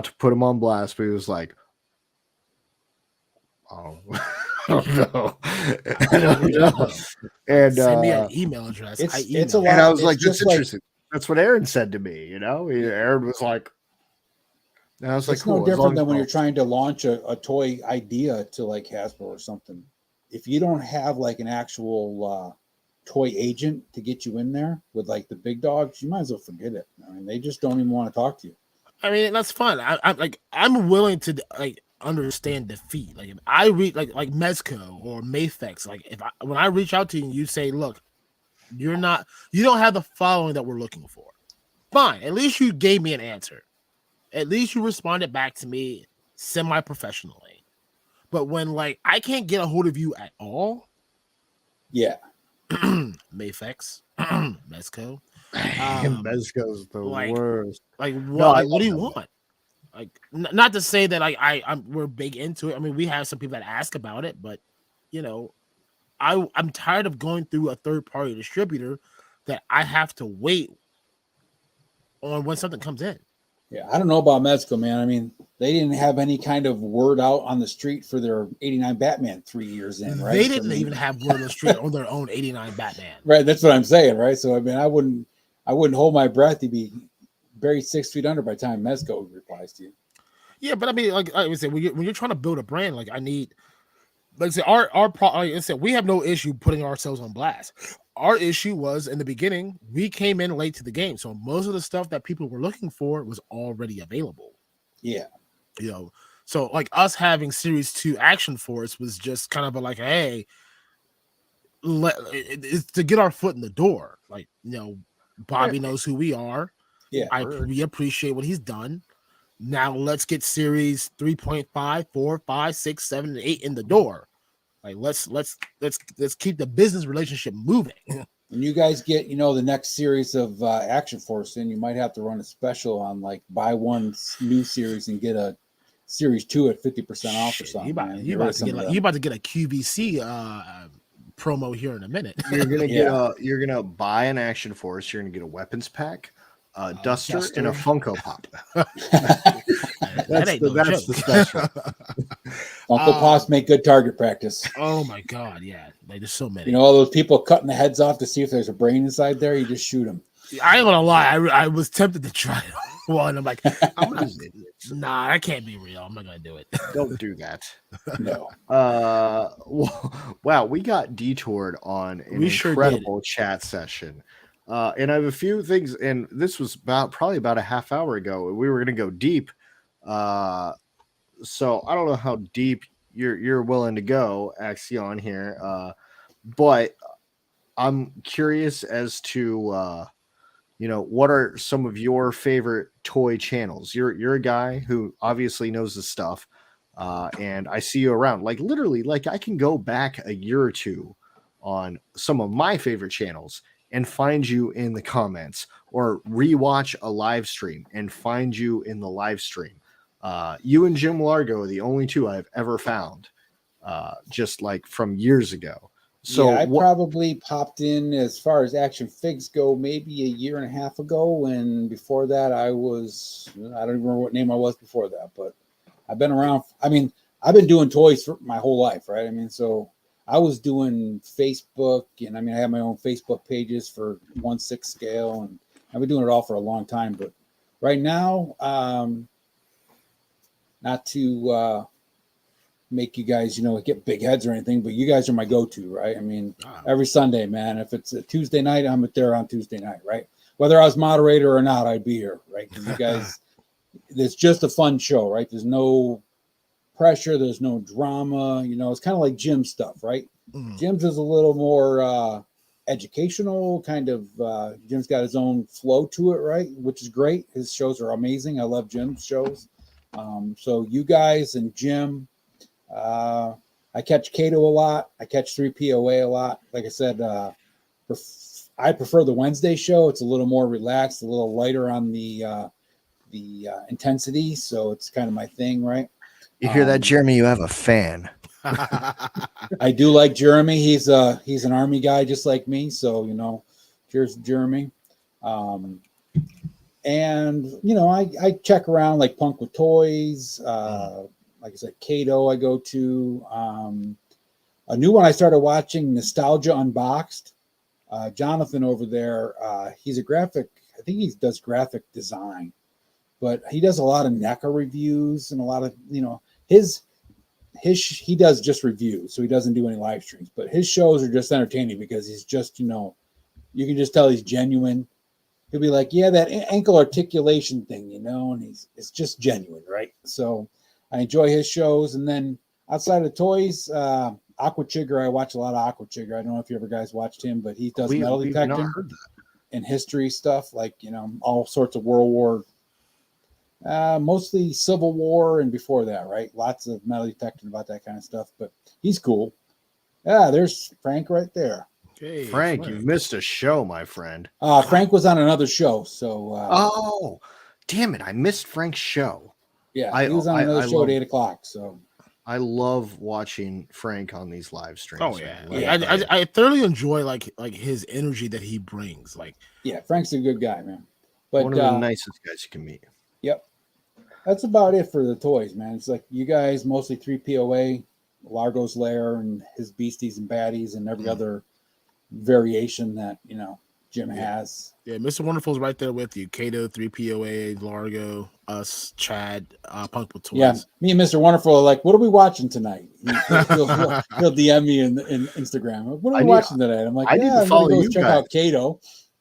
to put him on blast, but he was like, oh, I don't know. And send me an email address. It's a lot. And I was like, that's interesting. That's what Aaron said to me. Aaron was like, and I was like, it's no different than when you're trying to launch a toy idea to like Hasbro or something. If you don't have like an actual toy agent to get you in there with like the big dogs, you might as well forget it. I mean, they just don't even want to talk to you. I mean, that's fun. I'm willing to like understand defeat. Like, if I read like Mezco or Mafex, like when I reach out to you and you say, look, you don't have the following that we're looking for. Fine. At least you gave me an answer. At least you responded back to me semi-professionally. But when like I can't get a hold of you at all, yeah. Mafex, Mezco. Mezco's the worst. Like what? What do you want? Like, not to say that we're big into it. I mean, we have some people that ask about it, but I'm tired of going through a third party distributor that I have to wait on when something comes in. Yeah, I don't know about Mezco, man. I mean, they didn't have any kind of word out on the street for their 89 Batman 3 years in, right? They didn't even have word on the street on their own 89 Batman. Right, that's what I'm saying, right? So I mean, I wouldn't hold my breath to be buried 6 feet under by the time Mezco replies to you. Yeah, but I mean, like I said, when you're trying to build a brand, like I need, like I said, like I said, we have no issue putting ourselves on blast. Our issue was in the beginning, we came in late to the game, so most of the stuff that people were looking for was already available. Yeah, so like us having Series 2 Action Force was just kind of like, hey, it's to get our foot in the door. Like, Bobby knows who we are. Yeah, we appreciate what he's done. Now let's get Series 3.5, 4, 5, 6, 7, and 8 in the door. Like let's keep the business relationship moving. When you guys get the next series of Action Force in, you might have to run a special on like buy one new series and get a Series 2 at 50% off or something. You about to get a QVC promo here in a minute. You're gonna you're gonna buy an Action Force. You're gonna get a weapons pack, Duster, and a Funko Pop. That ain't no that's joke. the special. Uncle Pops make good target practice. Oh my god, yeah. Like there's so many. You know, all those people cutting the heads off to see if there's a brain inside there. You just shoot them. I ain't gonna lie. I was tempted to try one. I'm like, nah, that can't be real. I'm not gonna do it. Don't do that. No. Wow, we got detoured on an incredible chat session. And I have a few things, and this was probably about a half hour ago. We were gonna go deep. So I don't know how deep you're willing to go, Akxion here. But I'm curious as to what are some of your favorite toy channels? You're a guy who obviously knows the stuff, and I see you around. Like literally, like I can go back a year or two on some of my favorite channels and find you in the comments, or rewatch a live stream and find you in the live stream. You and Jim Largo are the only two I've ever found, just like from years ago. So yeah, I probably popped in as far as action figs go, maybe a year and a half ago. And before that, I don't remember what name I was before that, but I've been around. I mean, I've been doing toys for my whole life, right? I mean, so I was doing Facebook, and I mean, I have my own Facebook pages for 1/6 scale, and I've been doing it all for a long time. But right now, not to make you guys, get big heads or anything, but you guys are my go-to, right? I mean, every Sunday, man, if it's a Tuesday night, I'm there on Tuesday night, right? Whether I was moderator or not, I'd be here, right? Because you guys, it's just a fun show, right? There's no pressure, there's no drama, it's kind of like Jim's stuff, right? Jim's is a little more educational, kind of. Jim's got his own flow to it, right? Which is great. His shows are amazing. I love Jim's shows. So you guys and Jim, I catch Kato a lot. I catch 3POA a lot. Like I said, I prefer the Wednesday show. It's a little more relaxed, a little lighter on the intensity. So it's kind of my thing, right? You hear that, Jeremy? You have a fan. I do like Jeremy. He's an Army guy just like me. So, cheers to Jeremy. And, I check around like Punk with Toys. Like I said, Kato I go to. A new one I started watching, Nostalgia Unboxed. Jonathan over there, he's I think he does graphic design, but he does a lot of NECA reviews and a lot of, he does just reviews, so he doesn't do any live streams, but his shows are just entertaining because he's just, you can just tell he's genuine. He'll be like, yeah, that ankle articulation thing, and it's just genuine, right? So I enjoy his shows. And then outside of toys, Aqua Chigger, I watch a lot of Aqua Chigger. I don't know if you ever guys watched him, but he does metal detecting and history stuff, like, all sorts of World War, mostly Civil War and before that, right? Lots of metal detecting about that kind of stuff, but he's cool. Yeah, there's Frank right there. Hey, Frank, you missed a show, my friend. Frank was on another show, so. Oh, damn it! I missed Frank's show. Yeah, he was on another show at 8:00. So. I love watching Frank on these live streams. Oh yeah, I thoroughly enjoy like his energy that he brings. Like, yeah, Frank's a good guy, man. But one of the nicest guys you can meet. Yep, that's about it for the toys, man. It's like you guys mostly 3POA, Largo's Lair, and his beasties and baddies, and every other variation that Jim has. Yeah, Mr. Wonderful's right there with you. Kato, 3POA, Largo, us, Chad, Punk with Toys. Yeah, me and Mr. Wonderful are like, what are we watching tonight? He'll DM me in Instagram. What are we watching tonight? I'm like, I need to follow you check out Kato.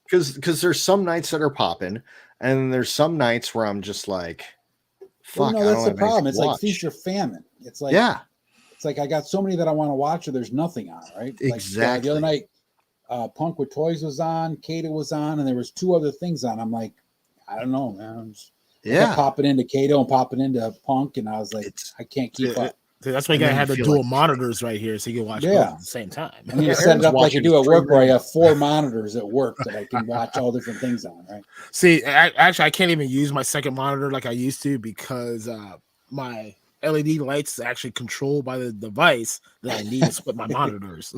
Because there's some nights that are popping, and there's some nights where I'm just like, fuck. Well, no, that's the problem. It's like feast or famine. It's like, it's like I got so many that I want to watch, or there's nothing on, right? Exactly. Like, the other night, Punk with Toys was on, Kato was on, and there was 2 other things on. I'm like, I don't know, man. I kept popping into Kato and popping into Punk, and I was like, I can't keep up. That's why you gotta have the dual monitors right here so you can watch both at the same time. I need to set it up like I do at work, where I have 4 monitors at work that I can watch all different things on, right? See, actually, I can't even use my second monitor like I used to because my LED lights actually controlled by the device that I need to split my monitors.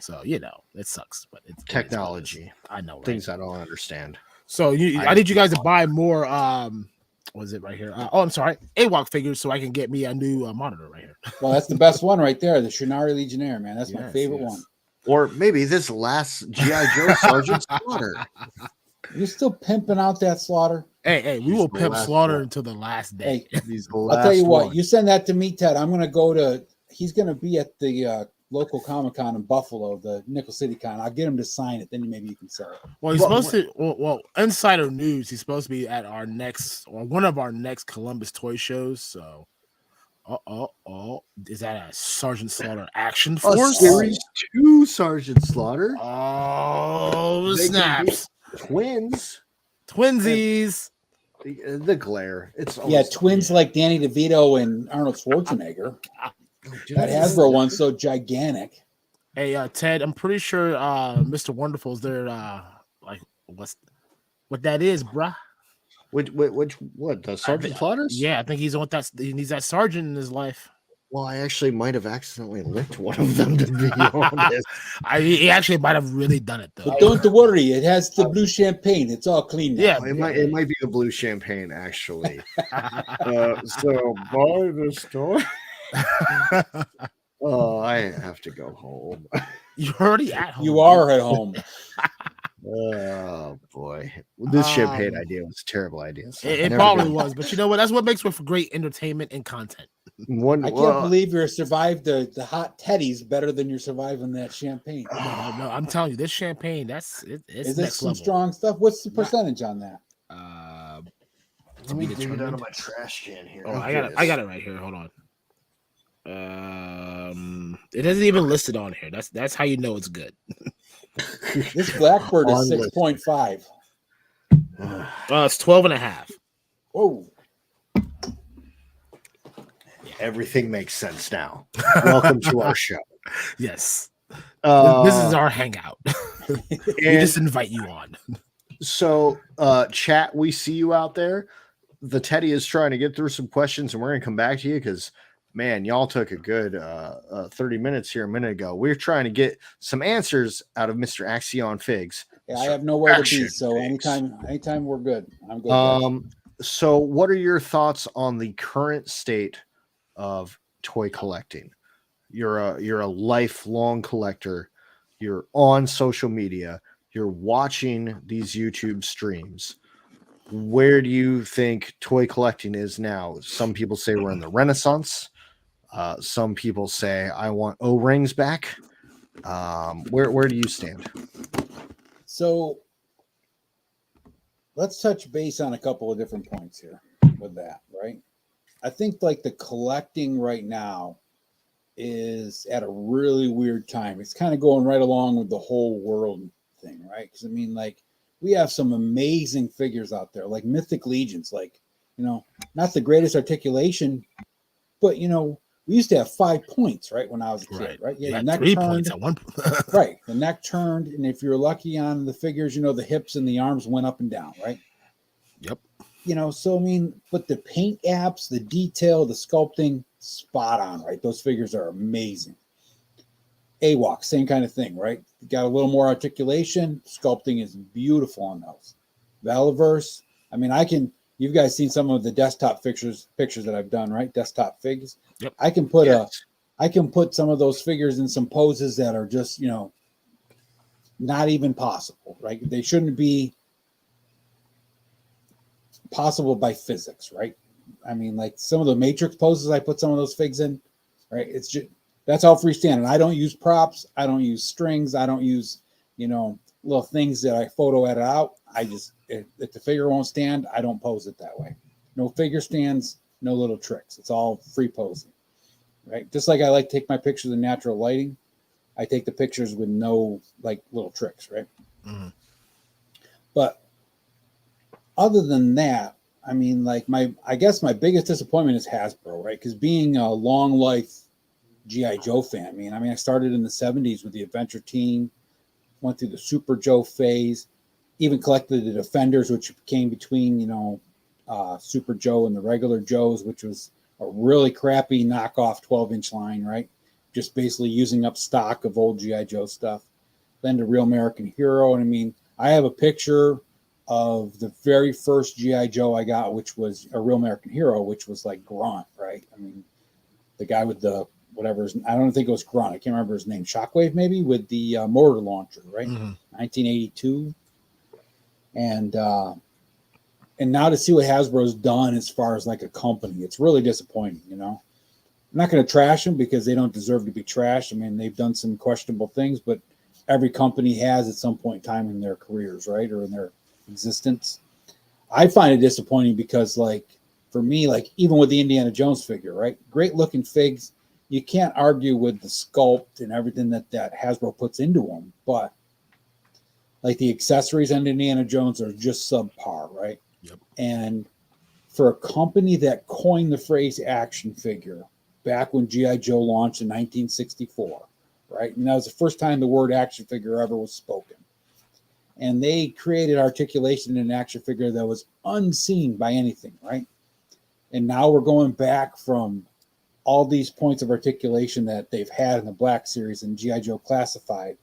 So, it sucks, but it's technology. I know, right? Things I don't understand. So I need you guys to buy more Was it right here? Oh, I'm sorry. AWOC figures, so I can get me a new monitor right here. Well, that's the best one right there, the Shinari Legionnaire, man. That's my favorite one. Or maybe this last G.I. Joe Sergeant Slaughter. You're still pimping out that Slaughter? Hey, we will pimp Slaughter until the last day. Hey, I'll tell you what, you send that to me, Ted. I'm going to go to, he's going to be at the local Comic-Con in Buffalo, the Nickel City Con. I'll get him to sign it, then maybe you can sell it. Well, he's supposed to, well, insider news, he's supposed to be at our next, or one of our next Columbus toy shows, so. Is that a Sergeant Slaughter action force? Series 2 Sergeant Slaughter. Oh, snaps. Twins. Twinsies. The glare. It's twins like Danny DeVito and Arnold Schwarzenegger. That Hasbro one's so gigantic. Hey, Ted, I'm pretty sure Mr. Wonderful's there. Like, what that is, bruh? Which the Sergeant Slaughters? Yeah, I think he's on that. He needs that sergeant in his life. Well, I actually might have accidentally licked one of them, to be honest. He actually might have really done it though. But don't worry, it has the blue champagne. It's all clean now. Yeah, it might be the blue champagne actually. So buy this toy. Oh, I have to go home. You're already at home. You are at home. Oh boy, this champagne idea was a terrible idea. So it probably was, but you know what? That's what makes for great entertainment and content. I can't believe you survived the hot teddies better than you're surviving that champagne. No, I'm telling you, this champagne, it's is this some strong stuff? What's the percentage on that? Let me dig it out of my trash can here. Oh, I got it right here. Hold on. It isn't even listed on here. That's how you know it's good. This Blackbird is 6.5. It's 12.5. Whoa. Everything makes sense now. Welcome to our show. Yes. This is our hangout. We just invite you on. So, chat, we see you out there. The Teddy is trying to get through some questions, and we're going to come back to you because, man, y'all took a good 30 minutes here a minute ago. We're trying to get some answers out of Mr. Akxion Figs. Yeah, I have nowhere to be, so anytime we're good. I'm good. So what are your thoughts on the current state of toy collecting? You're a lifelong collector. You're on social media. You're watching these YouTube streams. Where do you think toy collecting is now? Some people say we're in the Renaissance. Some people say I want O-rings back. Where do you stand? So let's touch base on a couple of different points here with that, right? I think like the collecting right now is at a really weird time. It's kind of going right along with the whole world thing, right? Because I mean, like, we have some amazing figures out there, like Mythic Legions, like, you know, not the greatest articulation, but you know, we used to have 5 points, right? When I was a kid, right? Yeah, the neck 3 turned, points at one point. Right. The neck turned, and if you're lucky on the figures, you know, the hips and the arms went up and down, right? Yep. You know, so I mean, but the paint apps, the detail, the sculpting, spot on, right? Those figures are amazing. AWOC, same kind of thing, right? Got a little more articulation. Sculpting is beautiful on those. Valaverse, I mean, you've guys seen some of the desktop pictures that I've done, right? Desktop figs. Yep. I can put some of those figures in some poses that are just, you know, not even possible, right? They shouldn't be possible by physics, right? I mean, like some of the Matrix poses I put some of those figs in, right? It's just, that's all freestanding. I don't use props. I don't use strings. I don't use, you know, little things that I photo edit out. I just, if the figure won't stand, I don't pose it that way. No figure stands, no little tricks. It's all free posing, right? Just like I like to take my pictures in natural lighting, I take the pictures with no like little tricks, right? Mm-hmm. But other than that, I mean, like I guess my biggest disappointment is Hasbro, right? Because being a long life G.I. Joe fan, I mean, I started in the 70s with the Adventure Team, went through the Super Joe phase, even collected the Defenders, which came between, you know, Super Joe and the regular Joes, which was a really crappy knockoff 12-inch line, right? Just basically using up stock of old G.I. Joe stuff. Then to Real American Hero. And I mean, I have a picture of the very first GI Joe I got, which was a Real American Hero, which was like Grunt, right? I mean, the guy with the whatever. I don't think it was Grunt. I can't remember his name. Shockwave, maybe, with the mortar launcher, right? 1982. And now to see what Hasbro's done as far as like a company, it's really disappointing. You know, I'm not going to trash them because they don't deserve to be trashed. I mean, they've done some questionable things, but every company has at some point in time in their careers, right, or in their existence. I find it disappointing because, like, for me, like, even with the Indiana Jones figure, right, great looking figs, you can't argue with the sculpt and everything that Hasbro puts into them, but like the accessories on Indiana Jones are just subpar, right? Yep. And for a company that coined the phrase action figure back when G.I. Joe launched in 1964, right, and that was the first time the word action figure ever was spoken. And they created articulation in an action figure that was unseen by anything, right? And now we're going back from all these points of articulation that they've had in the Black Series and G.I. Joe Classified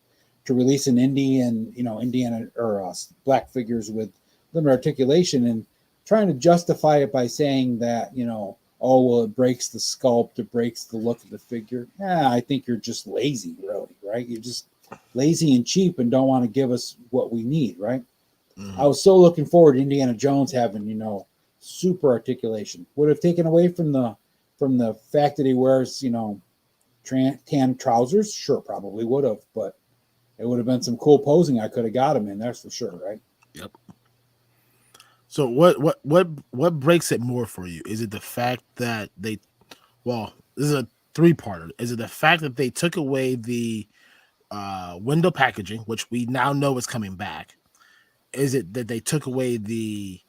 to release an Indiana or Black figures with limited articulation and trying to justify it by saying that, you know, oh, well, it breaks the sculpt, it breaks the look of the figure. Yeah, I think you're just lazy, really, right? You're just lazy and cheap and don't want to give us what we need, right? I was so looking forward to Indiana Jones having, you know, super articulation. Would have taken away from the fact that he wears, you know, tan trousers. Sure, probably would have, but it would have been some cool posing I could have got him in. That's for sure, right? Yep. So what breaks it more for you? Is it the fact that this is a three-parter. Is it the fact that they took away the window packaging, which we now know is coming back? Is it that they took away the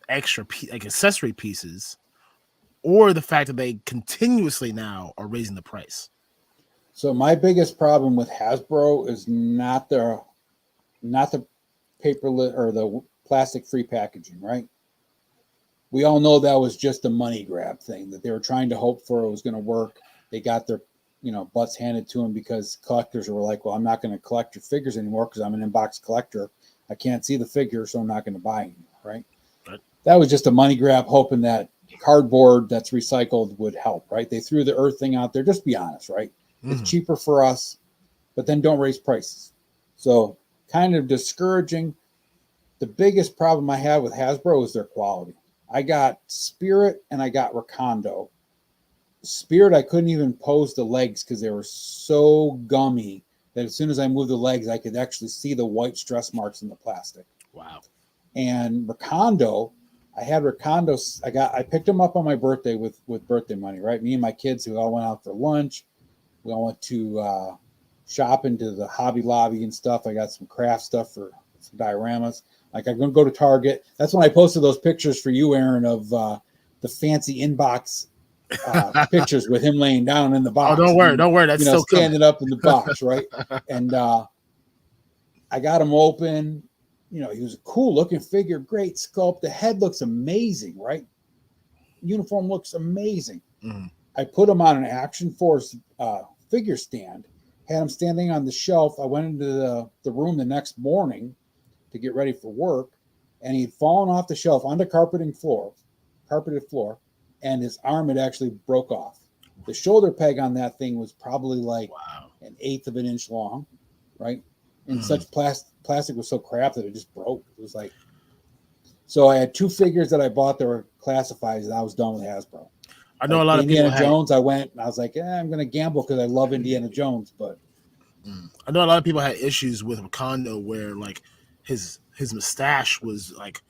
extra accessory pieces, or the fact that they continuously now are raising the price? So my biggest problem with Hasbro is not the paper or the plastic-free packaging, right? We all know that was just a money grab thing that they were trying to hope for it was going to work. They got their, you know, butts handed to them because collectors were like, well, I'm not going to collect your figures anymore because I'm an in-box collector. I can't see the figure, so I'm not going to buy anymore, right? That was just a money grab, hoping that cardboard that's recycled would help, right? They threw the Earth thing out there. Just be honest, right? It's cheaper for us, but then don't raise prices. So kind of discouraging. The biggest problem I have with Hasbro is their quality. I got Spirit and I got Recondo. Spirit, I couldn't even pose the legs because they were so gummy that as soon as I moved the legs, I could actually see the white stress marks in the plastic. Wow. And Recondo, I picked them up on my birthday with birthday money, right? Me and my kids, who all went out for lunch. We all went to shop into the Hobby Lobby and stuff. I got some craft stuff for some dioramas. Like, I'm going to go to Target. That's when I posted those pictures for you, Aaron, of the fancy inbox pictures with him laying down in the box. Oh, don't worry. That's still standing up in the box, right? And I got him open. You know, he was a cool looking figure, great sculpt. The head looks amazing, right? Uniform looks amazing. I put him on an Action Force figure stand, had him standing on the shelf. I went into the room the next morning to get ready for work, and he'd fallen off the shelf onto carpeted floor, and his arm had actually broke off. The shoulder peg on that thing was probably like an eighth of an inch long, right? And such plastic was so crap that it just broke. It was like, so I had two figures that I bought that were classified, and I was done with Hasbro. I know a lot of people Indiana Jones. I went and I was like, I'm going to gamble because I love Indiana Jones, but I know a lot of people had issues with Recondo where like his mustache was like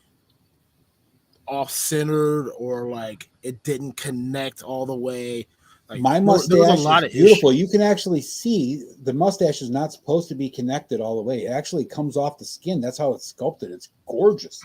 off-centered, or like it didn't connect all the way. Like, my mustache is beautiful. You can actually see the mustache is not supposed to be connected all the way. It actually comes off the skin. That's how it's sculpted. It's gorgeous.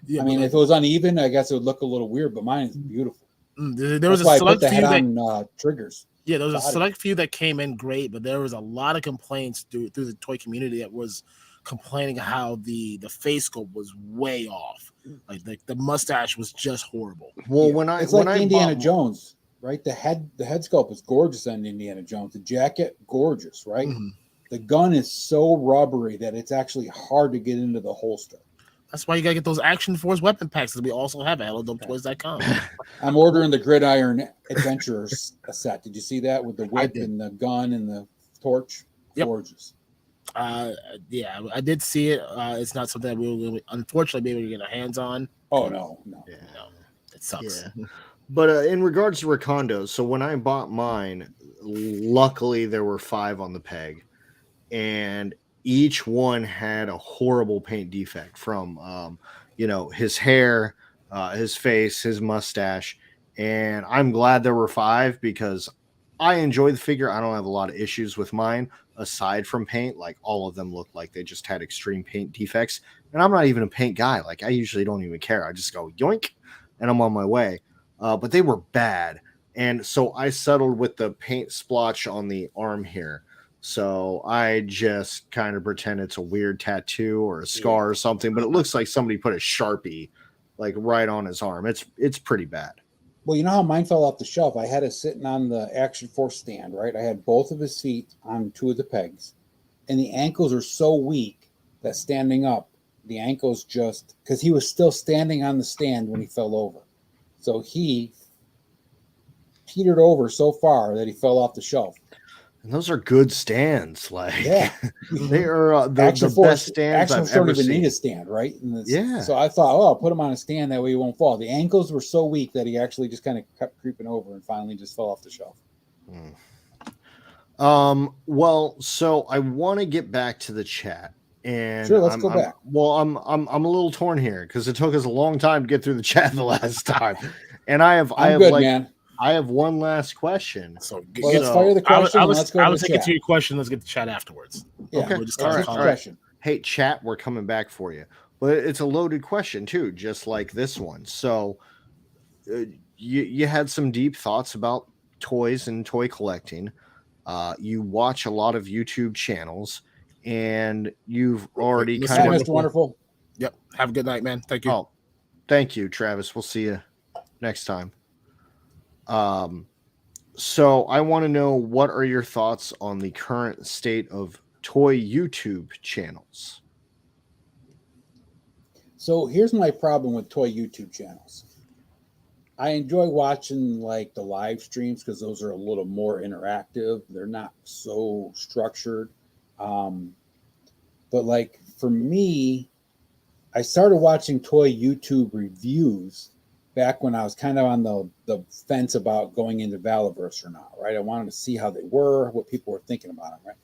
Yeah, I mean, if it was uneven, I guess it would look a little weird, but mine is beautiful. There was a select few on triggers. Yeah, there was a select few that came in great, but there was a lot of complaints through the toy community that was complaining how the face sculpt was way off. Like the mustache was just horrible. Well, it's like Indiana Jones, right? The head sculpt is gorgeous on Indiana Jones. The jacket, gorgeous, right? The gun is so rubbery that it's actually hard to get into the holster. That's why you gotta get those Action Force weapon packs that we also have at helladopetoys.com. I'm ordering the Gridiron Adventurers set. Did you see that with the whip and the gun and the torch? Yep. Gorgeous. Yeah, I did see it. It's not something that we will unfortunately be able to get our hands on. Oh no. Yeah. No, it sucks. Yeah. But in regards to Recondos, so when I bought mine, luckily there were 5 on the peg, and each one had a horrible paint defect from his hair, his face, his mustache. And I'm glad there were 5 because I enjoy the figure. I don't have a lot of issues with mine aside from paint. Like, all of them look like they just had extreme paint defects. And I'm not even a paint guy. Like, I usually don't even care. I just go yoink and I'm on my way. But they were bad. And so I settled with the paint splotch on the arm here. So I just kind of pretend it's a weird tattoo or a scar or something, but it looks like somebody put a Sharpie like right on his arm. It's pretty bad. Well, you know how mine fell off the shelf? I had it sitting on the Action Force stand, right? I had both of his feet on 2 of the pegs, and the ankles are so weak that standing up, the ankles just, because he was still standing on the stand when he fell over. So he teetered over so far that he fell off the shelf. And those are good stands. Like, yeah, they are the best stands I've ever seen. Need a stand, right? Yeah. So I thought, I'll put him on a stand that way he won't fall. The ankles were so weak that he actually just kind of kept creeping over and finally just fell off the shelf. Well, so I want to get back to the chat. And sure, let's go back. I'm a little torn here because it took us a long time to get through the chat the last time. And I have one last question. So let's fire the question. Let's go. I was thinking to your question. Let's get the chat afterwards. Yeah. Okay. We'll just all right. Hey, chat, we're coming back for you. But it's a loaded question too, just like this one. So you had some deep thoughts about toys and toy collecting. You watch a lot of YouTube channels, and you've already Mr. Wonderful. Yep. Have a good night, man. Thank you. Oh, thank you, Travis. We'll see you next time. So I want to know, what are your thoughts on the current state of toy YouTube channels? So here's my problem with toy YouTube channels. I enjoy watching like the live streams because those are a little more interactive. They're not so structured. But like for me, I started watching toy YouTube reviews back when I was kind of on the fence about going into Valaverse or not, right? I wanted to see how they were, what people were thinking about them, right?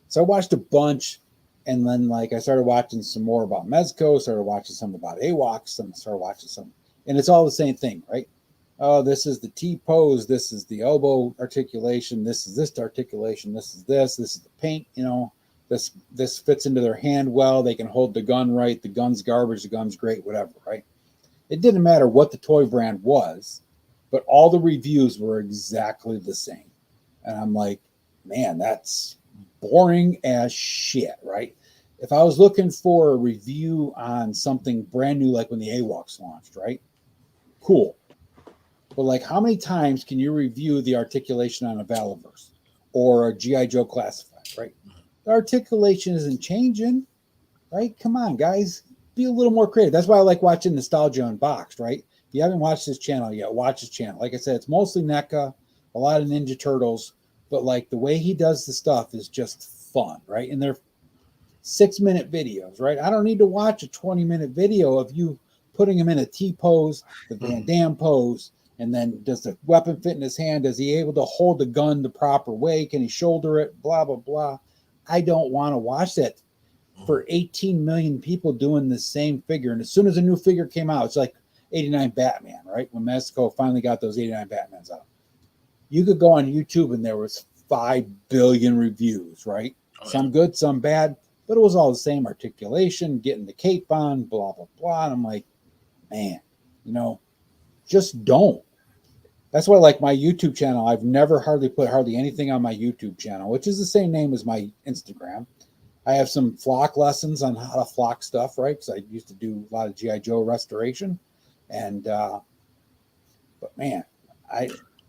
So I watched a bunch, and then like I started watching some more about Mezco, started watching some about AWOX, and started watching some, and it's all the same thing, right? Oh, this is the T-pose, this is the elbow articulation, this is this articulation, this is the paint, this fits into their hand well, they can hold the gun right, the gun's garbage, the gun's great, whatever, right? It didn't matter what the toy brand was, but all the reviews were exactly the same. And I'm like, man, that's boring as shit, right? If I was looking for a review on something brand new, like when the AWOX launched, right? Cool. But like, how many times can you review the articulation on a Valaverse or a G.I. Joe Classified, right? The articulation isn't changing, right? Come on, guys. Be a little more creative. That's why I like watching Nostalgia Unboxed, right? If you haven't watched this channel yet, watch his channel. Like I said, it's mostly NECA, a lot of Ninja Turtles, but like the way he does the stuff is just fun, right? And they're 6-minute videos, right? I don't need to watch a 20-minute video of you putting him in a T-pose, the Van Damme pose, and then does the weapon fit in his hand? Is he able to hold the gun the proper way? Can he shoulder it? Blah, blah, blah. I don't want to watch that for 18 million people doing the same figure. And as soon as a new figure came out, it's like 89 Batman, right? When Mezco finally got those 89 Batmans out. You could go on YouTube and there was 5 billion reviews, right? Some good, some bad, but it was all the same articulation, getting the cape on, blah, blah, blah. And I'm like, man, just don't. That's why, like my YouTube channel, I've never put hardly anything on my YouTube channel, which is the same name as my Instagram. I have some flock lessons on how to flock stuff, right? Because I used to do a lot of G.I. Joe restoration. And, but man,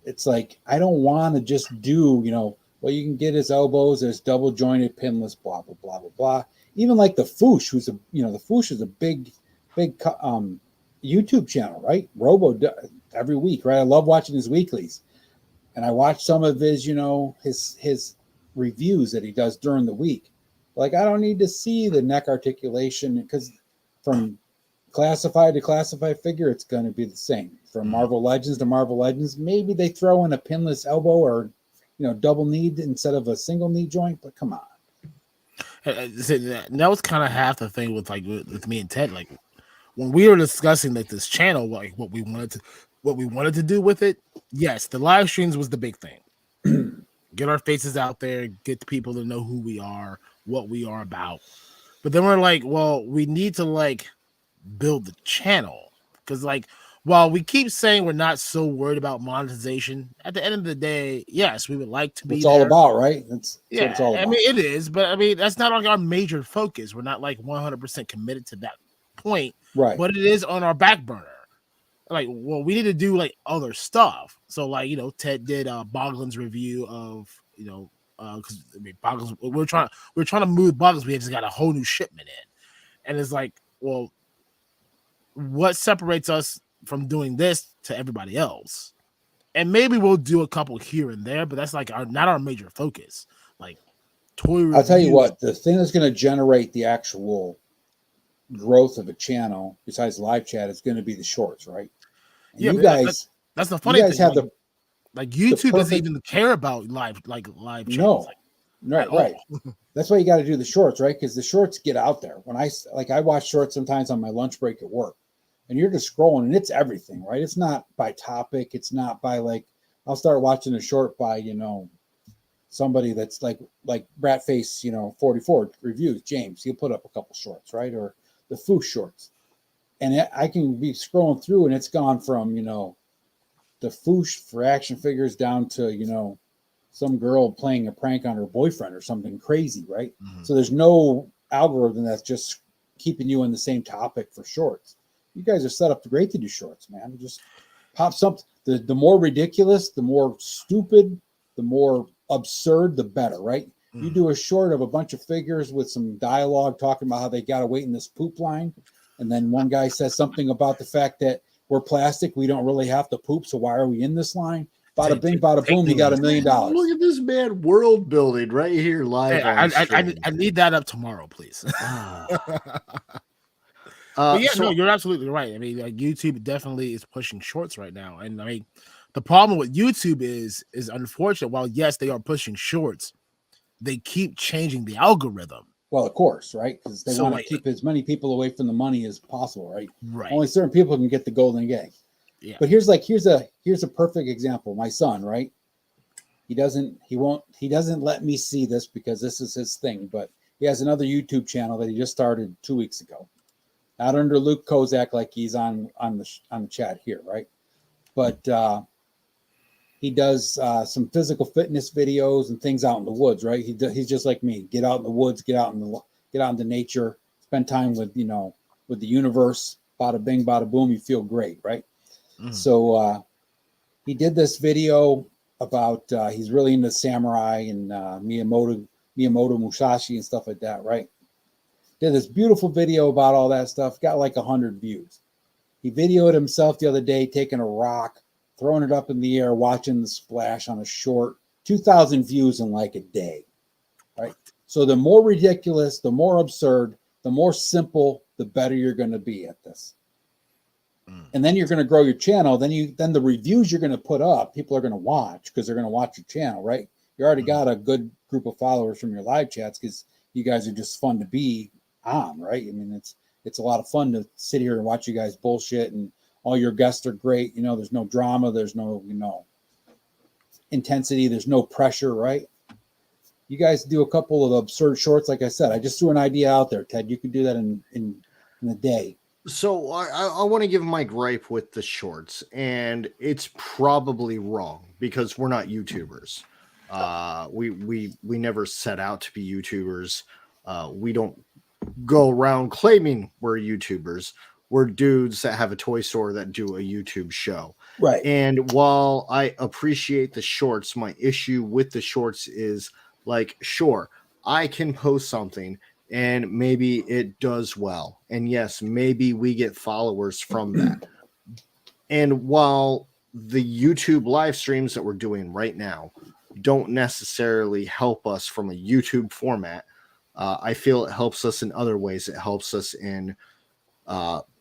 it's like, I don't want to just do, well, you can get his elbows, there's double jointed, pinless, blah, blah, blah, blah, blah. Even like the Foosh, the Foosh is a big big YouTube channel, right? Every week, right? I love watching his weeklies, and I watch some of his, his reviews that he does during the week. Like, I don't need to see the neck articulation, because from classified to classified figure, it's going to be the same. From Marvel Legends to Marvel Legends, maybe they throw in a pinless elbow or double knee instead of a single knee joint, but come on. That was kind of half the thing with with me and Ted. Like, when we were discussing like this channel, like what we wanted to do with it. Yes, the live streams was the big thing. Get our faces out there, get the people to know who we are, what we are about. But then we're like, well, we need to like build the channel, because like, while we keep saying we're not so worried about monetization, at the end of the day, yes, we would like to be. It's all about, right? That's yeah, what it's all about. I mean, it is, but I mean, that's not like our major focus. We're not like 100% committed to that point, right? But it is on our back burner. Like, well, we need to do like other stuff. So, like, Ted did Boglin's review of, because I mean, Boggles, we're trying to move Boggles. We just got a whole new shipment in, and it's like, well, what separates us from doing this to everybody else? And maybe we'll do a couple here and there, but that's like not our major focus. Like, toy review. I'll tell you what, the thing that's going to generate the actual growth of a channel besides live chat is going to be the shorts, right? And yeah, you guys, that's the funny thing. You guys have like YouTube doesn't even care about live channels. Right. That's why you got to do the shorts, right? Because the shorts get out there. When I watch shorts sometimes on my lunch break at work, and you're just scrolling, and it's everything, right? It's not by topic. It's not by like, I'll start watching a short by, somebody that's like Bratface, 44 reviews, James, he'll put up a couple shorts, right? Or the Foo shorts. And I can be scrolling through, and it's gone from, the Foosh for action figures down to, some girl playing a prank on her boyfriend or something crazy, right? Mm-hmm. So there's no algorithm that's just keeping you in the same topic for shorts. You guys are set up great to do shorts, man. Just pop something. The more ridiculous, the more stupid, the more absurd, the better, right? Mm-hmm. You do a short of a bunch of figures with some dialogue talking about how they got to wait in this poop line. And then one guy says something about the fact that we're plastic. We don't really have to poop. So why are we in this line? Bada bing, bada boom. You got $1 million. Look at this man world building right here live. Hey, I need that up tomorrow, please. But yeah, no, you're absolutely right. I mean, like, YouTube definitely is pushing shorts right now. And I mean, the problem with YouTube is unfortunate. While yes, they are pushing shorts, they keep changing the algorithm. Well, of course, right? Because they want to keep as many people away from the money as possible, right? Right. Only certain people can get the golden egg. Yeah. But here's a perfect example. My son, right? He doesn't let me see this because this is his thing, but he has another YouTube channel that he just started 2 weeks ago. Not under Luke Kozak like he's on the chat here, right? But he does some physical fitness videos and things out in the woods, right? He's just like me. Get out in the woods, get out into nature, spend time with with the universe. Bada bing, bada boom. You feel great, right? Mm. So he did this video about he's really into samurai and Miyamoto Musashi and stuff like that, right? Did this beautiful video about all that stuff. Got like 100 views. He videoed himself the other day taking a rock, throwing it up in the air, watching the splash on a short. 2,000 views in like a day, right? So the more ridiculous, the more absurd, the more simple, the better you're going to be at this. And then you're going to grow your channel. Then the reviews you're going to put up, people are going to watch because they're going to watch your channel, right? You already got a good group of followers from your live chats because you guys are just fun to be on, right? I mean, it's a lot of fun to sit here and watch you guys bullshit, and all your guests are great. There's no drama, there's no intensity, there's no pressure, right? You guys do a couple of absurd shorts, like I said. I just threw an idea out there, Ted. You could do that in a day. So I want to give my gripe with the shorts, and it's probably wrong because we're not YouTubers. We never set out to be YouTubers. We don't go around claiming we're YouTubers. We're dudes that have a toy store that do a YouTube show. Right. And while I appreciate the shorts, my issue with the shorts is like, sure, I can post something and maybe it does well. And yes, maybe we get followers from that. And while the YouTube live streams that we're doing right now don't necessarily help us from a YouTube format, I feel it helps us in other ways. It helps us in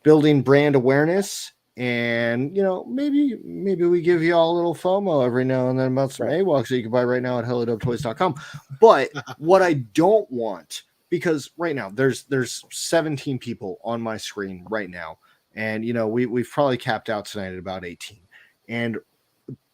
building brand awareness. And, you know, maybe we give you all a little FOMO every now and then about some AWOCs that you can buy right now at helladopetoys.com. But what I don't want, because right now there's 17 people on my screen right now. And, you know, we've probably capped out tonight at about 18. And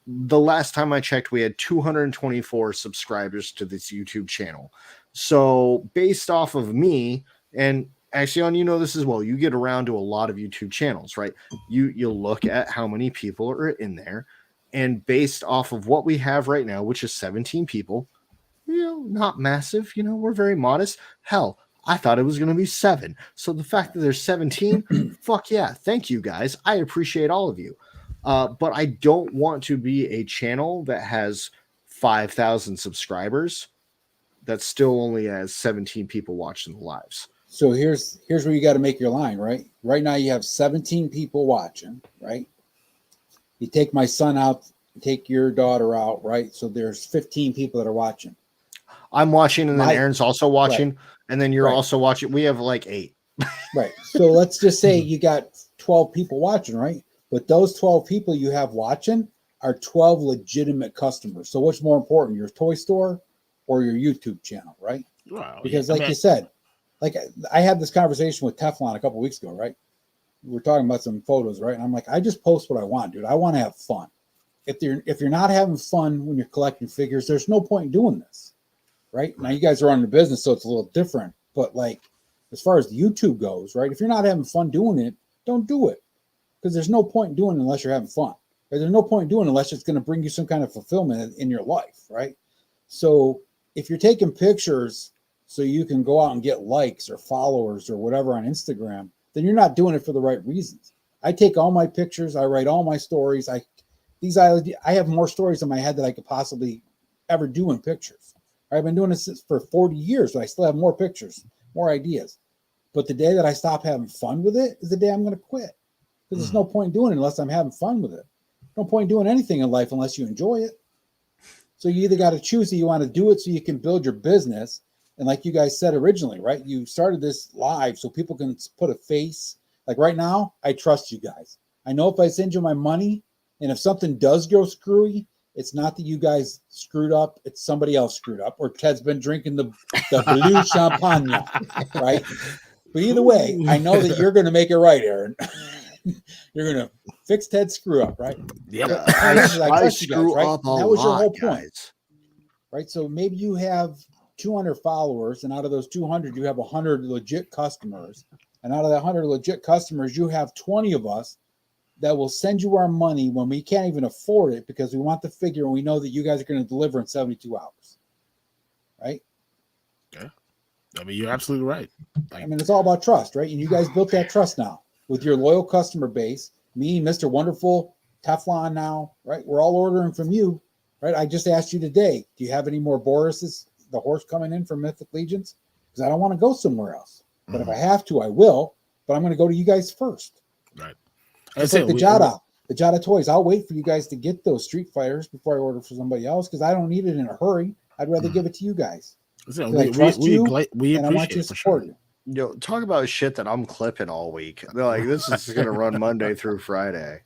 the last time I checked, we had 224 subscribers to this YouTube channel. So based off of me, and Akxion, you know this as well, you get around to a lot of YouTube channels, right? You look at how many people are in there, and based off of what we have right now, which is 17 people, you know, not massive, you know, we're very modest. Hell, I thought it was going to be 7. So the fact that there's 17, fuck yeah, thank you guys. I appreciate all of you. But I don't want to be a channel that has 5,000 subscribers that still only has 17 people watching the lives. So here's where you got to make your line, right? Right now you have 17 people watching, right? You take my son out, take your daughter out, right? So there's 15 people that are watching. I'm watching, and then Aaron's also watching, and then you're also watching. We have like 8. Right. So let's just say you got 12 people watching, right? But those 12 people you have watching are 12 legitimate customers. So what's more important, your toy store or your YouTube channel, right? Wow, because you said, like I had this conversation with Teflon a couple weeks ago, right? We were talking about some photos, right? And I'm like, I just post what I want, dude. I want to have fun. If you're not having fun when you're collecting figures, there's no point in doing this, right? Now you guys are running a business, so it's a little different. But like, as far as the YouTube goes, right? If you're not having fun doing it, don't do it. Because there's no point in doing it unless you're having fun. There's no point in doing it unless it's going to bring you some kind of fulfillment in your life, right? So if you're taking pictures so you can go out and get likes or followers or whatever on Instagram, then you're not doing it for the right reasons. I take all my pictures, I write all my stories. I have more stories in my head than I could possibly ever do in pictures. I've been doing this for 40 years, but I still have more pictures, more ideas. But the day that I stop having fun with it is the day I'm going to quit. Because there's no point in doing it unless I'm having fun with it. No point in doing anything in life unless you enjoy it. So you either got to choose that you want to do it so you can build your business. And like you guys said originally, right? You started this live so people can put a face. Like right now, I trust you guys. I know if I send you my money and if something does go screwy, it's not that you guys screwed up. It's somebody else screwed up. Or Ted's been drinking the blue champagne, right? But either way, I know that you're going to make it right, Aaron. You're going to fix Ted's screw up, right? Yep. I screw guys, right? up a That was lot, your whole guys. point, right? So maybe you have 200 followers, and out of those 200, you have 100 legit customers. And out of that 100 legit customers, you have 20 of us that will send you our money when we can't even afford it because we want the figure and we know that you guys are going to deliver in 72 hours, right? Yeah. I mean, you're absolutely right. I mean, it's all about trust, right? And you guys built that trust now with your loyal customer base, me, Mr. Wonderful, Teflon now, right? We're all ordering from you, right? I just asked you today, do you have any more Boruses, the horse coming in from Mythic Legions? Because I don't want to go somewhere else. But if I have to, I will. But I'm going to go to you guys first. Right. It's like the Jada toys. I'll wait for you guys to get those Street Fighters before I order for somebody else because I don't need it in a hurry. I'd rather give it to you guys. We appreciate and I want you to support you. Yo, talk about shit that I'm clipping all week. They're like, this is going to run Monday through Friday.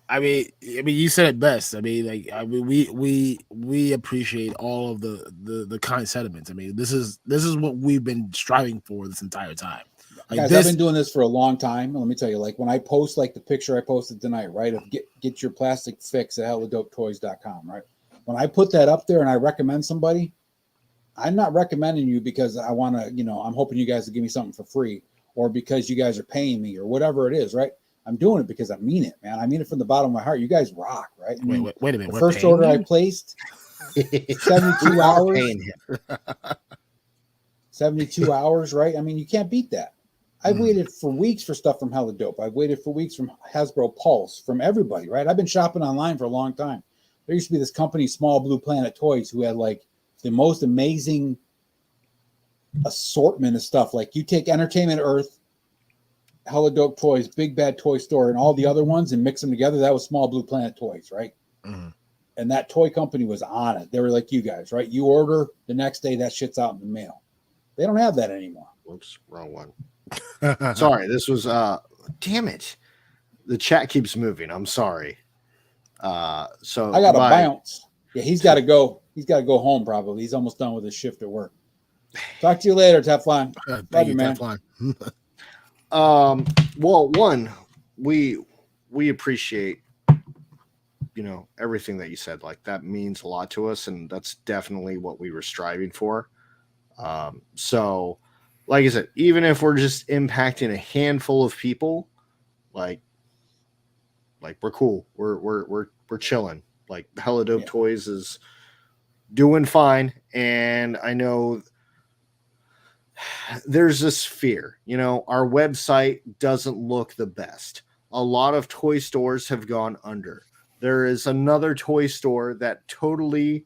I mean, you said it best. I mean, we appreciate all of the kind sentiments. I mean, this is what we've been striving for this entire time. Like guys, I've been doing this for a long time. Let me tell you, like when I post like the picture I posted tonight, right, of get your plastic fix at helladopetoys.com, right? When I put that up there and I recommend somebody, I'm not recommending you because I want to, I'm hoping you guys will give me something for free or because you guys are paying me or whatever it is, right? I'm doing it because I mean it, man. I mean it from the bottom of my heart. You guys rock, right? I mean, wait a minute. The first order I placed, 72 hours. 72 hours, right? I mean, you can't beat that. I've waited for weeks for stuff from Hella Dope. I've waited for weeks from Hasbro Pulse, from everybody, right? I've been shopping online for a long time. There used to be this company, Small Blue Planet Toys, who had like the most amazing assortment of stuff. Like you take Entertainment Earth, helladopetoys, Big Bad Toy Store, and all the other ones and mix them together. That was Small Blue Planet Toys, right? Mm-hmm. And that toy company was on it. They were like you guys, right? You order the next day, that shit's out in the mail. They don't have that anymore. Whoops, wrong one. Sorry, this was damn it. The chat keeps moving. I'm sorry. So I gotta bounce. Yeah, he's gotta go. He's gotta go home probably. He's almost done with his shift at work. Talk to you later, Teflon. Love you, man. Teflon. Well, one, we appreciate everything that you said. Like that means a lot to us, and that's definitely what we were striving for. So like I said, even if we're just impacting a handful of people, like we're cool. We're chilling. Like Hellodope Toys is doing fine, and I know there's this fear. Our website doesn't look the best. A lot of toy stores have gone under. There is another toy store that totally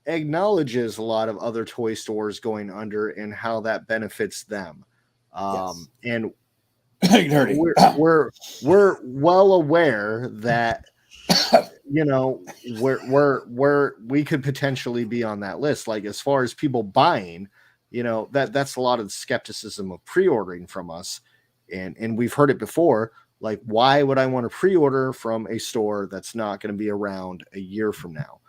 acknowledges a lot of other toy stores going under and how that benefits them. And we're well aware that we could potentially be on that list. Like as far as people buying, that's a lot of the skepticism of pre-ordering from us, and we've heard it before. Like, why would I want to pre-order from a store that's not going to be around a year from now?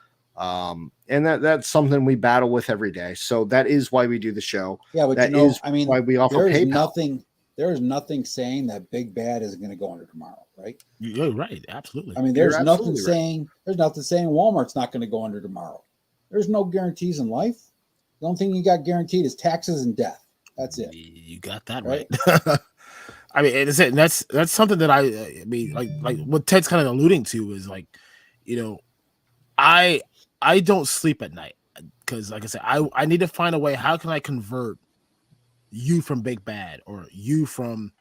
And that's something we battle with every day. So that is why we do the show. Yeah, but why we offer PayPal. There is nothing saying that Big Bad isn't going to go under tomorrow, right? You're right, absolutely. I mean, there's nothing saying Walmart's not going to go under tomorrow. There's no guarantees in life. The only thing you got guaranteed is taxes and death. That's it. You got that right. I mean, and that's something that I mean, like what Ted's kind of alluding to is like, I don't sleep at night because, like I said, I need to find a way. How can I convert you from Big Bad or you from,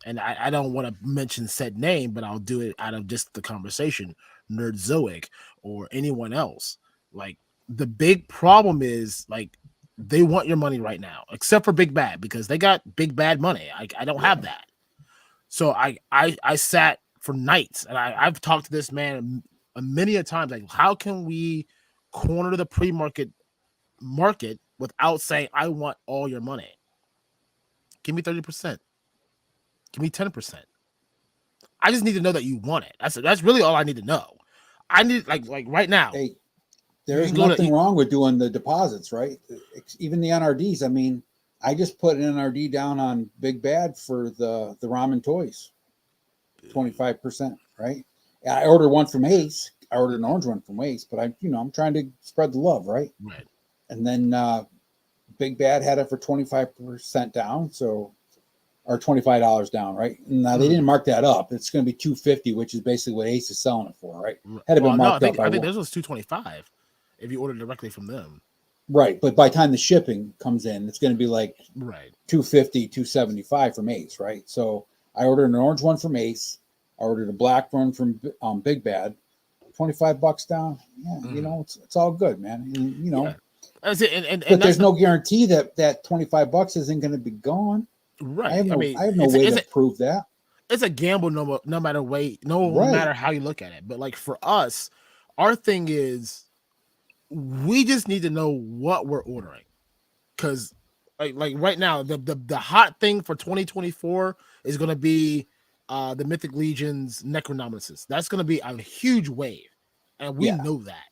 and I don't want to mention said name, but I'll do it out of just the conversation, Nerdzoic or anyone else. Like the big problem is like they want your money right now, except for Big Bad because they got Big Bad money. I don't have that. So I sat for nights and I've talked to this man many a times. Like, how can we corner the pre-market market without saying, I want all your money? Give me 30%. Give me 10%. I just need to know that you want it. That's really all I need to know. I need like right now. Hey, there's nothing wrong with doing the deposits, right? Even the NRDs. I mean, I just put an NRD down on Big Bad for the ramen toys, 25%, right? I ordered one from Ace. I ordered an orange one from Ace, but I'm trying to spread the love, right? Right. And then Big Bad had it for 25% down, or $25 down, right? Now they didn't mark that up. It's going to be $250, which is basically what Ace is selling it for, right? Had it been marked up, I think this was $225 if you order directly from them. Right, but by the time the shipping comes in, it's going to be like $250, $275 from Ace, right? So I ordered an orange one from Ace. I ordered a black one from Big Bad. $25 down. Yeah, it's all good, man. And, but there's no guarantee that $25 isn't going to be gone. Right. I have no way to prove that. It's a gamble, no matter how you look at it. But like for us, our thing is we just need to know what we're ordering, because like right now the hot thing for 2024 is going to be the Mythic Legion's Necronominus. That's going to be a huge wave, and we know that.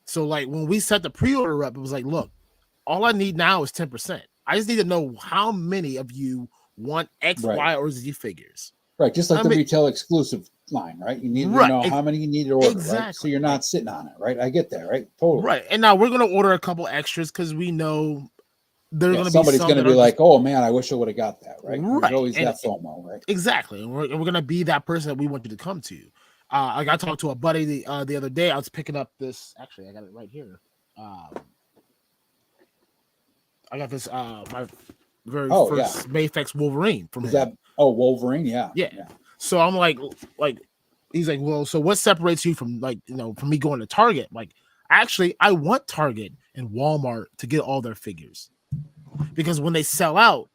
So like when we set the pre-order up, it was like, look, all I need now is 10%. I just need to know how many of you want X, Y, or Z figures. Right, just like the retail exclusive line, right? You need to know how many you need to order, right? So you're not sitting on it, right? I get that, right? Totally. Right, and now we're going to order a couple extras because we know they're going to be somebody's going to be like, "Oh man, I wish I would have got that." Right? There's always that FOMO, right? Exactly, and we're going to be that person that we want you to come to. I got to talk to a buddy the other day. I was picking up this. Actually, I got it right here. I got this my very first Mayfex Wolverine from him. That Wolverine? Yeah. So I'm like he's like, well, so what separates you from from me going to Target? Like, actually, I want Target and Walmart to get all their figures. because when they sell out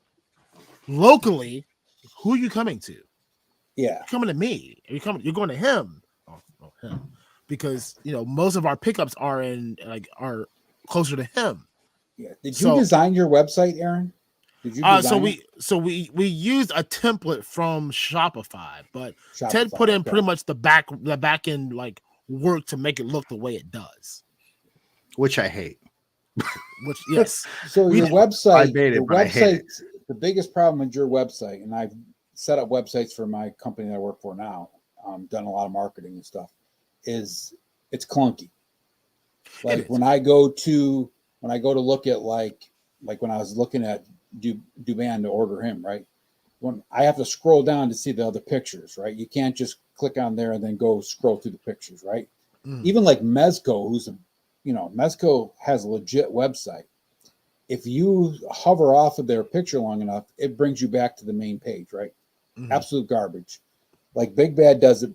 locally, who are you coming to? Yeah, You're coming to me. You're going to him. Oh, him, because most of our pickups are closer to him. yeah. Did you design your website, Aaron? Did you design it? So we used a template from Shopify, but Ted Shopify, put in okay. pretty much the back end like work to make it look the way it does, which I hate. Which yes. So your website, I made it, your but I hate it. website, the biggest problem with your website, and I've set up websites for my company that I work for now, done a lot of marketing and stuff, is it's clunky. Like when I go to look at like when I was looking at Duban to order him, right? When I have to scroll down to see the other pictures, right? You can't just click on there and then go scroll through the pictures, right? Even like Mezco, Mezco has a legit website. If you hover off of their picture long enough, it brings you back to the main page, right? Absolute garbage. Like Big Bad does it.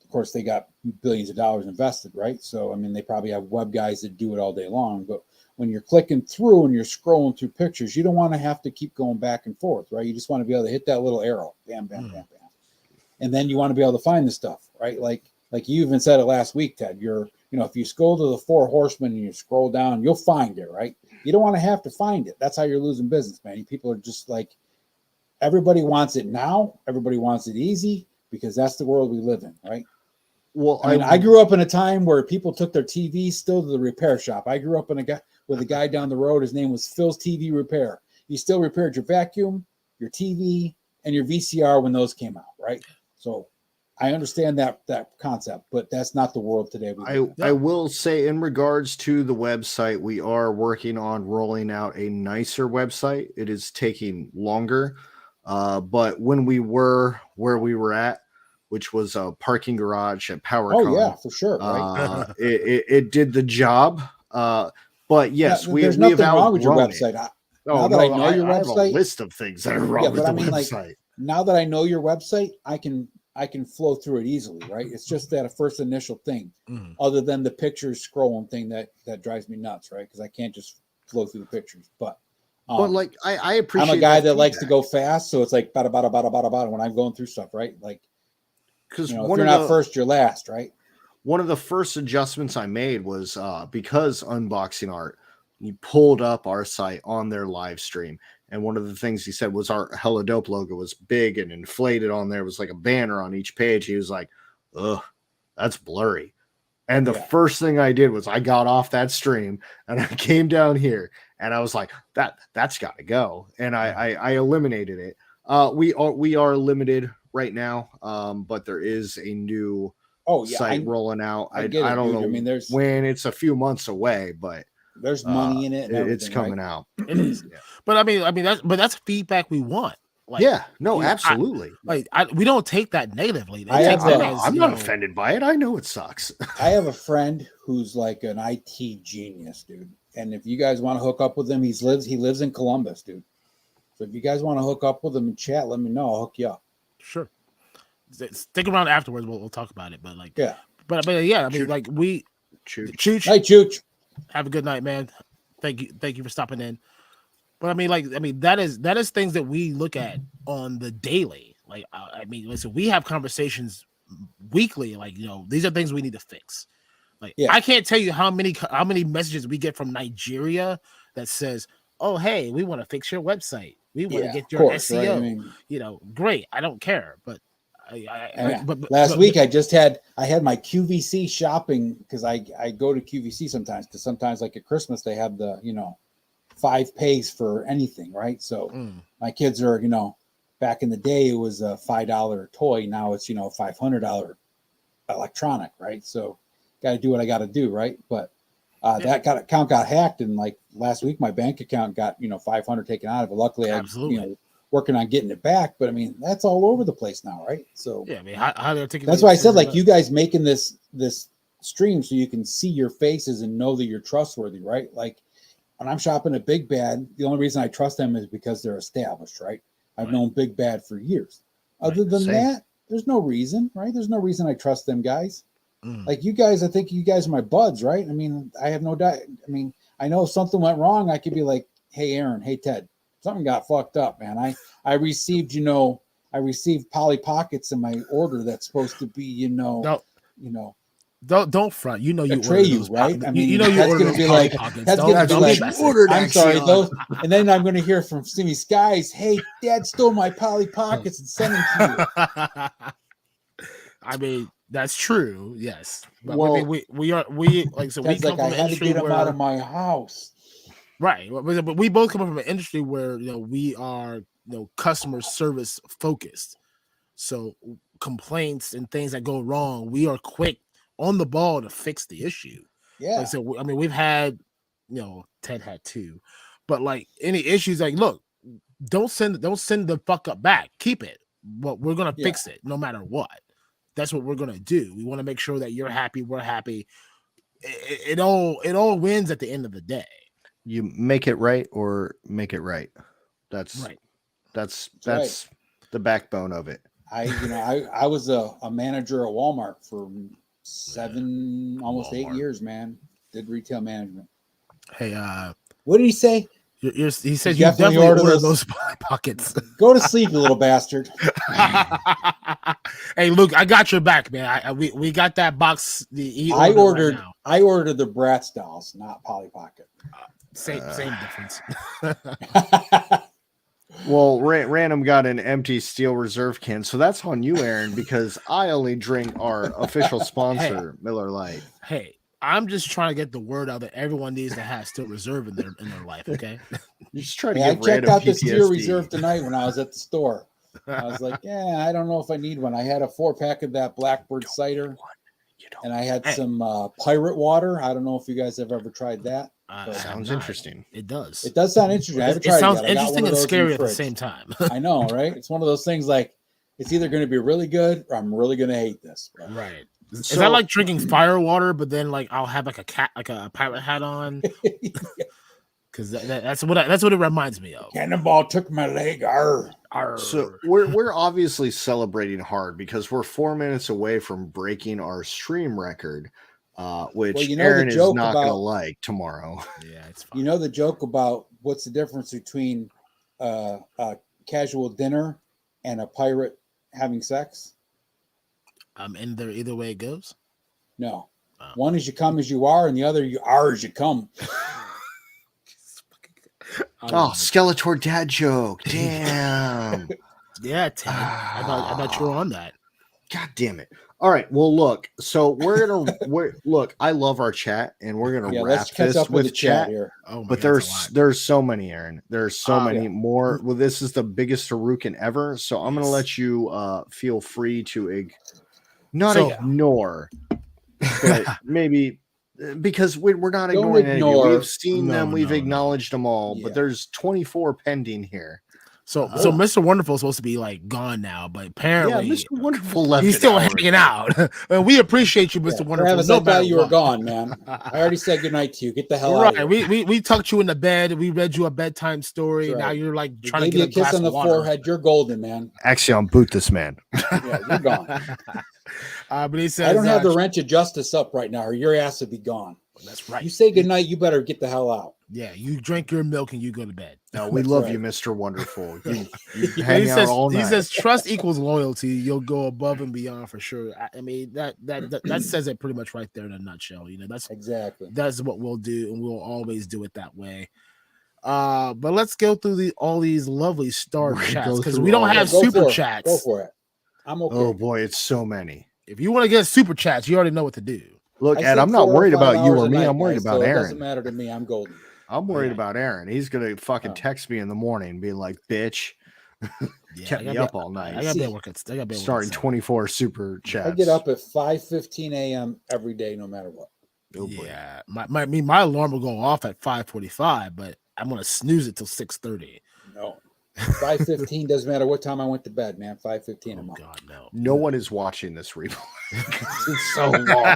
Of course, they got billions of dollars invested, right? So, I mean, they probably have web guys that do it all day long. But when you're clicking through and you're scrolling through pictures, you don't want to have to keep going back and forth, right? You just want to be able to hit that little arrow, bam, bam, bam, bam. And then you want to be able to find the stuff, right? Like you even said it last week, Ted. If you scroll to the 4 horsemen and you scroll down, you'll find it, right? You don't want to have to find it. That's how you're losing business, man. People are just like, everybody wants it now. Everybody wants it easy because that's the world we live in, right? Well, I grew up in a time where people took their TV still to the repair shop. I grew up with a guy down the road. His name was Phil's TV Repair. He still repaired your vacuum, your TV, and your VCR when those came out, right? So I understand that concept, but that's not the world today. I will say, in regards to the website, we are working on rolling out a nicer website. It is taking longer, but when we were where we were at, which was a parking garage at PowerCon. Oh yeah, for sure. Right? it did the job. But yes, there's nothing wrong with your website. I have a list of things that are wrong with the website. Like, now that I know your website, I can flow through it easily, right? It's just that first initial thing, other than the pictures scrolling thing that drives me nuts, right? Because I can't just flow through the pictures. But like I appreciate. I'm a guy that likes to go fast, so it's like bada bada bada bada bada when I'm going through stuff, right? Like, because if you're not first, you're last, right? One of the first adjustments I made was because Unboxing Art, he pulled up our site on their live stream. And one of the things he said was our Hella Dope logo was big and inflated on there. It was like a banner on each page. He was like, ugh, that's blurry. And the first thing I did was I got off that stream and I came down here and I was like, that's got to go. And I eliminated it. We are limited right now, but there is a new site rolling out. I don't know. I mean, when it's a few months away, but there's money in it. It's coming out. It is. Yeah. But I mean that's feedback we want. Like, absolutely. We don't take that negatively. I'm not offended by it. I know it sucks. I have a friend who's like an IT genius, dude. And if you guys want to hook up with him, he lives in Columbus, dude. So if you guys want to hook up with him and chat, let me know. I'll hook you up. Sure. Stick around afterwards. We'll talk about it. But yeah. But yeah, I mean, like Chooch. Hey, Chooch. Have a good night, man. Thank you for stopping in. But I mean, that is things that we look at on the daily. Like, I mean, listen, we have conversations weekly. Like, these are things we need to fix. Like, I can't tell you how many messages we get from Nigeria that says, "Oh, hey, we want to fix your website. We want to get your SEO." Right? I mean, great. I don't care, but. Last week I had my QVC shopping because I go to QVC sometimes because sometimes like at Christmas they have the 5 pays for anything, right? So my kids are back in the day it was a $5 toy, now it's $500 electronic, right? So got to do what I got to do, right? But that account got hacked, and like last week my bank account got $500 taken out of it. Luckily I working on getting it back, but I mean that's all over the place now, right? So yeah, I mean how they're taking. That's why I said like you guys making this stream so you can see your faces and know that you're trustworthy, right? Like when I'm shopping at Big Bad, the only reason I trust them is because they're established, right? I've known Big Bad for years. Other than that, there's no reason, right? There's no reason I trust them guys. Like you guys, I think you guys are my buds, right? I mean, I have no doubt. I mean, I know if something went wrong, I could be like, hey, Aaron, hey, Ted, something got fucked up, man. I received, Polly Pockets in my order that's supposed to be, No, you know, don't front. You know you ordered Atreyu, those, right? I mean, you know you that's ordered gonna those be Polly like- Pockets. that's Don't gonna be don't like, be you messing. ordered I'm sorry, Akxion. those, and then I'm going to hear from Simi Skies, hey, Dad stole my Polly Pockets and sent them to you. I mean, that's true, yes. But Well, I mean, we like so we Ted's come like, from I an had to industry get him where out of my house. right, but we both come from an industry where we are customer service focused. So complaints and things that go wrong, we are quick on the ball to fix the issue. Yeah. Like, so I mean, we've had, Ted had too, but like any issues, like look, don't send the fuck up back. Keep it, but we're gonna fix it no matter what. That's what we're gonna do. We want to make sure that you're happy, we're happy. It all wins at the end of the day. You make it right or make it right. That's Right. That's right. the backbone of it. I was a manager at Walmart for 8 years, man. Did retail management. Hey, What did he say? he says You you definitely definitely order ordered those- those pockets. Go to sleep, you little bastard. Hey, Luke, I got your back, man. We got that box. I ordered right now. I ordered the Bratz dolls, not Polly Pocket. Same difference. Well, Random got an empty steel reserve can, so that's on you, Aaron, because I only drink our official sponsor, Miller Lite. Hey, I'm just trying to get the word out that everyone needs to have Steel Reserve in their life. Okay. You just try to I get checked rid out of the Steel PTSD. Reserve tonight when I was at the store. I was like, yeah, I don't know if I need one. I had a 4-pack of that Blackbird cider, and I had some pirate water. I don't know if you guys have ever tried that. Sounds interesting. It does. It does sound interesting. I haven't tried It sounds it yet. I got interesting one of and those in scary the at the fridge. same time. I know, right? It's one of those things like it's either going to be really good or I'm really going to hate this. But Right. Is So- that like drinking fire water, but then like I'll have like a pirate hat on? Because that's what it reminds me of. Cannonball took my leg. Arr. Arr. So we're obviously celebrating hard because we're 4 minutes away from breaking our stream record, which Well, you know Aaron the is joke not going to about- like tomorrow. Yeah, it's fine. You know the joke about what's the difference between a casual dinner and a pirate having sex? And there either way it goes. No. Oh. One is you come as you are, and the other you are as you come. Oh, Skeletor dad joke. Damn. Yeah, Ted. I thought you were on that. God damn it. All right. Well, look. So look. I love our chat, and we're gonna Yeah, wrap let's catch this up with with the chat chat. here. Oh my But God, that's a lot. there's so many, Aaron. There's so many yeah. more. Well, this is the biggest Harukin ever. So I'm gonna Yes. let you feel free to not So- ignore, but maybe because we're not Don't ignoring any of you. ignore. We've seen No, them, we've no, no. acknowledged them all, Yeah. but there's 24 pending here. So Mr. Wonderful is supposed to be like gone now, but Yeah, apparently Mr. Wonderful left. he's an still hour hanging ago. out. And we appreciate you, Mr. Yeah, Wonderful. Travis, no I matter thought you were what. gone, man. I already said goodnight to you. Get the hell out Right. of here. We tucked you in the bed. We read you a bedtime story. That's right. Now you're like We trying to gave you get a kiss glass on the of water. forehead. You're golden, man. Akxion, boot this man. Yeah, you're gone. But he says I don't have the wrench of justice up right now, or your ass would be gone. That's right. You say goodnight, you better get the hell out. Yeah, you drink your milk and you go to bed. No, we That's love right. you, Mr. Wonderful. You He hang out says, all night. he says trust equals loyalty. You'll go above and beyond for sure. I mean that says it pretty much right there in a nutshell. Exactly. That's what we'll do, and we'll always do it that way. But let's go through all these lovely star We're gonna chats go because through we don't all have of Go super for it. chats. Go for it. I'm okay. Oh boy, it's so many. If you want to get super chats, you already know what to do. Look, I Ed, sleep I'm not 4 or worried 5 about you hours or a me. night, I'm worried guys, about so it Aaron. doesn't matter to me. I'm golden. I'm worried Yeah. about Aaron. He's gonna fucking Oh. text me in the morning, being like, "Bitch, Yeah, kept I me gotta up all I night." gotta be at work. I gotta be at work Starting at 7. 24 super chats. I get up at 5:15 a.m. every day, no matter what. Oh, boy. Yeah, my alarm will go off at 5:45, but I'm gonna snooze it till 6:30. No. 5:15 doesn't matter what time I went to bed, man. 5:15 I'm Oh up. God, no. No one is watching this replay. It's so long.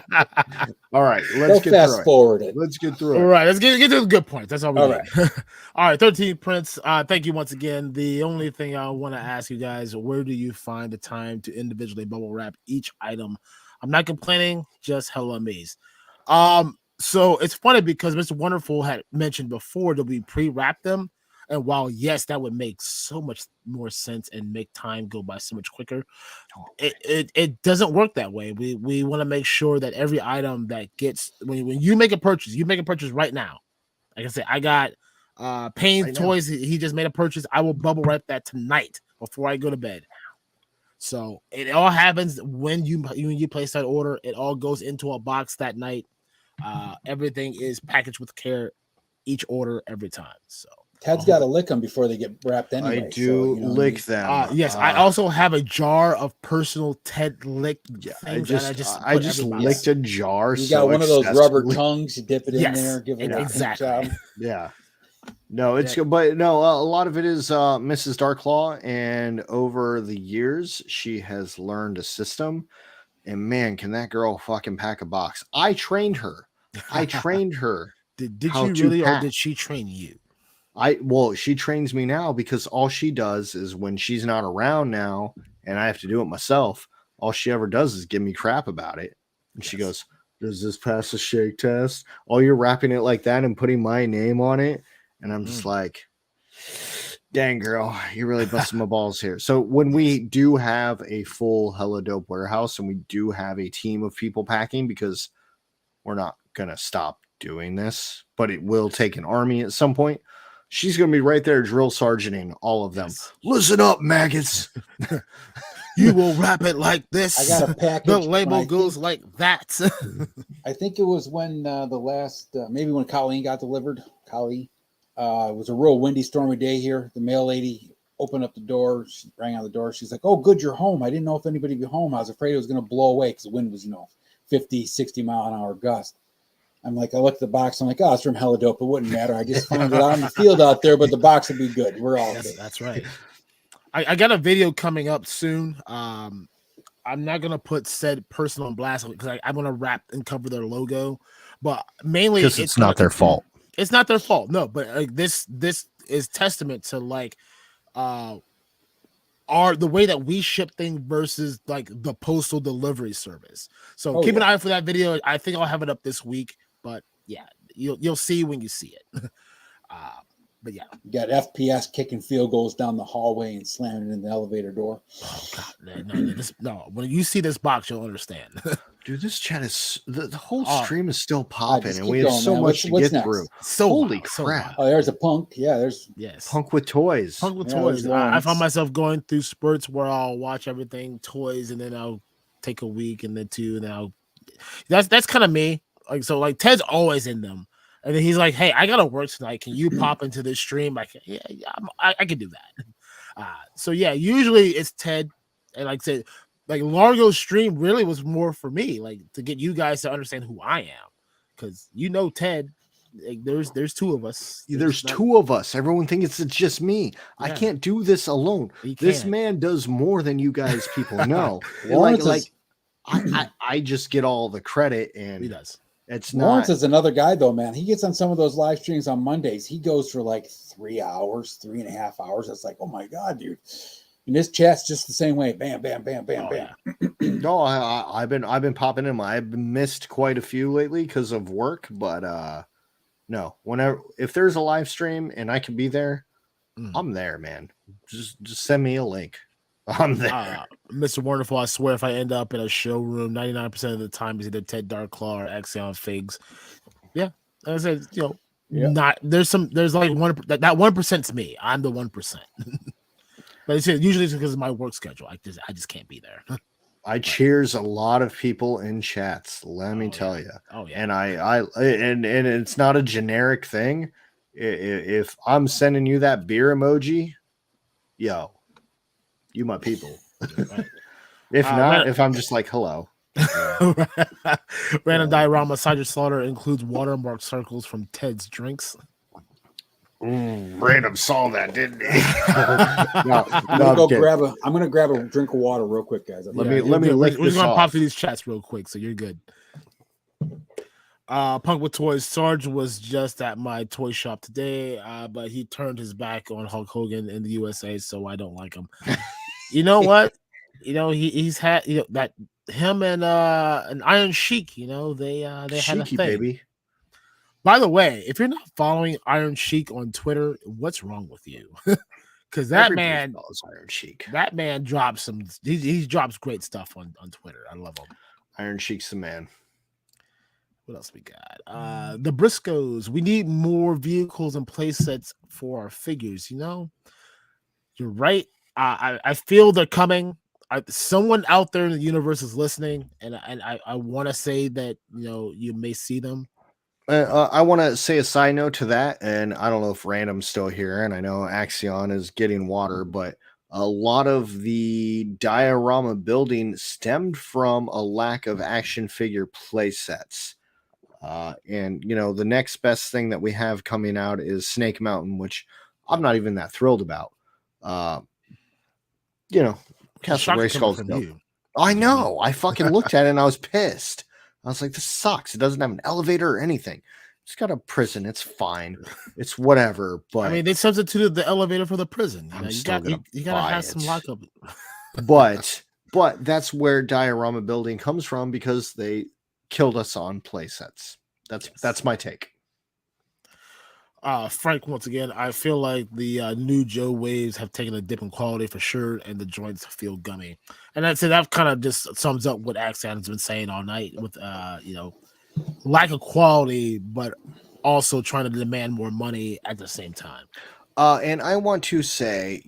All right, let's Go get fast through it. forward it. Let's get through All it. right, let's get to the good points. That's all we All need. All right, 13 Prince. Thank you once again. The only thing I want to ask you guys: where do you find the time to individually bubble wrap each item? I'm not complaining, just hella amazed. So it's funny because Mr. Wonderful had mentioned before that we pre-wrap them. And while yes, that would make so much more sense and make time go by so much quicker, it doesn't work that way. We want to make sure that every item that gets when you make a purchase right now. Like I said, I got Payne's Toys. He just made a purchase. I will bubble wrap that tonight before I go to bed. So it all happens when you place that order. It all goes into a box that night. Everything is packaged with care. Each order every time. So. Ted's got to lick them before they get wrapped anyway. I do lick them. Yes, I also have a jar of personal Ted lick things. I just licked a jar. You got one of those rubber tongues. You dip it in there. Give it exactly. Yeah. No, it's good, but no, a lot of it is Mrs. DarkClaw, and over the years she has learned a system. And man, can that girl fucking pack a box? I trained her. Did you really, or did she train you? Well, she trains me now because all she does is when she's not around now and I have to do it myself, all she ever does is give me crap about it. And she goes, does this pass the shake test? Oh, you're wrapping it like that and putting my name on it. And I'm just like, dang, girl, you really busted my balls here. So when we do have a full Hella Dope warehouse and we do have a team of people packing, because we're not going to stop doing this, but it will take an army at some point. She's going to be right there drill sergeanting all of them. Yes. Listen up, maggots. You will wrap it like this. I got a package. The label goes like that. I think it was when the last, maybe when Colleen got delivered. Colleen. It was a real windy, stormy day here. The mail lady opened up the door. She rang on the door. She's like, oh, good, you're home. I didn't know if anybody would be home. I was afraid it was going to blow away because the wind was, 50, 60 mile an hour gust. I'm like, I looked at the box. I'm like, oh, it's from Hella Dope. It wouldn't matter. I just found it out in the field out there, but the box would be good. We're all good. That's right. I got a video coming up soon. I'm not going to put said person on blast because I'm going to wrap and cover their logo, but mainly because it's not their fault. It's not their fault. No, but this is testament to the way that we ship things versus like the postal delivery service. So keep an eye out for that video. I think I'll have it up this week. But yeah, you'll see when you see it. But yeah, you got FPS kicking field goals down the hallway and slamming in the elevator door. Oh God, no! When you see this box, you'll understand. Dude, this chat is the whole stream is still popping, and we have so much to get through. So holy crap! Oh, there's a punk. Yeah, there's punk with toys. Punk with toys. I find myself going through spurts where I'll watch everything toys, and then I'll take a week, and then two, and then that's kind of me. Like Ted's always in them, and then he's like, "Hey, I gotta work tonight. Can you pop into this stream?" Like, yeah, I can do that. So yeah, usually it's Ted, and like I said, like Largo's stream really was more for me, like to get you guys to understand who I am, because Ted. Like, there's two of us. There's two of us. Everyone thinks it's just me. Yeah. I can't do this alone. This man does more than you guys people know. I just get all the credit, and he does. It's Lawrence is another guy though, man. He gets on some of those live streams on Mondays. He goes for like 3 hours, 3.5 hours. It's like, oh my God, dude. And this chat's just the same way. Bam, bam, bam, bam, bam. Yeah. No, I've been popping in. I've missed quite a few lately because of work, but no. If there's a live stream and I can be there, I'm there, man. Just send me a link. I'm there. Mr. Wonderful, I swear if I end up in a showroom, 99% of the time is either Ted DarkClaw or Akxion Figs. Yeah. As I said, not there's like 1%. That 1%'s me. I'm the 1%. But it's usually because of my work schedule. I just can't be there. I cheers a lot of people in chats. Let me tell you. Oh yeah. And and it's not a generic thing. If I'm sending you that beer emoji, yo, you my people. Right. If not, if I'm just like hello. Random Diorama Cider Slaughter includes watermark circles from Ted's drinks. Random saw that, didn't he? I'm gonna grab a drink of water real quick, guys. Let me lick we're this gonna off. pop through these chats real quick, so you're good. Punk with Toys Sarge was just at my toy shop today, but he turned his back on Hulk Hogan in the USA, so I don't like him. You know what? He's had that him and Iron Sheik. They had a thing. Baby. By the way, if you're not following Iron Sheik on Twitter, what's wrong with you? Because that Everybody follows Iron Sheik. That man drops some. He drops great stuff on Twitter. I love him. Iron Sheik's the man. What else we got? The Briscoes. We need more vehicles and play sets for our figures. You know, you're right. I feel they're coming. Someone out there in the universe is listening, and I want to say that you may see them. I want to say a side note to that, and I don't know if Random's still here, and I know Akxion is getting water, but a lot of the diorama building stemmed from a lack of action figure play sets. And the next best thing that we have coming out is Snake Mountain, which I'm not even that thrilled about. Castle Grayskull's dope. I know. I fucking looked at it and I was pissed. I was like, this sucks. It doesn't have an elevator or anything. It's got a prison. It's fine. It's whatever. But I mean, they substituted the elevator for the prison. You gotta have some lockup. but that's where diorama building comes from, because they killed us on play sets. That's my take. Frank, once again, I feel like the new Joe waves have taken a dip in quality for sure, and the joints feel gummy. And I'd say that kind of just sums up what Akxion has been saying all night with lack of quality, but also trying to demand more money at the same time. And I want to say,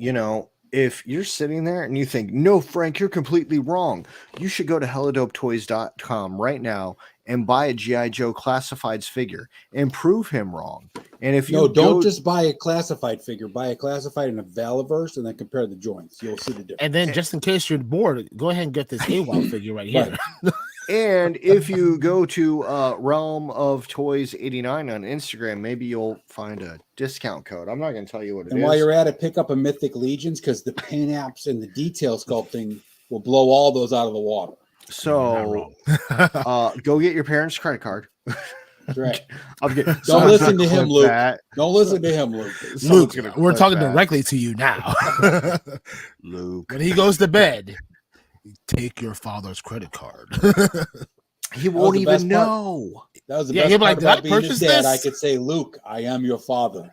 if you're sitting there and you think, no, Frank, you're completely wrong, you should go to helladopetoys.com right now and buy a G.I. Joe Classifieds figure and prove him wrong. And if you don't just buy a classified figure, buy a classified in a Valiverse and then compare the joints. You'll see the difference. And then just in case you're bored, go ahead and get this AWOL figure right here. And if you go to Realm of Toys 89 on Instagram, maybe you'll find a discount code. I'm not going to tell you what it is. And while you're at it, pick up a Mythic Legions, because the paint apps and the detail sculpting will blow all those out of the water. So go get your parents' credit card. That's right. Don't listen to him, Luke. Don't listen to him, Luke. Luke, we're talking directly to you now. Luke. When he goes to bed, take your father's credit card. He won't even know. That was the best part about being his dad. I could say, Luke, I am your father.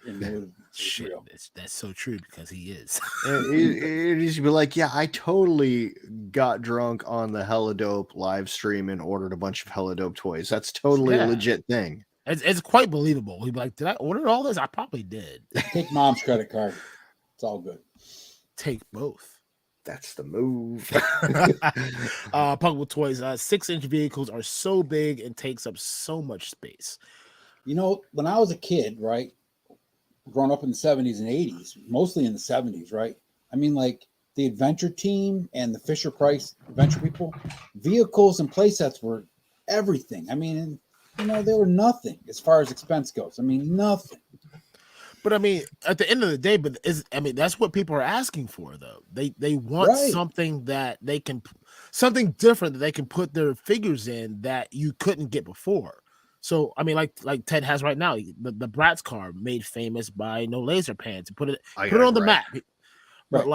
Shit, that's so true, because he is. He'd be like, yeah, I totally got drunk on the Helladope live stream and ordered a bunch of Helladope toys. That's totally a legit thing. It's quite believable. He'd be like, did I order all this? I probably did. Take mom's credit card. It's all good. Take both. That's the move. Punkable Toys, 6-inch vehicles are so big and takes up so much space. When I was a kid, right, growing up in the 70s and 80s, mostly in the 70s, right? I mean, like the Adventure Team and the FisherPrice Adventure people, vehicles and play sets were everything. I mean, they were nothing as far as expense goes. I mean, nothing. But I mean, at the end of the day, that's what people are asking for, though. They want something that something different that they can put their figures in that you couldn't get before. So I mean, like Ted has right now, the Bratz car made famous by No Laser Pants, put it on the map. But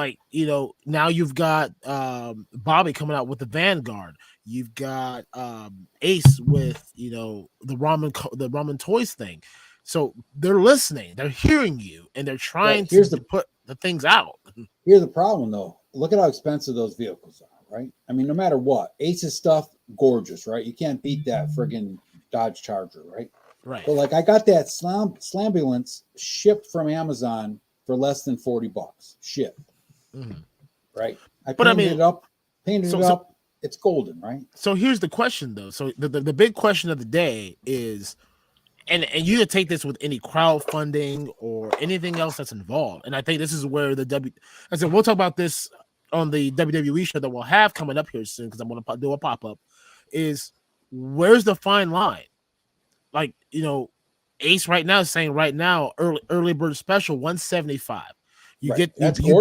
now you've got Bobby coming out with the Vanguard. You've got Ace with the Ramen Toys thing. So they're listening, they're hearing you, and they're trying to put the things out. Here's the problem, though. Look at how expensive those vehicles are, right? I mean, no matter what, Ace's stuff, gorgeous, right? You can't beat that friggin' Dodge Charger, right? Right. But like, I got that Slambulance shipped from Amazon for less than $40 shipped, right? I painted it up. It's golden, right? So here's the question, though. So the big question of the day is, and you can take this with any crowdfunding or anything else that's involved. And I think this is where I said we'll talk about this on the WWE show that we'll have coming up here soon, because I'm going to do a pop-up, is where's the fine line? Like, Ace right now is saying early bird special $175. You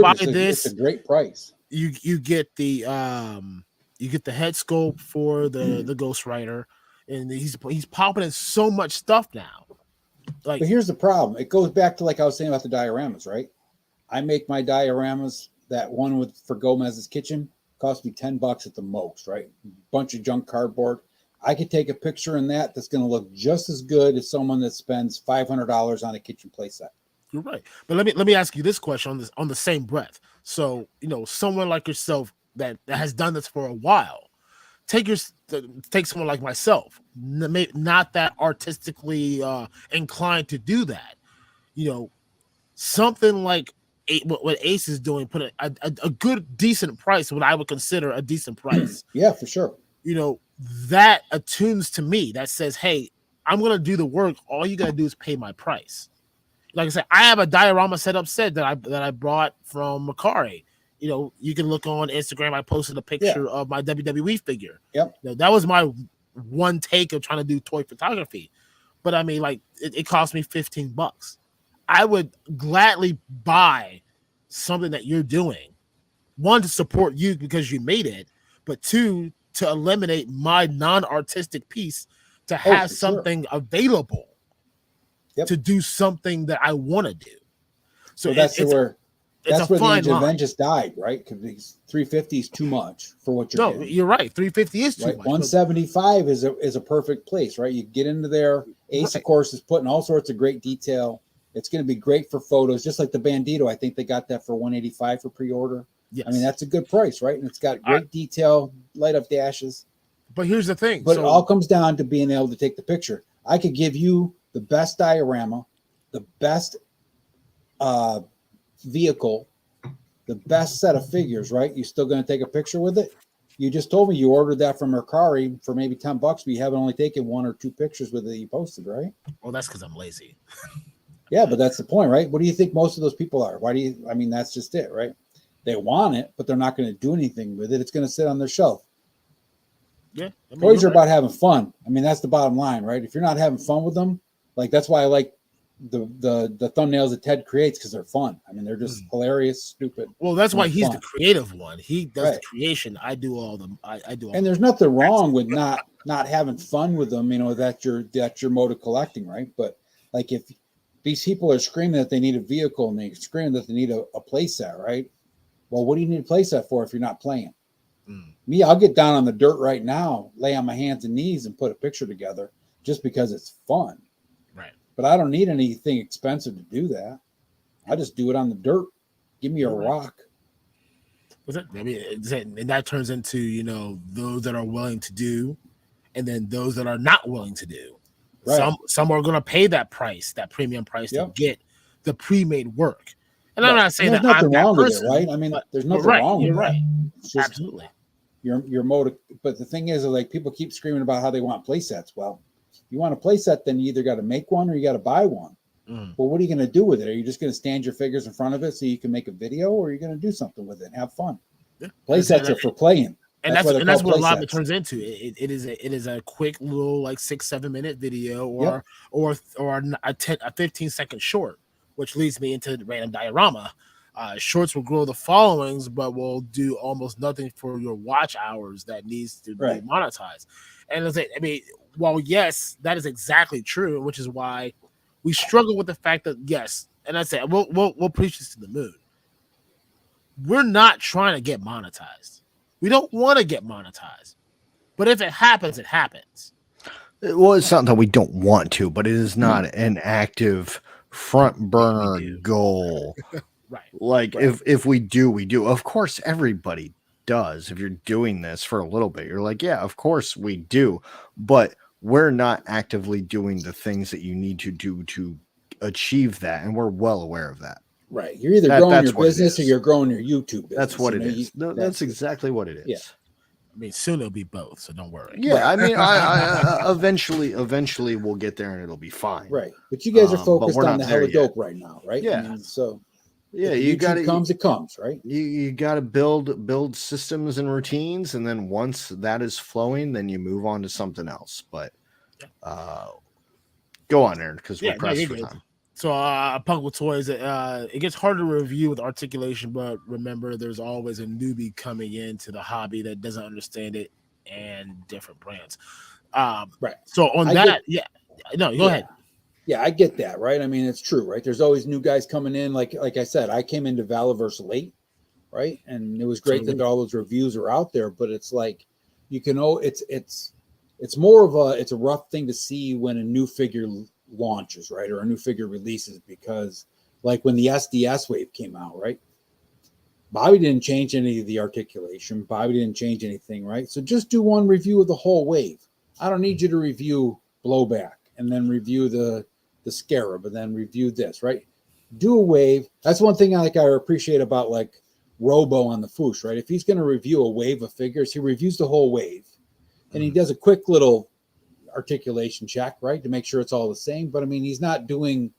buy this. It's a great price. You get the head sculpt for the Ghost Rider. And he's popping in so much stuff now. But here's the problem. It goes back to, like I was saying about the dioramas, right? I make my dioramas, that one for Gomez's kitchen, cost me $10 at the most, right? Bunch of junk cardboard. I could take a picture in that's going to look just as good as someone that spends $500 on a kitchen playset. You're right. But let me ask you this question on the same breath. So, someone like yourself that has done this for a while, take someone like myself, not that artistically inclined to do that. Something like what Ace is doing, put a good, decent price, what I would consider a decent price. Yeah, for sure. That attunes to me. That says, hey, I'm going to do the work. All you got to do is pay my price. Like I said, I have a diorama set that I brought from Macari. You can look on Instagram. I posted a picture of my WWE figure. Yep. That was my one take of trying to do toy photography. But I mean, like, it cost me $15. I would gladly buy something that you're doing. One, to support you because you made it, but two, to eliminate my non-artistic piece to have something available to do something that I want to do. So that's where the Age of Ven just died, right? Because 350 is too much for what you're doing. You're right. 350 is too much. 175 is a perfect place, right? You get into there. Ace, of course, is putting all sorts of great detail. It's going to be great for photos, just like the Bandito. I think they got that for 185 for pre-order. Yes. I mean, that's a good price, right? And it's got great detail, light up dashes. But here's the thing. But it all comes down to being able to take the picture. I could give you the best diorama, the best vehicle, the best set of figures, right? You still going to take a picture with it? You just told me you ordered that from Mercari for maybe $10, but you haven't only taken 1 or 2 pictures with it you posted, right? Well, that's because I'm lazy. Yeah, but that's the point, right? What do you think most of those people are? That's just it, right? They want it, but they're not going to do anything with it. It's going to sit on their shelf. Yeah. Toys are about having fun. I mean, that's the bottom line, right? If you're not having fun with them, like, that's why I like the thumbnails that Ted creates, because they're fun. I mean, they're just hilarious, stupid. Well, that's why he's the creative one. He does the creation. I do all the. I do all. And there's nothing wrong with not having fun with them. That's your mode of collecting, right? But like, if these people are screaming that they need a vehicle and they scream that they need a play set, right? Well, what do you need a play set for if you're not playing? Me, I'll get down on the dirt right now, lay on my hands and knees and put a picture together just because it's fun. Right. But I don't need anything expensive to do that. I just do it on the dirt. Give me a rock. And that turns into, those that are willing to do, and then those that are not willing to do. Right. Some are going to pay that price, that premium price, to get the pre-made work. And I'm not saying there's that nothing wrong with it, right? I mean, there's nothing wrong with it. You're right. It's just absolutely. Your mode. But the thing is, like, people keep screaming about how they want play sets. Well, if you want a play set, then you either got to make one or you got to buy one. Well, what are you going to do with it? Are you just going to stand your figures in front of it so you can make a video, or are you going to do something with it and have fun? Yeah. Play sets are for playing. And that's what a lot of it turns into. It is a quick little, like, 6-7 minute video or a 15-second short, which leads me into the random diorama. Shorts will grow the followings, but will do almost nothing for your watch hours that needs to be monetized. And while yes, that is exactly true, which is why we struggle with the fact that and I say we'll preach this to the moon. We're not trying to get monetized. We don't want to get monetized, but if it happens, it happens. Well, it's not that we don't want to, but it is not an active front burner goal. Right. Like, if we do, we do. Of course, everybody does. If you're doing this for a little bit, you're like, yeah, of course we do. But we're not actively doing the things that you need to do to achieve that. And we're well aware of that. Right. You're either growing your business or you're growing your YouTube business. That's what it is. That's exactly what it is. Yeah. I mean, soon it'll be both, so don't worry. Yeah, I mean, I eventually we'll get there and it'll be fine. Right. But you guys are focused on the hella dope right now, right? Yeah. I mean, so yeah, you got to it comes, right? You got to build systems and routines, and then once that is flowing, then you move on to something else. But go on, Aaron, because we're pressed for time. So, Punk with Toys, it gets harder to review with articulation, but remember, there's always a newbie coming into the hobby that doesn't understand it, and different brands. Right. So on that, go ahead. Yeah, I get that, right? I mean, it's true, right? There's always new guys coming in. Like I said, I came into Valaverse late, right? And it was great that all those reviews are out there, but it's like, it's it's more of it's a rough thing to see when a new figure launches, right, or a new figure releases, because like when the SDS wave came out, right, Bobby didn't change any of the articulation, Bobby didn't change anything, right? So just do one review of the whole wave. I don't need you to review Blowback and then review the Scarab and then review this, right? Do a wave. That's one thing I appreciate about like Robo on the Foosh, right? If he's going to review a wave of figures, he reviews the whole wave and he does a quick little articulation check, right, to make sure it's all the same. But I mean, he's not doing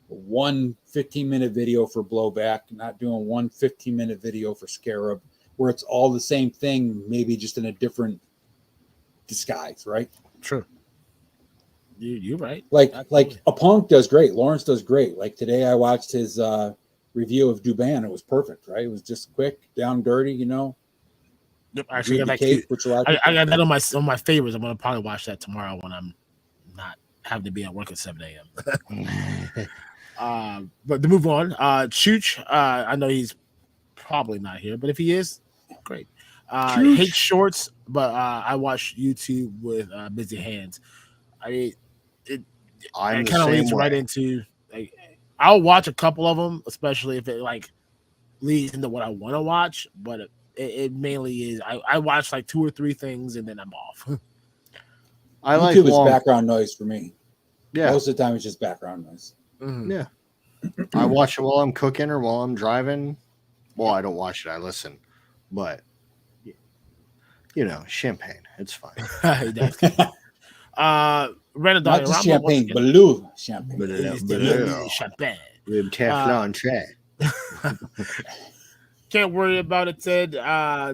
one 15-minute video for Blowback, not doing one 15-minute video for Scarab, where it's all the same thing, maybe just in a different disguise, right? True. You're right. Like a Punk does great. Lawrence does great. Like today I watched his review of Duban. It was perfect, right? It was just quick, down dirty, you know. Yep, I actually got that cape, I got that on my favorites. I'm gonna probably watch that tomorrow when I'm not having to be at work at 7 a.m. But to move on, Chooch, I know he's probably not here, but if he is, great. Hate shorts, but I watch YouTube with busy hands. I mean, it kind of leads right into like I'll watch a couple of them, especially if it like leads into what I want to watch. But it mainly is I watch like 2 or 3 things and then I'm off. I like YouTube is background noise for me. Yeah, most of the time it's just background noise. Mm-hmm. Yeah, I watch it while I'm cooking or while I'm driving. Well, I don't watch it; I listen. But you know, champagne, it's fine. Random not just champagne, blue champagne. Blue champagne. With Teflon tray. Can't worry about it, Ted.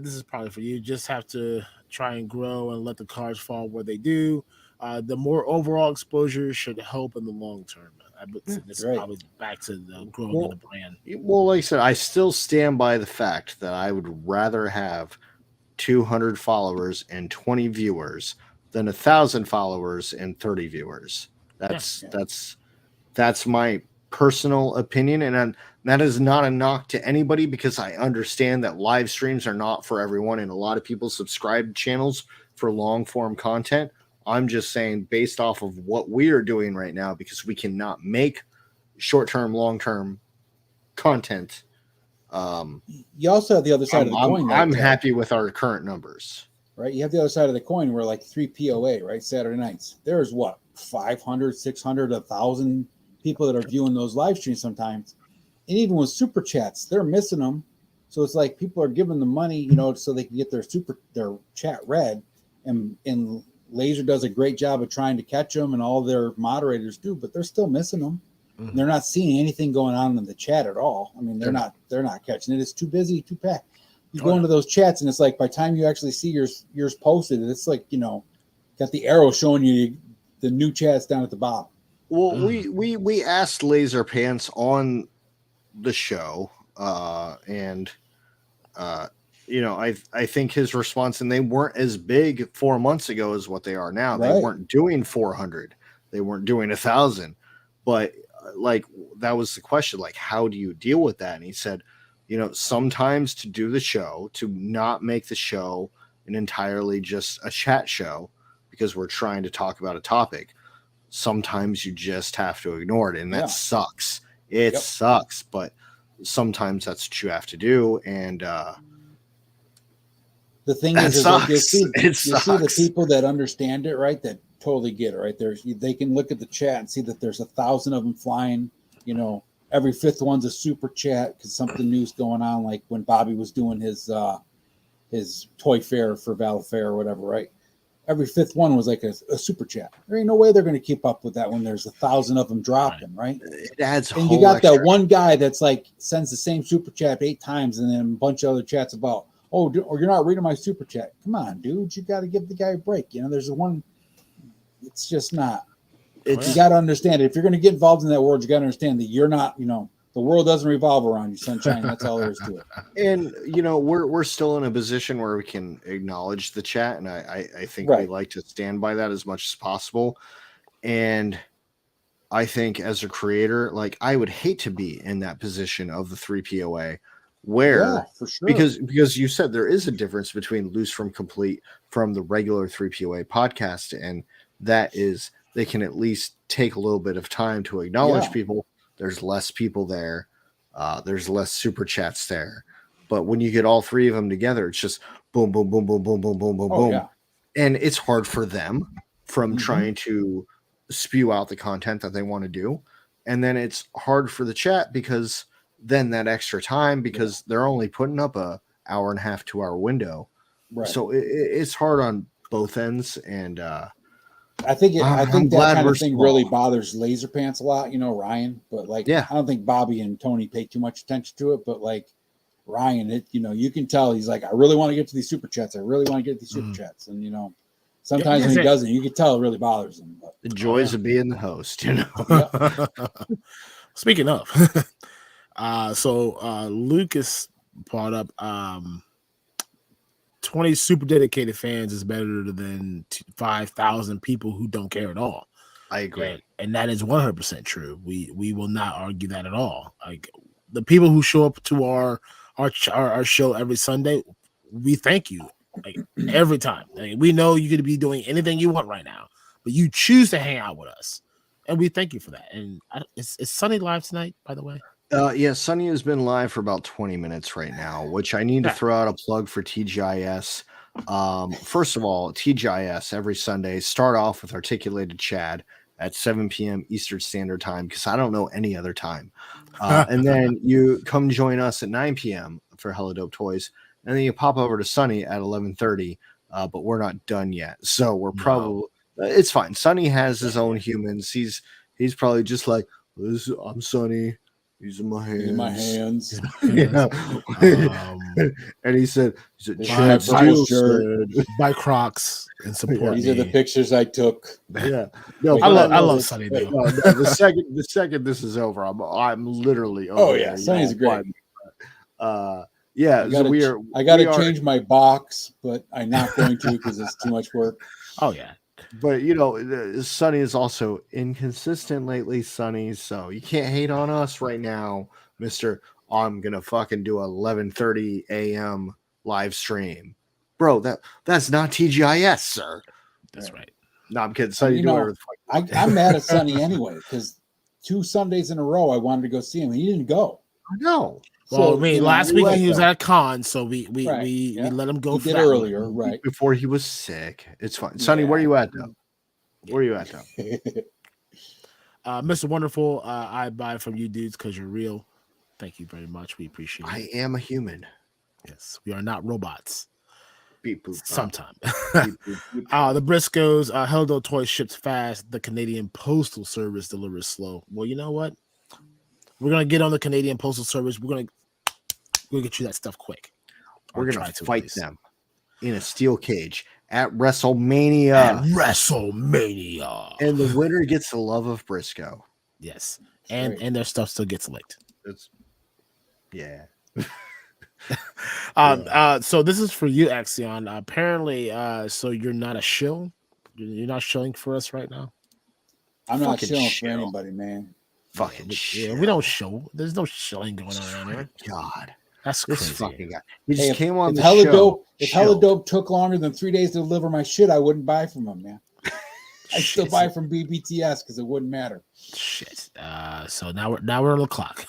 This is probably for you. Just have to try and grow and let the cards fall where they do. The more overall exposure should help in the long term. This is probably back to the growing of the brand. Well, like I said, I still stand by the fact that I would rather have 200 followers and 20 viewers than 1,000 followers and 30 viewers. That's my personal opinion, and that is not a knock to anybody, because I understand that live streams are not for everyone, and a lot of people subscribe to channels for long form content. I'm just saying, based off of what we are doing right now, because we cannot make short-term, long-term content. You also have the other side of the coin. I'm happy with our current numbers. Right? You have the other side of the coin where like 3 POA, right? Saturday nights. There's what, 500, 600, 1,000 people that are viewing those live streams sometimes. And even with super chats, they're missing them. So it's like people are giving them money, you know, so they can get their chat read. And Laser does a great job of trying to catch them, and all their moderators do, but they're still missing them. Mm-hmm. They're not seeing anything going on in the chat at all. I mean, they're not catching it. It's too busy, too packed. You go into those chats, and it's like by the time you actually see yours posted, it's like, you know, got the arrow showing you the new chats down at the bottom. Well, we asked Laser Pants on the show, and you know, I think his response, and they weren't as big 4 months ago as what they are now. Right. They weren't doing 400, they weren't doing 1,000, but like that was the question, like, how do you deal with that? And he said, you know, sometimes to do the show, to not make the show an entirely just a chat show because we're trying to talk about a topic, sometimes you just have to ignore it, and that sucks. It sucks, but sometimes that's what you have to do. And the thing is like you see the people that understand it, right, that totally get it, right? They can look at the chat and see that there's 1,000 of them flying, you know, every 5th one's a super chat because something new's going on, like when Bobby was doing his toy fair for Val Fair or whatever, right? Every 5th one was like a super chat. There ain't no way they're going to keep up with that when there's 1,000 of them dropping, right? It adds. And you got that one guy that's like sends the same super chat 8 times, and then a bunch of other chats about, or you're not reading my super chat. Come on, dude, you got to give the guy a break. You know, there's one. It's just not. You got to understand it. If you're going to get involved in that world, you got to understand that you're not. You know, the world doesn't revolve around you, sunshine. That's all there is to it. And you know, we're still in a position where we can acknowledge the chat, and I think we like to stand by that as much as possible. And I think as a creator, like, I would hate to be in that position of the 3 POA. where for sure. because you said there is a difference between Loose from Complete from the regular 3POA podcast, and that is they can at least take a little bit of time to acknowledge people. There's less people there. There's less super chats there. But when you get all three of them together, it's just boom, boom, boom, boom, boom, boom, boom, boom, boom. Yeah. And it's hard for them from trying to spew out the content that they want to do. And then it's hard for the chat because then that extra time, because they're only putting up a hour and a half, 2 hour window. Right. So it's hard on both ends. And I think that kind of thing small. really bothers Laser Pants a lot, Ryan. But I don't think Bobby and Tony pay too much attention to it. But Ryan, you can tell he's like, I really want to get to these super chats. I really want to get to these super chats. And sometimes when he doesn't, you can tell it really bothers him. But, the joys of being the host, Speaking of, so Lucas brought up 20 super dedicated fans is better than 5,000 people who don't care at all. I agree. And that is 100% true. We will not argue that at all. Like the people who show up to our show every Sunday, we thank you every time. We know you could be doing anything you want right now, but you choose to hang out with us, and we thank you for that. And is Sunny live tonight, by the way? Yeah, Sunny has been live for about 20 minutes right now, which I need to throw out a plug for TGIS. First of all, TGIS every Sunday start off with Articulated Chad at 7 p.m. Eastern Standard Time, because I don't know any other time. And then you come join us at 9 p.m. for helladopetoys, and then you pop over to Sunny at 11:30. But we're not done yet, so we're probably it's fine. Sunny has his own humans. He's probably just like, I'm Sunny. These are my hands. And he said buy Crocs and support. These are the pictures I took. Yeah, no, I love Sunny though. No, the second this is over, I'm literally over. Oh yeah, Sunny's great. Yeah, I got to change my box, but I'm not going to because it's too much work. Oh yeah. But Sunny is also inconsistent lately, Sunny. So you can't hate on us right now, Mister. I'm gonna fucking do 11:30 a.m. live stream, bro. That's not TGIS, sir. That's right. No, I'm kidding. Sunny, I'm mad at Sunny anyway because 2 Sundays in a row I wanted to go see him and he didn't go. I know. Well, last week he was at a con, so we let him go. He did earlier, right before he was sick. It's fine. Sonny, where are you at though? Where are you at though? Mr. Wonderful, I buy from you dudes because you're real. Thank you very much. We appreciate it. I am a human. Yes, we are not robots. Beep, boop, sometime. Beep, boop, beep. The Briscoes, Heldo Toy ships fast. The Canadian Postal Service delivers slow. Well, you know what? We're gonna get on the Canadian Postal Service. We'll get you that stuff quick. We're going to fight them in a steel cage at WrestleMania. And the winner gets the love of Briscoe. Yes. And their stuff still gets licked. So this is for you, Akxion. Apparently, so you're not a shill? You're not shilling for us right now? I'm not shilling for anybody, man. Fucking shit. Yeah, we don't show. There's no shilling going on around here. God. That's this crazy. Fucking guy. He just came on the show. If Helladop took longer than 3 days to deliver my shit, I wouldn't buy from him, man. I still buy from BBTS because it wouldn't matter. Shit. So now we're on the clock.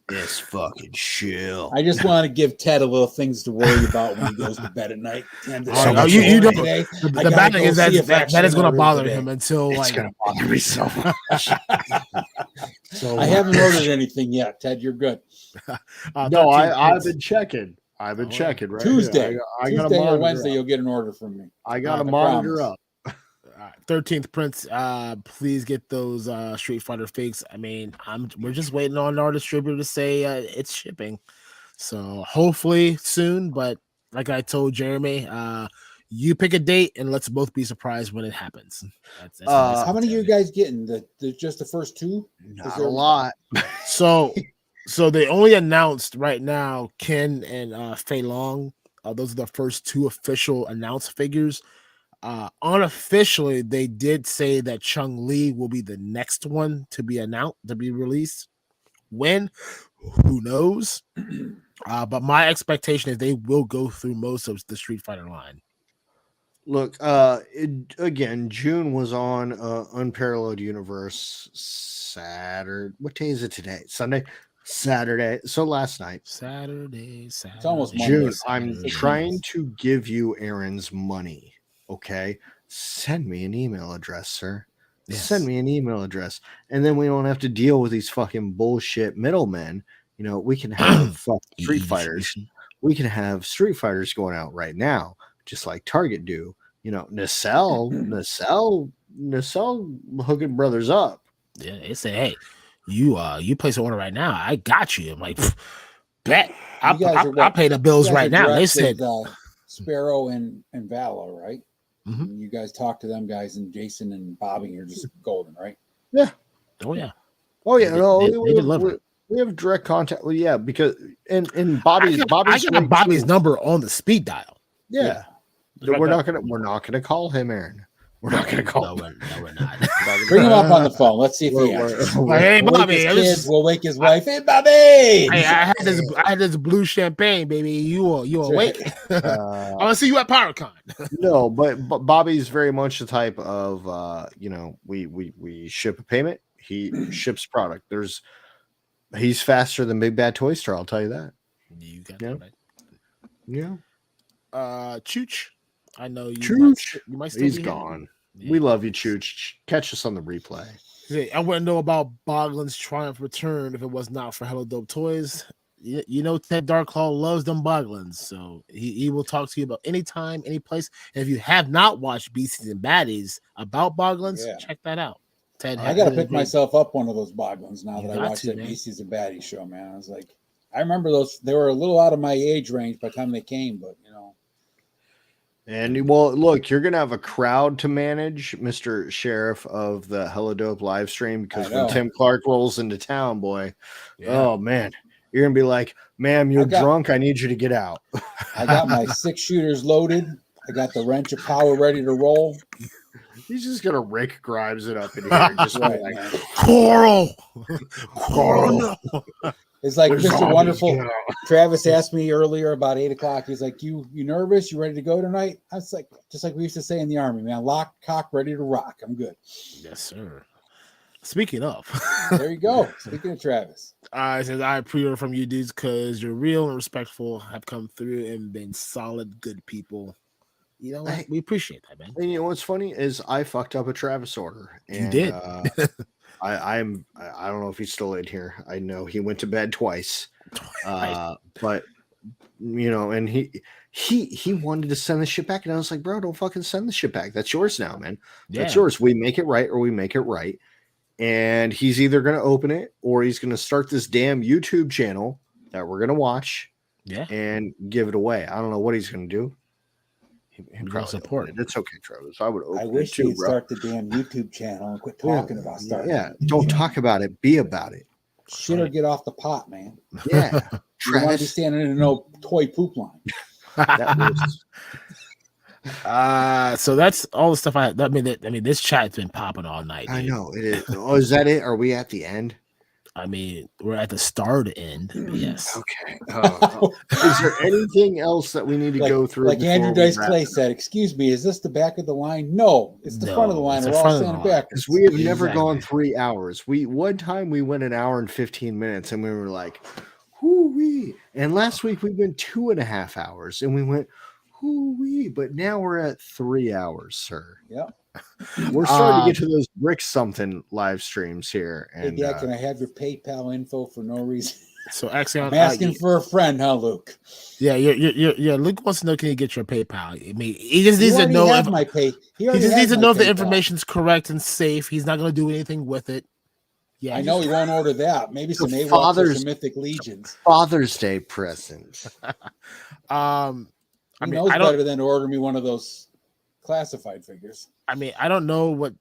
This fucking shill. I just want to give Ted a little things to worry about when he goes to bed at night. The bad thing is that is going to bother him until it's going to bother me so much. I haven't ordered anything yet, Ted. You're good. No, I've been checking. Right Tuesday. I got Tuesday or Wednesday, you'll get an order from me. I got a monitor up. 13th Prince, please get those Street Fighter fakes. I mean, we're just waiting on our distributor to say it's shipping, so hopefully soon. But like I told Jeremy, you pick a date and let's both be surprised when it happens. That's how many are you guys getting? Just the first 2? Not a lot. So they only announced right now Ken and Fei Long. Those are the first 2 official announced figures. Unofficially, they did say that Chung Li will be the next one to be announced, to be released. When? Who knows? But my expectation is they will go through most of the Street Fighter line. Look, again, June was on Unparalleled Universe Saturday. What day is it today? Sunday, Saturday. So last night, Saturday. It's almost June. Monday. I'm Saturday. trying to give you Aaron's money. Okay, send me an email address, sir. Yes. Send me an email address, and then we don't have to deal with these fucking bullshit middlemen. You know, we can have Street Fighters. We can have Street Fighters going out right now, just like Target do. You know, Nacelle hooking brothers up. Yeah, they say, hey, you place an order right now. I got you. I'm like, bet. I'll pay the bills right now. They said Sparrow and Valor, right? Mhm. You guys talk to them guys, and Jason and Bobby are just golden, right? Yeah. Oh yeah. Oh yeah. They deliver. We have direct contact. Well, yeah, because and Bobby's I got Bobby's number on the speed dial. Yeah. We're not gonna call him, Aaron. We're not gonna call him. No, we're not. Bring him up on the phone. Let's see if he answers. Hey, Bobby, We'll wake his wife. Hey, Bobby. Hey, I had this blue champagne, baby. You awake? I want to see you at PowerCon. No, but Bobby's very much the type of we ship a payment, he ships product. He's faster than Big Bad Toy Store, I'll tell you that. You got that right. Yeah. Chooch. I know you. Chooch. You might still He's be gone. Yeah. We love you, Chooch. Catch us on the replay. Hey, I wouldn't know about Boglin's triumph return if it was not for Hello Dope Toys. You know, Ted DarkClaw loves them Boglins, so he will talk to you about anytime, any place. And if you have not watched Beasties and Baddies about Boglins, check that out. Ted, I got to pick myself up one of those Boglins now that I watched that Beasties and Baddies show, man. I was like, I remember those. They were a little out of my age range by the time they came, but you know. And well, look, you're gonna have a crowd to manage, Mr. Sheriff of the Hella Dope live stream, because when Tim Clark rolls into town, boy, oh man, you're gonna be like, "Ma'am, you're drunk. I need you to get out." I got my 6 shooters loaded. I got the wrench of power ready to roll. He's just gonna Rick Grimes it up in here, and just right, like Coral. It's like Mr. Wonderful. Travis asked me earlier about 8 o'clock. He's like, "You nervous? You ready to go tonight?" I was like, just like we used to say in the Army, man, lock, cock, ready to rock. I'm good. Yes, sir. Speaking of, there you go. Speaking of Travis, I said I pre-order from you dudes because you're real and respectful, have come through and been solid, good people. You know, we appreciate that, man. And you know what's funny is I fucked up a Travis order. And, you did. I don't know if he's still in here. I know he went to bed twice. But you know, and he wanted to send the shit back, and I was like, bro, don't fucking send the shit back. That's yours now, man. That's yours. We make it right or we make it right. And he's either gonna open it or he's gonna start this damn YouTube channel that we're gonna watch and give it away. I don't know what he's gonna do. He probably support it. It's okay, Travis. I would open I wish it too, he'd start the damn YouTube channel and quit talking about starting. Yeah, don't talk about it. Be about it. Shit or get off the pot, man. Yeah, you don't want to be standing in no toy poop line. So that's all the stuff I mean, this chat's been popping all night. I know it is. Oh, is that it? Are we at the end? I mean, we're at the start end. Yes. Okay. Is there anything else that we need to go through? Like Andrew Dice Clay said, "Excuse me, is this the back of the line?" No, it's the front of the line. We're all standing back. Because we have never gone 3 hours. One time we went an hour and 15 minutes, and we were like, "Whoo-wee!" And last week we went 2.5 hours, and we went, "Whoo-wee!" But now we're at 3 hours, sir. Yep. We're starting to get to those brick something live streams here. And hey, can I have your PayPal info for no reason? So Akxion, I'm asking for a friend, huh, Luke? Yeah, Luke wants to know, can you get your PayPal? I mean, he just needs to know if my pay. He just needs to know if the information's correct and safe. He's not going to do anything with it. Yeah, I know he won't order that. Maybe some some Mythic Legions. Father's Day present. I knows better than to order me one of those classified figures. I mean, I don't know what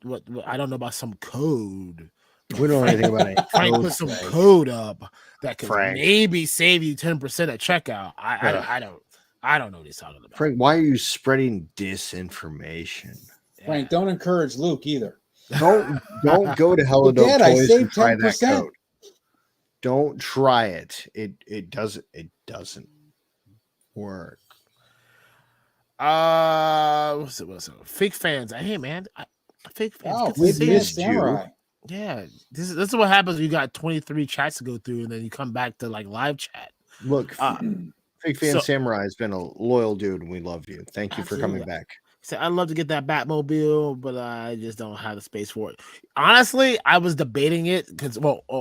I don't know about some code. We don't know anything about it. Frank put some code up that could maybe save you 10% at checkout. I don't know what he's talking about. Frank, why are you spreading disinformation? Frank, don't encourage Luke either. Don't go to Hello Dope Toys and try that code. Don't try it. It doesn't work. What's it? Fake fans. Hey man, fake fans. Oh, Good to Fake see Fan you. Samurai. Yeah, this is what happens when you got 23 chats to go through, and then you come back to like live chat. Look, Fake Fan so- Samurai has been a loyal dude, and we love you. Thank you for coming Absolutely. back. So I'd love to get that Batmobile, but I just don't have the space for it. Honestly, I was debating it because,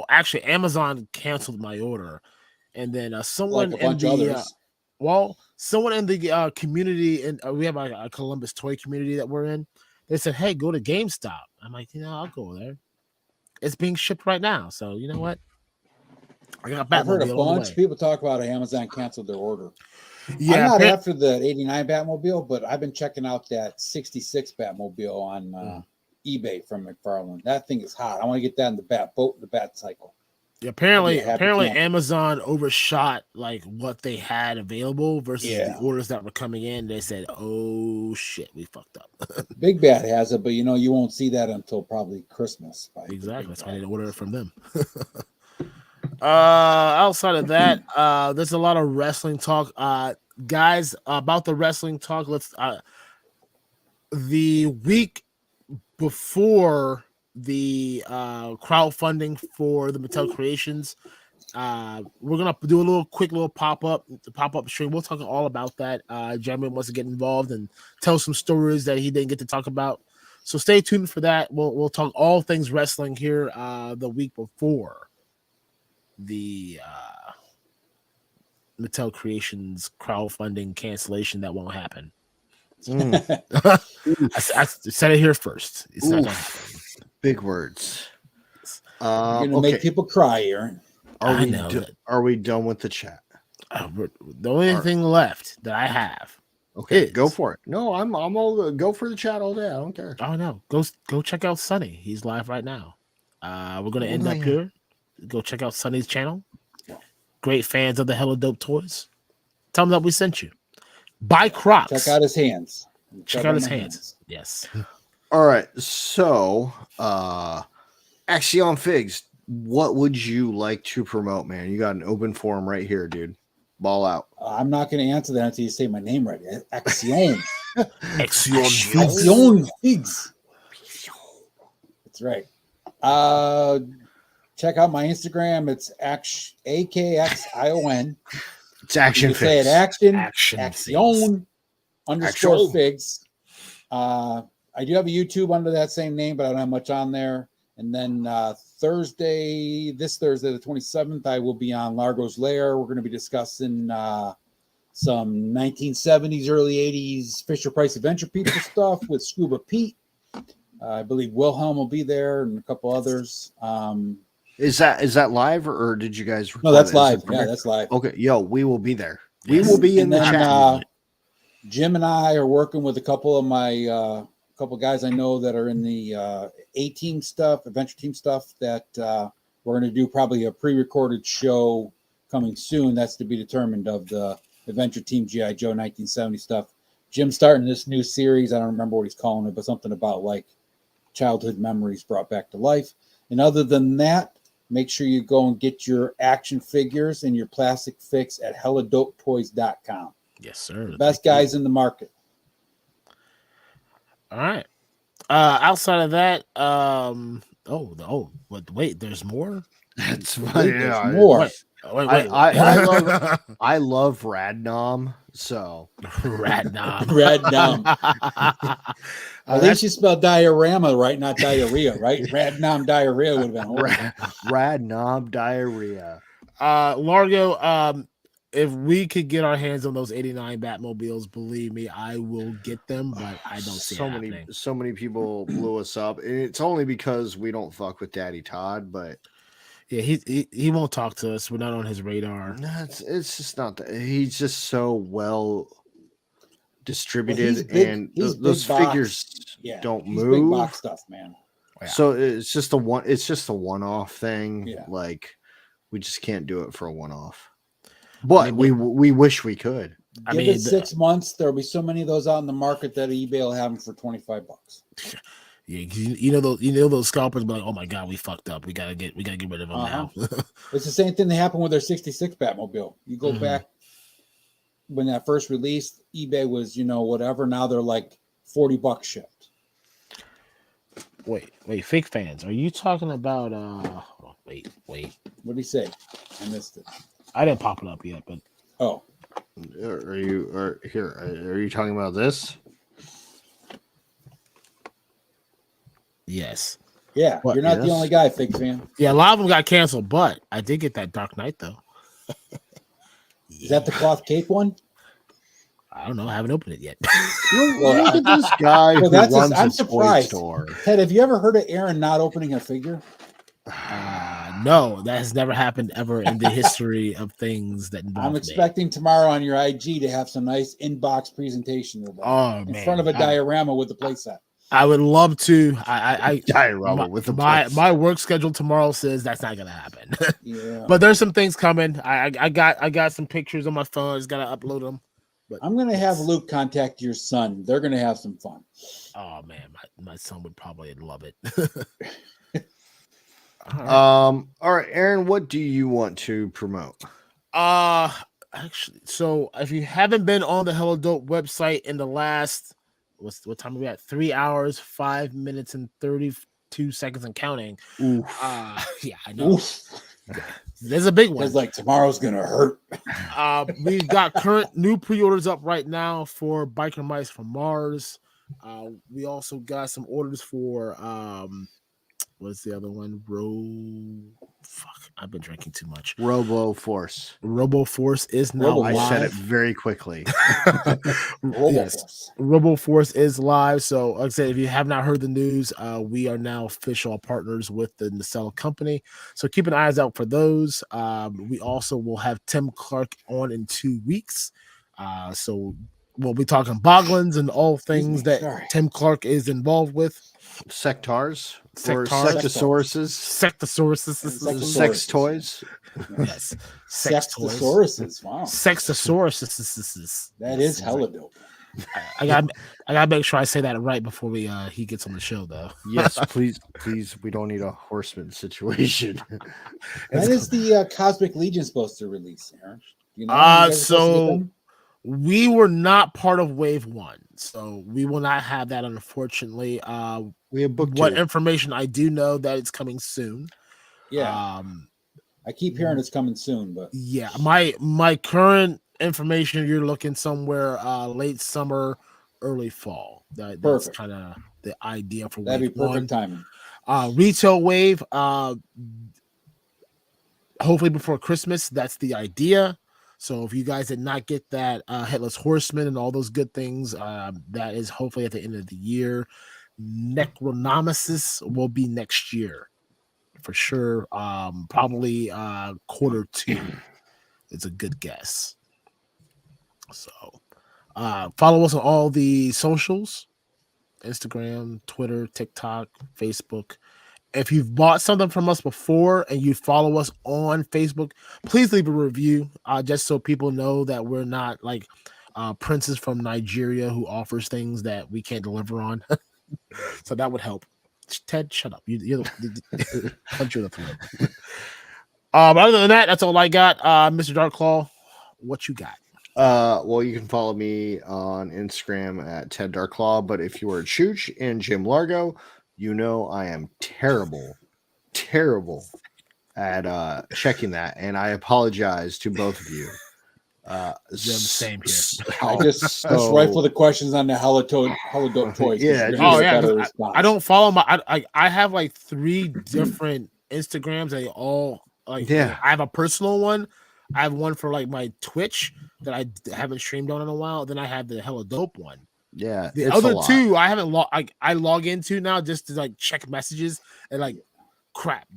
actually, Amazon canceled my order, and then someone Like a bunch in of the others. someone in the community, and we have a Columbus toy community that we're in. They said, "Hey, go to GameStop." I'm like, I'll go there. It's being shipped right now, so you know what? I got I've heard a Batmobile on the bunch of way. people talk about Amazon canceled their order. Yeah, I'm not after the 89 Batmobile, but I've been checking out that 66 Batmobile on eBay from McFarlane. That thing is hot. I want to get that in the Bat boat, the Bat cycle. Apparently camper. Amazon overshot like what they had available versus the Yeah. orders that were coming in. They said, "Oh shit, we fucked up." Big Bat has it, but you won't see that until probably Christmas. Exactly. That's why I need to order it from them. Outside of that, there's a lot of wrestling talk. Guys, about the wrestling talk, let's the week before the crowdfunding for the Mattel Creations, we're gonna do a quick little pop-up stream. We'll talk all about that. Jeremy wants to get involved and tell some stories that he didn't get to talk about. So stay tuned for that. We'll talk all things wrestling here the week before the Mattel Creations crowdfunding cancellation that won't happen. I said it here first. It's not gonna happen. Big words. You're gonna make people cry, Aaron. Are we done with the chat? The only thing left that I have. Okay, go for it. No, I'm all go for the chat all day. I don't care. Oh no, go check out Sonny. He's live right now. We're gonna end up here. Go check out Sonny's channel. Great fans of the helladopetoys. Tell them that we sent you. Buy Crocs. Check out his hands. Check out his hands. Yes. All right. So, Akxion Figs, what would you like to promote, man? You got an open forum right here, dude. Ball out. I'm not going to answer that until you say my name right. Akxion. Akxion Figs. That's right. Check out my Instagram. It's AKXION. It's Action Figs. Say it Akxion _ Figs. I do have a YouTube under that same name, but I don't have much on there. And then this Thursday, the 27th, I will be on Largo's Lair. We're going to be discussing some 1970s, early 80s FisherPrice Adventure People stuff with Scuba Pete. I believe Wilhelm will be there and a couple others. Is that live or did you guys record? No, that's live. Yeah, that's live. Okay, yo, we will be there. We will be in the chat. Jim and I are working with a couple of my couple guys I know that are in the A-team stuff, adventure team stuff that we're going to do probably a pre-recorded show coming soon. That's to be determined of the adventure team G.I. Joe 1970 stuff. Jim's starting this new series. I don't remember what he's calling it, but something about like childhood memories brought back to life. And other than that, make sure you go and get your action figures and your plastic fix at helladopetoys.com. Yes, sir. The best guys in the market. All right. Outside of that, wait, there's more. That's there's more. Wait. I love Radnom. So Radnom. I think she spelled diorama right, not diarrhea, right? Radnom diarrhea would have been horrible. Radnom diarrhea. Largo, if we could get our hands on those 89 Batmobiles, believe me, I will get them, but I don't see so many people blew us up. It's only because we don't fuck with Daddy Todd, but yeah, he won't talk to us. We're not on his radar. No, it's just not that. He's just so well distributed, and those figures don't move. Big box stuff, man. Yeah. So it's just a one-off thing. Yeah. Like we just can't do it for a one-off. But we wish we could. Give it 6 months. There'll be so many of those out in the market that eBay will have them for $25. Yeah, 'cause those scalpers be like, oh my god, we fucked up. We gotta get rid of them now. It's the same thing that happened with their '66 Batmobile. You go back when that first released, eBay was whatever. Now they're like $40 shipped. Wait, fake fans. Are you talking about? Wait. What did he say? I missed it. I didn't pop it up yet, but are you talking about this? Yes. Yeah, you're not the only guy, fake fan. Yeah, a lot of them got canceled, but I did get that Dark Knight though. Is that the cloth cape one? I don't know. I haven't opened it yet. Look at this guy who runs I'm a surprised. toy store. Ted, have you ever heard of Aaron not opening a figure? No, that has never happened ever in the history of things that involve I'm expecting tomorrow on your IG to have some nice inbox presentation of that in front of a diorama with the playset. I would love to. I diorama with the my work schedule tomorrow says that's not gonna happen. Yeah, but there's some things coming. I got some pictures on my phone. I just gotta upload them. But I'm gonna have Luke contact your son. They're gonna have some fun. Oh man, my son would probably love it. All right, Aaron, what do you want to promote? Actually, so if you haven't been on the Hello Dope website in the last what time are we at? 3 hours, 5 minutes, and 32 seconds and counting. Oof. Yeah, I know. There's a big one. It's like tomorrow's gonna hurt. We've got current new pre-orders up right now for Biker Mice from Mars. We also got some orders for what's the other one? I've been drinking too much. Robo Force. Robo Force is now live. I said it very quickly. Yes. Robo Force is live. So, like I said, if you have not heard the news, we are now official partners with the Nacelle company. So keep an eyes out for those. We also will have Tim Clark on in 2 weeks. So we'll be talking Boglins and all things that Tim Clark is involved with. Sectars or sectosauruses. Sex toys. Yes. Sextosauruses. Wow. Sextosauruses. That is hella dope. I gotta make sure I say that right before he gets on the show, though. Yes, please. We don't need a horseman situation. That is the Cosmic Legion supposed to release, Aaron. So we were not part of Wave 1, so we will not have that, unfortunately. We have booked what information I do know that it's coming soon. Yeah. I keep hearing it's coming soon, but yeah, my current information, you're looking somewhere late summer, early fall. That's kind of the idea for that'd Wave be perfect 1. timing. Retail Wave, hopefully before Christmas. That's the idea. So if you guys did not get that Headless Horseman and all those good things, that is hopefully at the end of the year. Necronomicus will be next year for sure. Probably Q2. It's a good guess. So follow us on all the socials: Instagram, Twitter, TikTok, Facebook. If you've bought something from us before and you follow us on Facebook, please leave a review, just so people know that we're not like Princess from Nigeria who offers things that we can't deliver on. So that would help. Ted, shut up. You're punch you in the throat. But other than that, that's all I got. Mr. DarkClaw, what you got? Well, you can follow me on Instagram at Ted DarkClaw, but if you are a Chooch and Jim Largo, you know I am terrible at checking that, and I apologize to both of you. Same here. I just rifle the questions on the helladopetoys. Yeah. Oh yeah. I don't follow I have like 3 different Instagrams. They all like. Yeah. I have a personal one. I have one for like my Twitch that I haven't streamed on in a while. Then I have the Hella Dope one. Yeah. The other 2 I haven't I log into now just to like check messages and like crap.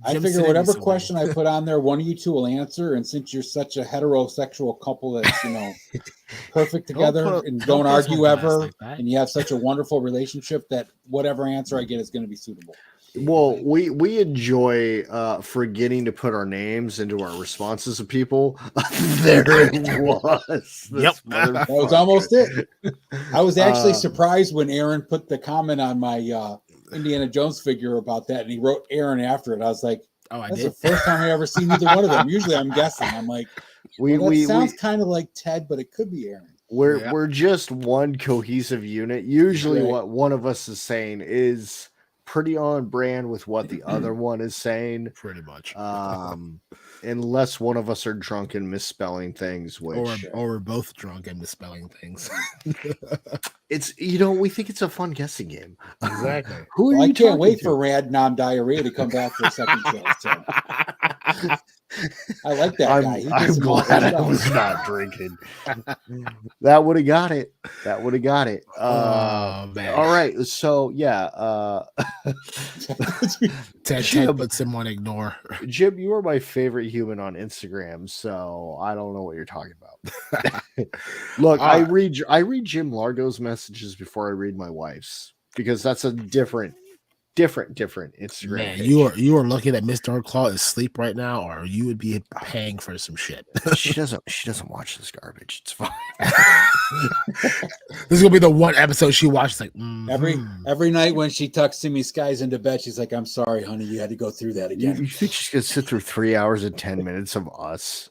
I figure whatever question I put on there, one of you two will answer. And since you're such a heterosexual couple that's perfect together and don't argue ever, and you have such a wonderful relationship, that whatever answer I get is going to be suitable. Well, we enjoy forgetting to put our names into our responses of people. There it was. Yep, that was almost it. I was actually surprised when Aaron put the comment on my Indiana Jones figure about that, and he wrote Aaron after it. I was like, Oh, I that's did. the first time I ever seen either one of them. Usually I'm guessing. I'm like, that sounds kind of like Ted, but it could be Aaron. We're just one cohesive unit. Usually what one of us is saying is pretty on brand with what the other one is saying. Pretty much. Unless one of us are drunk and misspelling things, which or we're both drunk and misspelling things. It's we think it's a fun guessing game. Exactly. Who are you? I can't wait for Rad Diarrhea to come back for a second show. So. I like that guy. I'm glad I was not drinking. That would have got it. Oh man! All right. So yeah. Ted puts him on ignore. Jim, you are my favorite human on Instagram, so I don't know what you're talking about. Look, I read Jim Largo's messages before I read my wife's because that's a different Instagram. Man, page. you are lucky that Miss DarkClaw is asleep right now, or you would be paying for some shit. She doesn't watch this garbage. It's fine. This is gonna be the one episode she watches. Like every night when she tucks Timmy Skies into bed, she's like, "I'm sorry, honey, you had to go through that again." You think she's gonna sit through 3 hours and 10 minutes of us?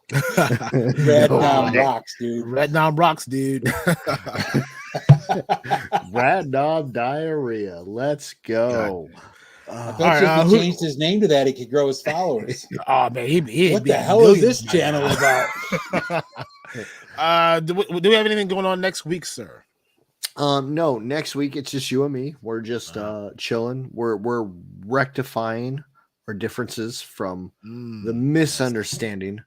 Red Nom rocks, dude. Red Nom rocks, dude. Random diarrhea. Let's go. I bet if he changed his name to that, he could grow his followers. Oh man, what the hell is this channel about? Do we have anything going on next week, sir? No, next week it's just you and me. We're just chilling. We're rectifying our differences from the misunderstanding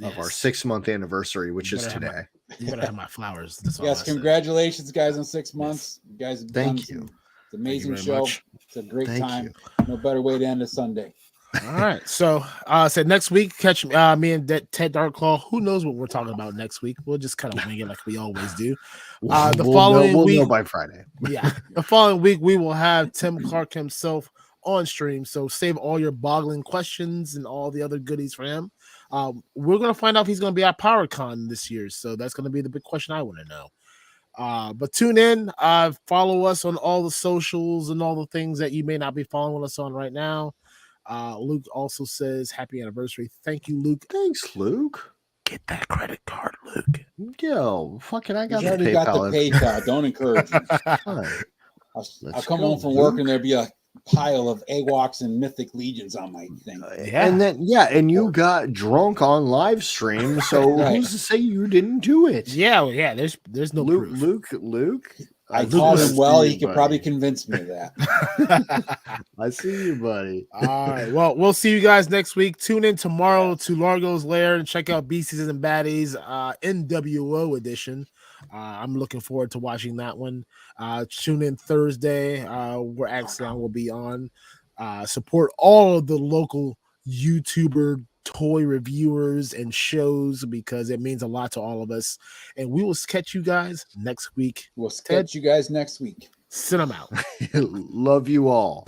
of our 6-month anniversary, which is today. You better have my flowers. That's all yes, congratulations, guys, on 6 months. You guys have done you. It's an amazing show. Much. It's a great time. No better way to end a Sunday. All right. So next week, catch me and Ted DarkClaw. Who knows what we're talking about next week? We'll just kind of wing it like we always do. Following week, know by Friday. Yeah. The following week, we will have Tim Clark himself on stream. So save all your boggling questions and all the other goodies for him. We're going to find out if he's going to be at PowerCon this year. So that's going to be the big question I want to know. But tune in, follow us on all the socials and all the things that you may not be following us on right now. Luke also says happy anniversary. Thank you, Luke. Thanks, Luke. Get that credit card, Luke. Yo, fucking I got the PayPal. Got the PayPal. Don't encourage me. I'll come home from work and there'll be a pile of AWOCs and Mythic Legions on my thing. And you got drunk on live stream, so who's to say you didn't do it? Yeah. There's no proof. Luke. I called him well. He could probably convince me of that. I see you, buddy. All right. Well, we'll see you guys next week. Tune in tomorrow to Largo's Lair and check out Beasties and Baddies NWO edition. I'm looking forward to watching that one. Tune in Thursday where Akxion will be on. Support all of the local YouTuber toy reviewers and shows because it means a lot to all of us. And we will catch you guys next week. We'll catch you guys next week. Send them out. Love you all.